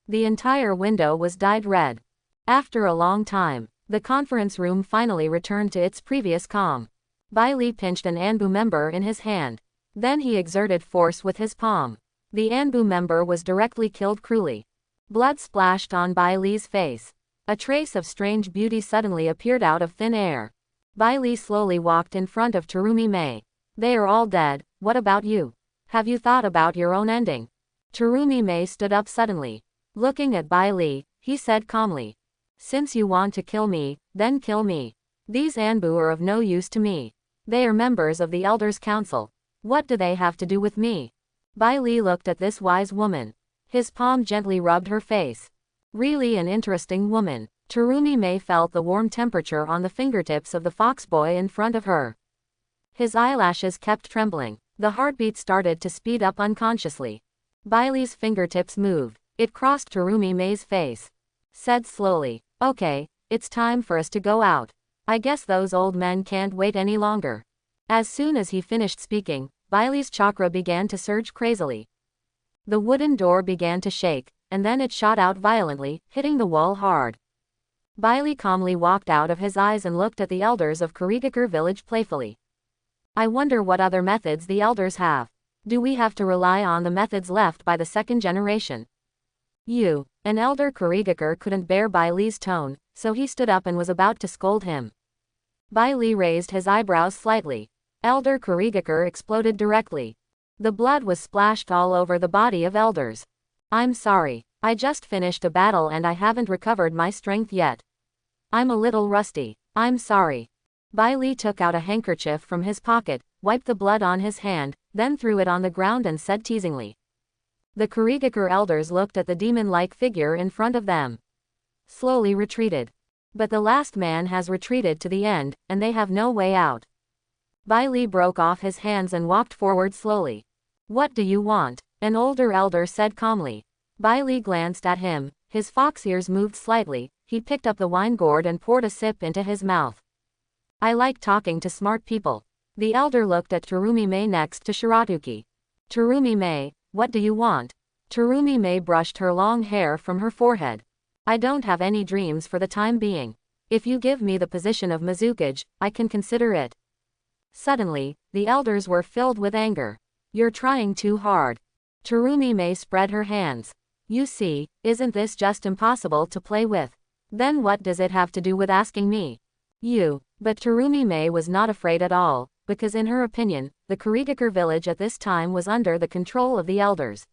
[SPEAKER 1] The entire window was dyed red. After a long time, the conference room finally returned to its previous calm. Bai Li pinched an Anbu member in his hand. Then he exerted force with his palm. The Anbu member was directly killed cruelly. Blood splashed on Bai Li's face. A trace of strange beauty suddenly appeared out of thin air. Bai Li slowly walked in front of Terumi Mei. They are all dead, what about you? Have you thought about your own ending? Terumi Mei stood up suddenly. Looking at Bai Li, he said calmly. Since you want to kill me, then kill me. These Anbu are of no use to me. They are members of the Elders' Council. What do they have to do with me? Bai Li looked at this wise woman. His palm gently rubbed her face. Really an interesting woman. Terumi Mei felt the warm temperature on the fingertips of the fox boy in front of her. His eyelashes kept trembling. The heartbeat started to speed up unconsciously. Bai Li's fingertips moved. It crossed Terumi Mei's face. Said slowly, okay, it's time for us to go out. I guess those old men can't wait any longer. As soon as he finished speaking, Bai Li's chakra began to surge crazily. The wooden door began to shake, and then it shot out violently, hitting the wall hard. Bai Li calmly walked out of his eyes and looked at the elders of Kurigakure village playfully. I wonder what other methods the elders have. Do we have to rely on the methods left by the second generation? An elder Kurigakure couldn't bear Bai Li's tone, so he stood up and was about to scold him. Bai Li raised his eyebrows slightly. Elder Kurigakure exploded directly. The blood was splashed all over the body of elders. I'm sorry, I just finished a battle and I haven't recovered my strength yet. I'm a little rusty. I'm sorry. Bai Li took out a handkerchief from his pocket, wiped the blood on his hand, then threw it on the ground and said teasingly. The Kurigakure elders looked at the demon-like figure in front of them. Slowly retreated. But the last man has retreated to the end, and they have no way out. Bai Li broke off his hands and walked forward slowly. What do you want? An older elder said calmly. Bai Li glanced at him, his fox ears moved slightly, he picked up the wine gourd and poured a sip into his mouth. I like talking to smart people. The elder looked at Terumi Mei next to Shiratuki. Terumi Mei, what do you want? Terumi May brushed her long hair from her forehead. I don't have any dreams for the time being. If you give me the position of Mizukage, I can consider it. Suddenly, the elders were filled with anger. You're trying too hard. Terumi May spread her hands. You see, isn't this just impossible to play with? Then what does it have to do with asking me? But Terumi May was not afraid at all, because in her opinion, the Kurigakure village at this time was under the control of the elders.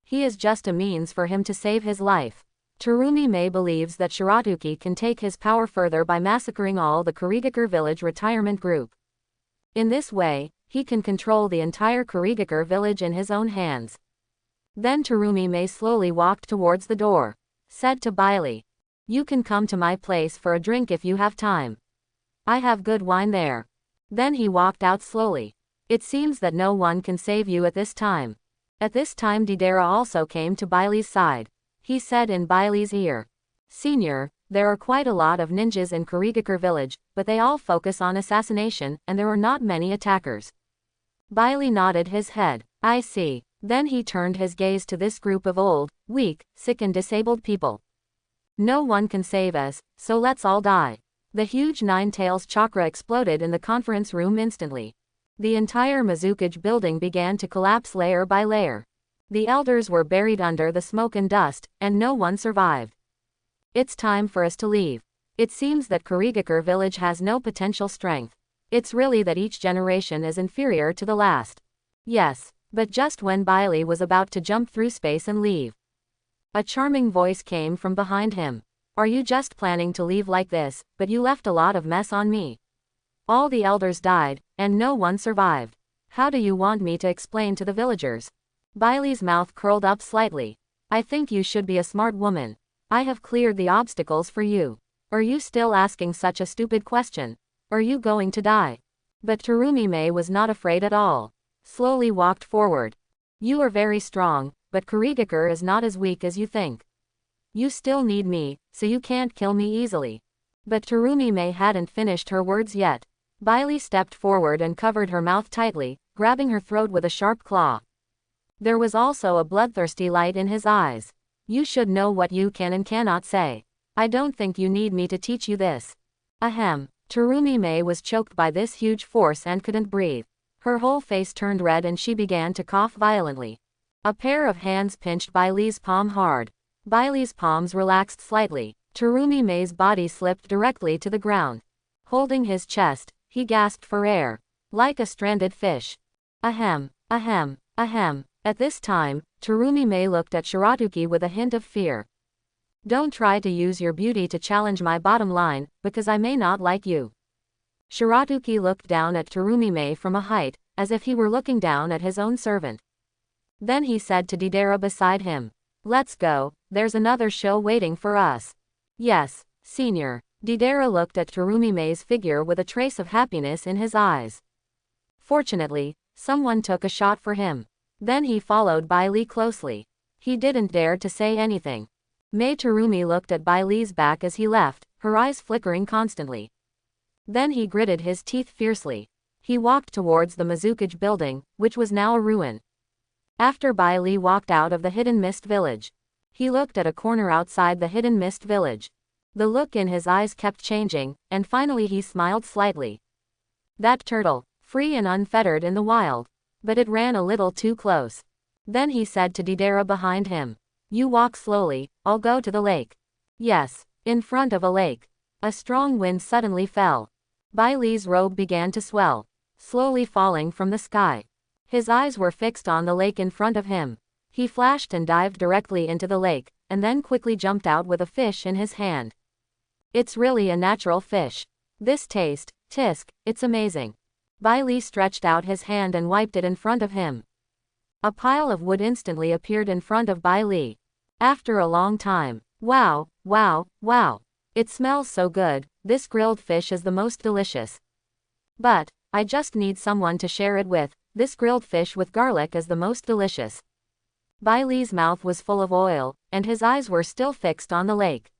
[SPEAKER 1] He is just a means for him to save his life. Terumi May believes that Shiratsuki can take his power further by massacring all the Kurigakure village retirement group. In this way, he can control the entire Kurigakure village in his own hands. Then Terumi May slowly walked towards the door. Said to Bailey, you can come to my place for a drink if you have time. I have good wine there. Then he walked out slowly. It seems that no one can save you at this time. At this time Deidara also came to Bailey's side. He said in Bailey's ear, Senior, there are quite a lot of ninjas in Kurigakure village, but they all focus on assassination, and there are not many attackers. Bailey nodded his head. I see. Then he turned his gaze to this group of old, weak, sick and disabled people. No one can save us, so let's all die. The huge Nine Tails chakra exploded in the conference room instantly. The entire Mizukage building began to collapse layer by layer. The elders were buried under the smoke and dust, and no one survived. It's time for us to leave. It seems that Kurigakure village has no potential strength. It's really that each generation is inferior to the last. Yes, but just when Bailey was about to jump through space and leave, a charming voice came from behind him. Are you just planning to leave like this, but you left a lot of mess on me? All the elders died, and no one survived. How do you want me to explain to the villagers? Bailey's mouth curled up slightly. I think you should be a smart woman. I have cleared the obstacles for you. Are you still asking such a stupid question? Are you going to die? But Terumi May was not afraid at all. Slowly walked forward. You are very strong, but Kurigakure is not as weak as you think. You still need me, so you can't kill me easily. But Terumi May hadn't finished her words yet. Bailey stepped forward and covered her mouth tightly, grabbing her throat with a sharp claw. There was also a bloodthirsty light in his eyes. You should know what you can and cannot say. I don't think you need me to teach you this. Ahem. Terumi May was choked by this huge force and couldn't breathe. Her whole face turned red and she began to cough violently. A pair of hands pinched Bailey's palm hard. Bailey's palms relaxed slightly. Terumi May's body slipped directly to the ground. Holding his chest, he gasped for air. Like a stranded fish. Ahem, ahem, ahem. At this time, Terumi May looked at Shiratsuki with a hint of fear. Don't try to use your beauty to challenge my bottom line, because I may not like you. Shiratsuki looked down at Terumi May from a height, as if he were looking down at his own servant. Then he said to Deidara beside him, Let's go, there's another show waiting for us. Yes, Senior. Deidara looked at Terumi May's figure with a trace of happiness in his eyes. Fortunately, someone took a shot for him. Then he followed Bailey closely. He didn't dare to say anything. May Terumi looked at Bailey's back as he left, her eyes flickering constantly. Then he gritted his teeth fiercely. He walked towards the Mizukage building, which was now a ruin. After Bailey walked out of the Hidden Mist village, he looked at a corner outside the Hidden Mist village. The look in his eyes kept changing, and finally he smiled slightly. That turtle, free and unfettered in the wild. But it ran a little too close. Then he said to Deidara behind him, You walk slowly, I'll go to the lake. Yes, in front of a lake. A strong wind suddenly fell. Bailey's robe began to swell, slowly falling from the sky. His eyes were fixed on the lake in front of him. He flashed and dived directly into the lake, and then quickly jumped out with a fish in his hand. It's really a natural fish. This taste, tisk, it's amazing. Bailey stretched out his hand and wiped it in front of him. A pile of wood instantly appeared in front of Bailey. After a long time. Wow, wow, wow. It smells so good, this grilled fish is the most delicious. But, I just need someone to share it with, this grilled fish with garlic is the most delicious. Bailey's mouth was full of oil, and his eyes were still fixed on the lake.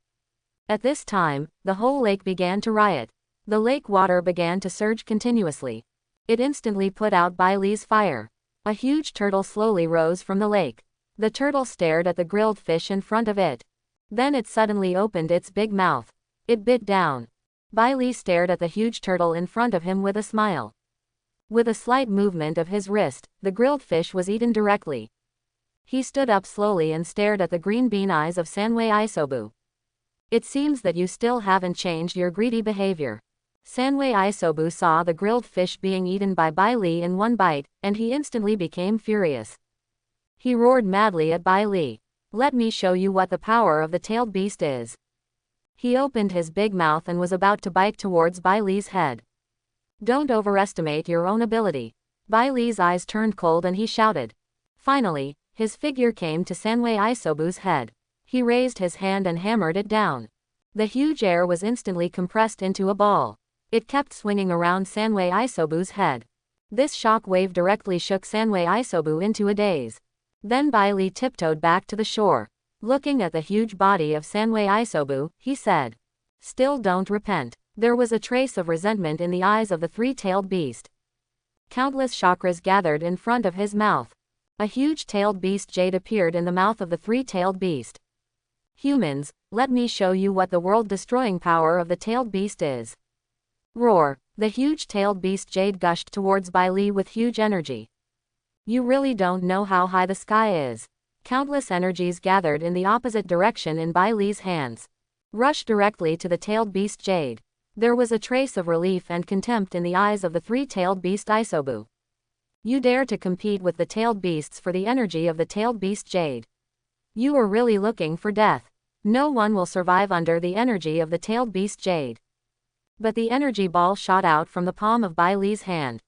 [SPEAKER 1] At this time, the whole lake began to riot. The lake water began to surge continuously. It instantly put out Bailey's fire. A huge turtle slowly rose from the lake. The turtle stared at the grilled fish in front of it. Then it suddenly opened its big mouth. It bit down. Bai Li stared at the huge turtle in front of him with a smile. With a slight movement of his wrist, the grilled fish was eaten directly. He stood up slowly and stared at the green bean eyes of Sanwei Isobu. It seems that you still haven't changed your greedy behavior. Sanwei Isobu saw the grilled fish being eaten by Bai Li in one bite, and he instantly became furious. He roared madly at Bai Li. Let me show you what the power of the tailed beast is. He opened his big mouth and was about to bite towards Bai Li's head. Don't overestimate your own ability. Bai Li's eyes turned cold and he shouted. Finally, his figure came to Sanwei Isobu's head. He raised his hand and hammered it down. The huge air was instantly compressed into a ball. It kept swinging around Sanwei Isobu's head. This shock wave directly shook Sanwei Isobu into a daze. Then Bai Li tiptoed back to the shore. Looking at the huge body of Sanwei Isobu, he said, "Still don't repent." There was a trace of resentment in the eyes of the three-tailed beast. Countless chakras gathered in front of his mouth. A huge tailed beast jade appeared in the mouth of the three-tailed beast. Humans, let me show you what the world-destroying power of the tailed beast is. Roar! The huge tailed beast jade gushed towards Bai Li with huge energy. You really don't know how high the sky is. Countless energies gathered in the opposite direction in Bai Li's hands. Rushed directly to the tailed beast jade. There was a trace of relief and contempt in the eyes of the three-tailed beast Isobu. You dare to compete with the tailed beasts for the energy of the tailed beast jade. You are really looking for death. No one will survive under the energy of the tailed beast jade. But the energy ball shot out from the palm of Bai Li's hand.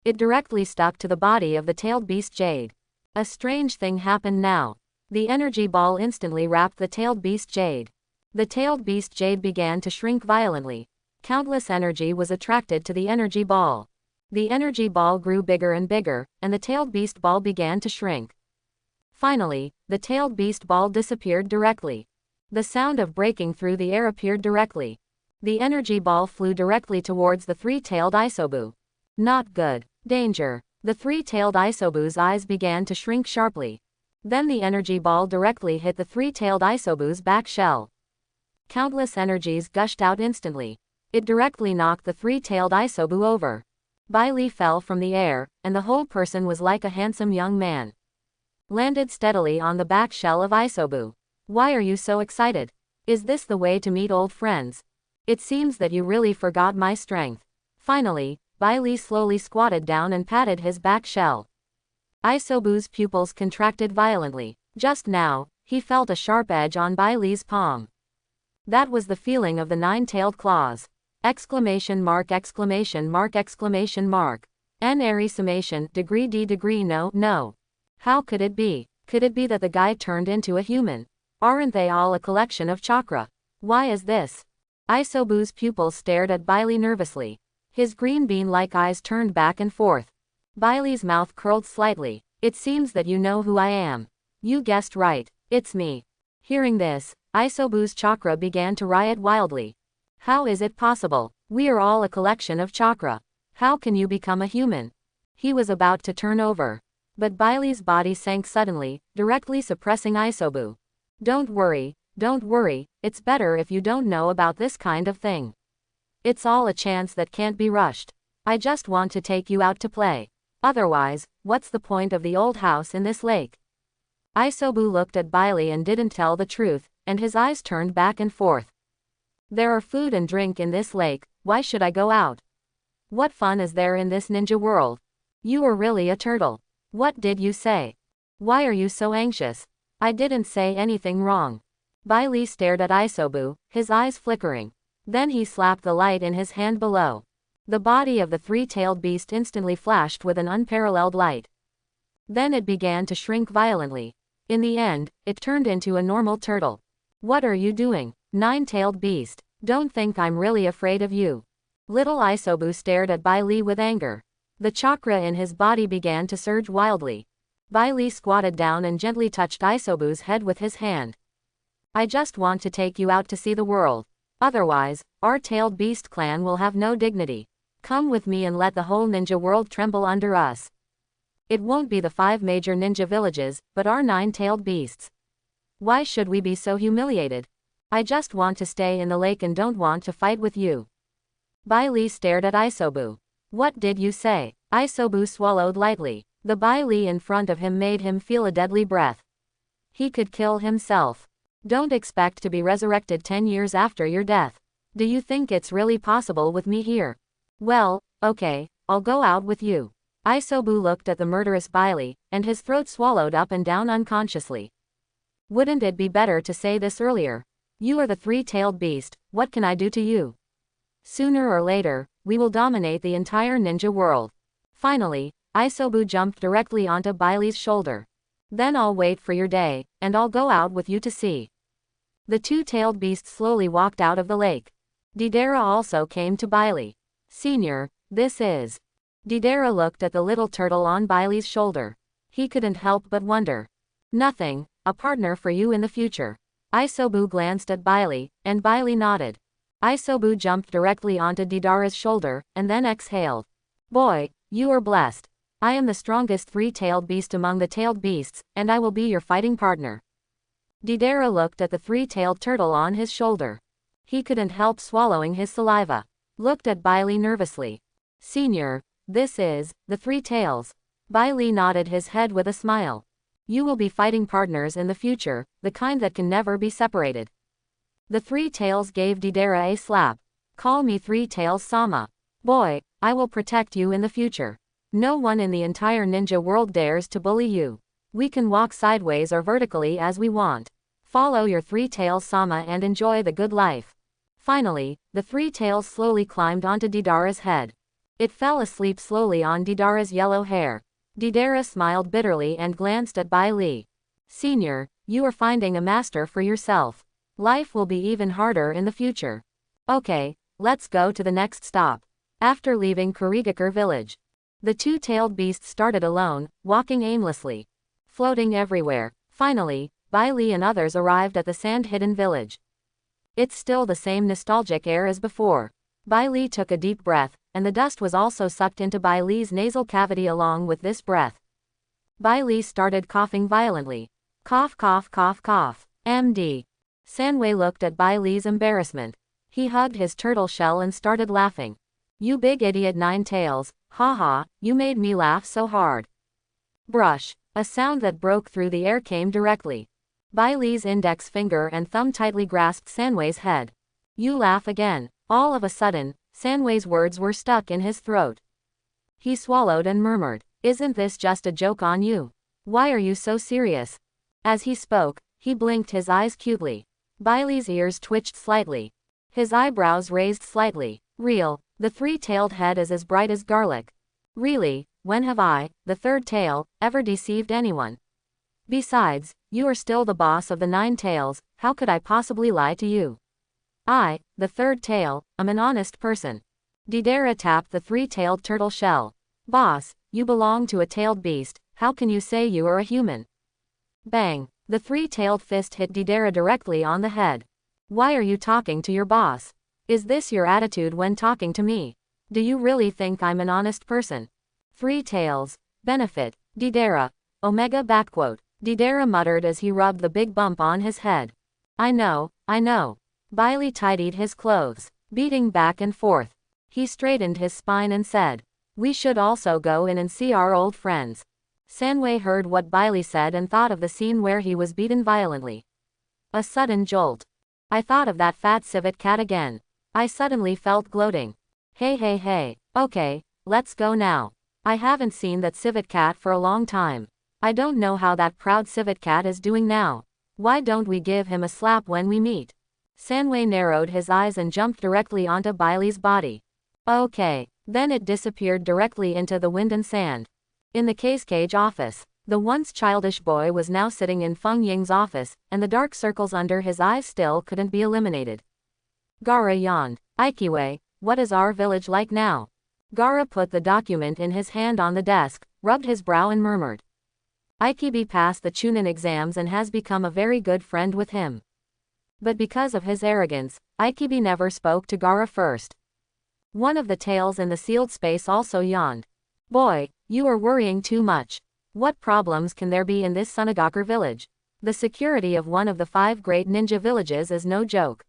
[SPEAKER 1] It directly stuck to the body of the tailed beast jade. A strange thing happened now. The energy ball instantly wrapped the tailed beast jade. The tailed beast jade began to shrink violently. Countless energy was attracted to the energy ball. The energy ball grew bigger and bigger, and the tailed beast ball began to shrink. Finally, the tailed beast ball disappeared directly. The sound of breaking through the air appeared directly. The energy ball flew directly towards the three-tailed Isobu. Not good. Danger. The three-tailed Isobu's eyes began to shrink sharply. Then the energy ball directly hit the three-tailed Isobu's back shell. Countless energies gushed out instantly. It directly knocked the three-tailed Isobu over. Bai Li fell from the air, and the whole person was like a handsome young man. Landed steadily on the back shell of Isobu. Why are you so excited? Is this the way to meet old friends? It seems that you really forgot my strength. Finally, Bai Li slowly squatted down and patted his back shell. Isobu's pupils contracted violently. Just now, he felt a sharp edge on Bai Li's palm. That was the feeling of the nine-tailed claws. Exclamation mark exclamation mark exclamation mark. N airy summation degree d degree no. How could it be? Could it be that the guy turned into a human? Aren't they all a collection of chakra? Why is this? Isobu's pupils stared at Bai Li nervously. His green bean-like eyes turned back and forth. Bai Li's mouth curled slightly. It seems that you know who I am. You guessed right. It's me. Hearing this, Isobu's chakra began to riot wildly. How is it possible? We are all a collection of chakra. How can you become a human? He was about to turn over. But Bai Li's body sank suddenly, directly suppressing Isobu. Don't worry, it's better if you don't know about this kind of thing. It's all a chance that can't be rushed. I just want to take you out to play. Otherwise, what's the point of the old house in this lake? Isobu looked at Bai Li and didn't tell the truth, and his eyes turned back and forth. There are food and drink in this lake, why should I go out? What fun is there in this ninja world? You are really a turtle. What did you say? Why are you so anxious? I didn't say anything wrong. Bai Li stared at Isobu, his eyes flickering. Then he slapped the light in his hand below. The body of the three-tailed beast instantly flashed with an unparalleled light. Then it began to shrink violently. In the end, it turned into a normal turtle. What are you doing, nine-tailed beast? Don't think I'm really afraid of you. Little Isobu stared at Bai Li with anger. The chakra in his body began to surge wildly. Bai Li squatted down and gently touched Isobu's head with his hand. I just want to take you out to see the world. Otherwise, our tailed beast clan will have no dignity. Come with me and let the whole ninja world tremble under us. It won't be the 5 major ninja villages, but our 9-tailed beasts. Why should we be so humiliated? I just want to stay in the lake and don't want to fight with you. Bai Li stared at Isobu. What did you say? Isobu swallowed lightly. The Bai Li in front of him made him feel a deadly breath. He could kill himself. Don't expect to be resurrected 10 years after your death. Do you think it's really possible with me here? Well, okay, I'll go out with you. Isobu looked at the murderous Bai Li, and his throat swallowed up and down unconsciously. Wouldn't it be better to say this earlier? You are the 3-tailed beast, what can I do to you? Sooner or later, we will dominate the entire ninja world. Finally, Isobu jumped directly onto Bai Li's shoulder. Then I'll wait for your day, and I'll go out with you to see. The 2-tailed beast slowly walked out of the lake. Deidara also came to Bai Li. Senior, this is. Deidara looked at the little turtle on Bai Li's shoulder. He couldn't help but wonder. Nothing, a partner for you in the future. Isobu glanced at Bai Li, and Bai Li nodded. Isobu jumped directly onto Deidara's shoulder, and then exhaled. Boy, you are blessed. I am the strongest 3-tailed beast among the tailed beasts, and I will be your fighting partner. Deidara looked at the 3-tailed turtle on his shoulder. He couldn't help swallowing his saliva. Looked at Bai Li nervously. Senior, this is, the 3 tails. Bai Li nodded his head with a smile. You will be fighting partners in the future, the kind that can never be separated. The 3 tails gave Deidara a slap. Call me 3 tails Sama. Boy, I will protect you in the future. No one in the entire ninja world dares to bully you. We can walk sideways or vertically as we want. Follow your 3 tails Sama and enjoy the good life. Finally, the 3 tails slowly climbed onto Deidara's head. It fell asleep slowly on Deidara's yellow hair. Deidara smiled bitterly and glanced at Bai Li. Senior, you are finding a master for yourself. Life will be even harder in the future. Okay, let's go to the next stop. After leaving Kurigakure village, the 2-tailed beast started alone, walking aimlessly. Floating everywhere. Finally, Bai Li and others arrived at the sand-hidden village. It's still the same nostalgic air as before. Bai Li took a deep breath, and the dust was also sucked into Bai Li's nasal cavity along with this breath. Bai Li started coughing violently. Cough cough cough cough. MD. Sanwei looked at Bai Li's embarrassment. He hugged his turtle shell and started laughing. You big idiot 9 tails, haha, you made me laugh so hard. Brush. A sound that broke through the air came directly. Bai Li's index finger and thumb tightly grasped Sanwei's head. You laugh again. All of a sudden, Sanwei's words were stuck in his throat. He swallowed and murmured, isn't this just a joke on you? Why are you so serious? As he spoke, he blinked his eyes cutely. Bai Li's ears twitched slightly. His eyebrows raised slightly. Real, the 3-tailed head is as bright as garlic. Really, when have I, the 3rd tail, ever deceived anyone? Besides, you are still the boss of the 9 tails, how could I possibly lie to you? I, the 3rd tail, am an honest person. Deidara tapped the 3-tailed turtle shell. Boss, you belong to a tailed beast, how can you say you are a human? Bang, the 3-tailed fist hit Deidara directly on the head. Why are you talking to your boss? Is this your attitude when talking to me? Do you really think I'm an honest person? 3 tails. Benefit. Deidara. Omega backquote. Deidara muttered as he rubbed the big bump on his head. I know, I know. Bai Li tidied his clothes, beating back and forth. He straightened his spine and said, we should also go in and see our old friends. Sanwei heard what Bai Li said and thought of the scene where he was beaten violently. A sudden jolt. I thought of that fat civet cat again. I suddenly felt gloating. Hey, okay, let's go now. I haven't seen that civet cat for a long time. I don't know how that proud civet cat is doing now. Why don't we give him a slap when we meet? Sanwei narrowed his eyes and jumped directly onto Bai Li's body. Okay, then it disappeared directly into the wind and sand. In the cage office, the once childish boy was now sitting in Feng Ying's office, and the dark circles under his eyes still couldn't be eliminated. Gaara yawned. Aikiwei, what is our village like now? Gaara put the document in his hand on the desk, rubbed his brow and murmured. Aikibi passed the Chunin exams and has become a very good friend with him. But because of his arrogance, Aikibi never spoke to Gaara first. One of the tails in the sealed space also yawned. Boy, you are worrying too much. What problems can there be in this Sunagakur village? The security of one of the 5 great ninja villages is no joke.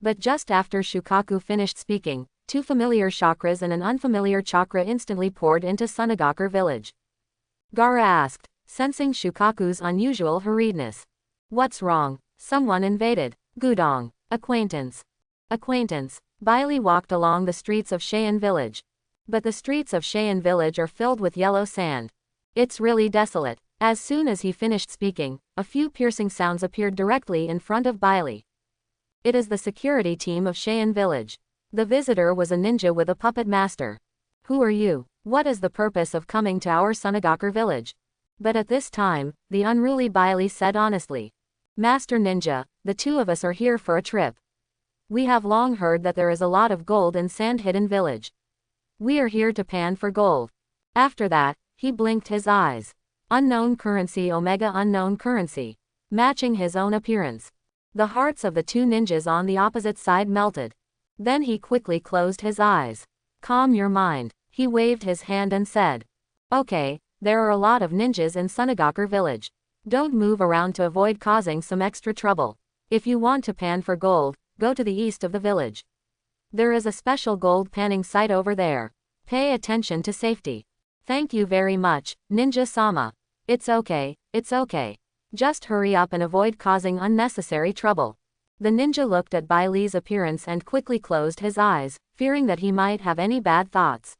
[SPEAKER 1] But just after Shukaku finished speaking, 2 familiar chakras and an unfamiliar chakra instantly poured into Sunagakur village. Gaara asked, sensing Shukaku's unusual hurriedness. What's wrong? Someone invaded. Gudong. Acquaintance. Acquaintance. Bailey walked along the streets of Cheyenne village. But the streets of Cheyenne village are filled with yellow sand. It's really desolate. As soon as he finished speaking, a few piercing sounds appeared directly in front of Bailey. It is the security team of Cheyenne village. The visitor was a ninja with a puppet master. Who are you? What is the purpose of coming to our Sunagakur village? But at this time, the unruly Bailey said honestly. Master Ninja, the 2 of us are here for a trip. We have long heard that there is a lot of gold in Sand Hidden Village. We are here to pan for gold. After that, he blinked his eyes. Unknown currency Omega unknown currency. Matching his own appearance. The hearts of the 2 ninjas on the opposite side melted. Then he quickly closed his eyes. Calm your mind. He waved his hand and said. Okay, there are a lot of ninjas in Sunagakur village. Don't move around to avoid causing some extra trouble. If you want to pan for gold, go to the east of the village. There is a special gold panning site over there. Pay attention to safety. Thank you very much, Ninja-sama. It's okay, it's okay. Just hurry up and avoid causing unnecessary trouble. The ninja looked at Bailey's appearance and quickly closed his eyes, fearing that he might have any bad thoughts.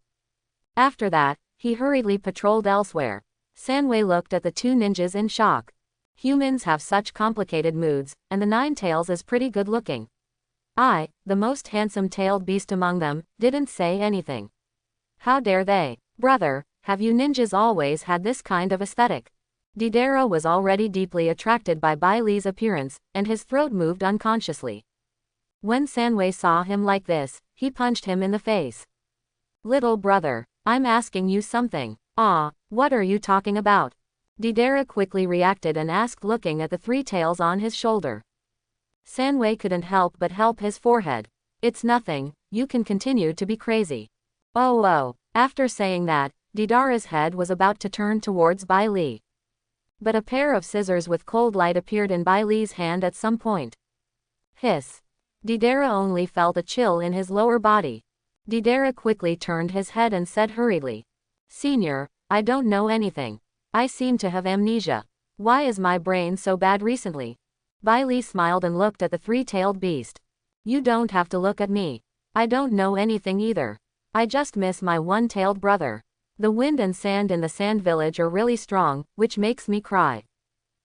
[SPEAKER 1] After that, he hurriedly patrolled elsewhere. Sanwei looked at the 2 ninjas in shock. Humans have such complicated moods, and the 9 tails is pretty good looking. I, the most handsome-tailed beast among them, didn't say anything. How dare they? Brother, have you ninjas always had this kind of aesthetic? Deidara was already deeply attracted by Bailey's appearance, and his throat moved unconsciously. When Sanwei saw him like this, he punched him in the face. Little brother, I'm asking you something. What are you talking about? Deidara quickly reacted and asked, looking at the 3 tails on his shoulder. Sanwei couldn't help but help his forehead. It's nothing, you can continue to be crazy. Oh. After saying that, Deidara's head was about to turn towards Bailey. But a pair of scissors with cold light appeared in Bailey's hand at some point. Hiss. Deidara only felt a chill in his lower body. Deidara quickly turned his head and said hurriedly. Senior, I don't know anything. I seem to have amnesia. Why is my brain so bad recently? Bailey smiled and looked at the 3-tailed beast. You don't have to look at me. I don't know anything either. I just miss my 1-tailed brother. The wind and sand in the sand village are really strong, which makes me cry.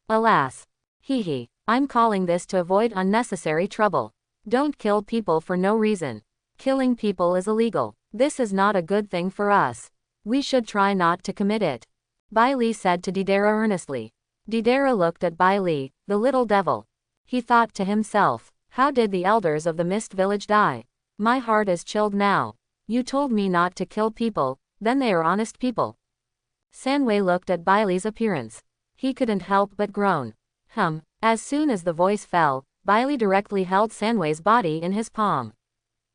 [SPEAKER 1] Alas. Hee. I'm calling this to avoid unnecessary trouble. Don't kill people for no reason. Killing people is illegal. This is not a good thing for us. We should try not to commit it. Bailey said to Deidara earnestly. Deidara looked at Bailey, the little devil. He thought to himself, how did the elders of the Mist Village die? My heart is chilled now. You told me not to kill people, then they are honest people. Sanwei looked at Bailey's appearance. He couldn't help but groan. As soon as the voice fell, Bailey directly held Sanwei's body in his palm.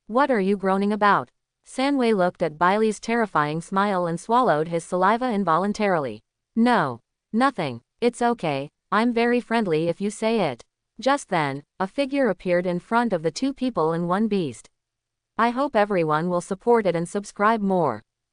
[SPEAKER 1] What are you groaning about? Sanwei looked at Bailey's terrifying smile and swallowed his saliva involuntarily. No. Nothing. It's okay, I'm very friendly if you say it. Just then, a figure appeared in front of the 2 people and 1 beast. I hope everyone will support it and subscribe more.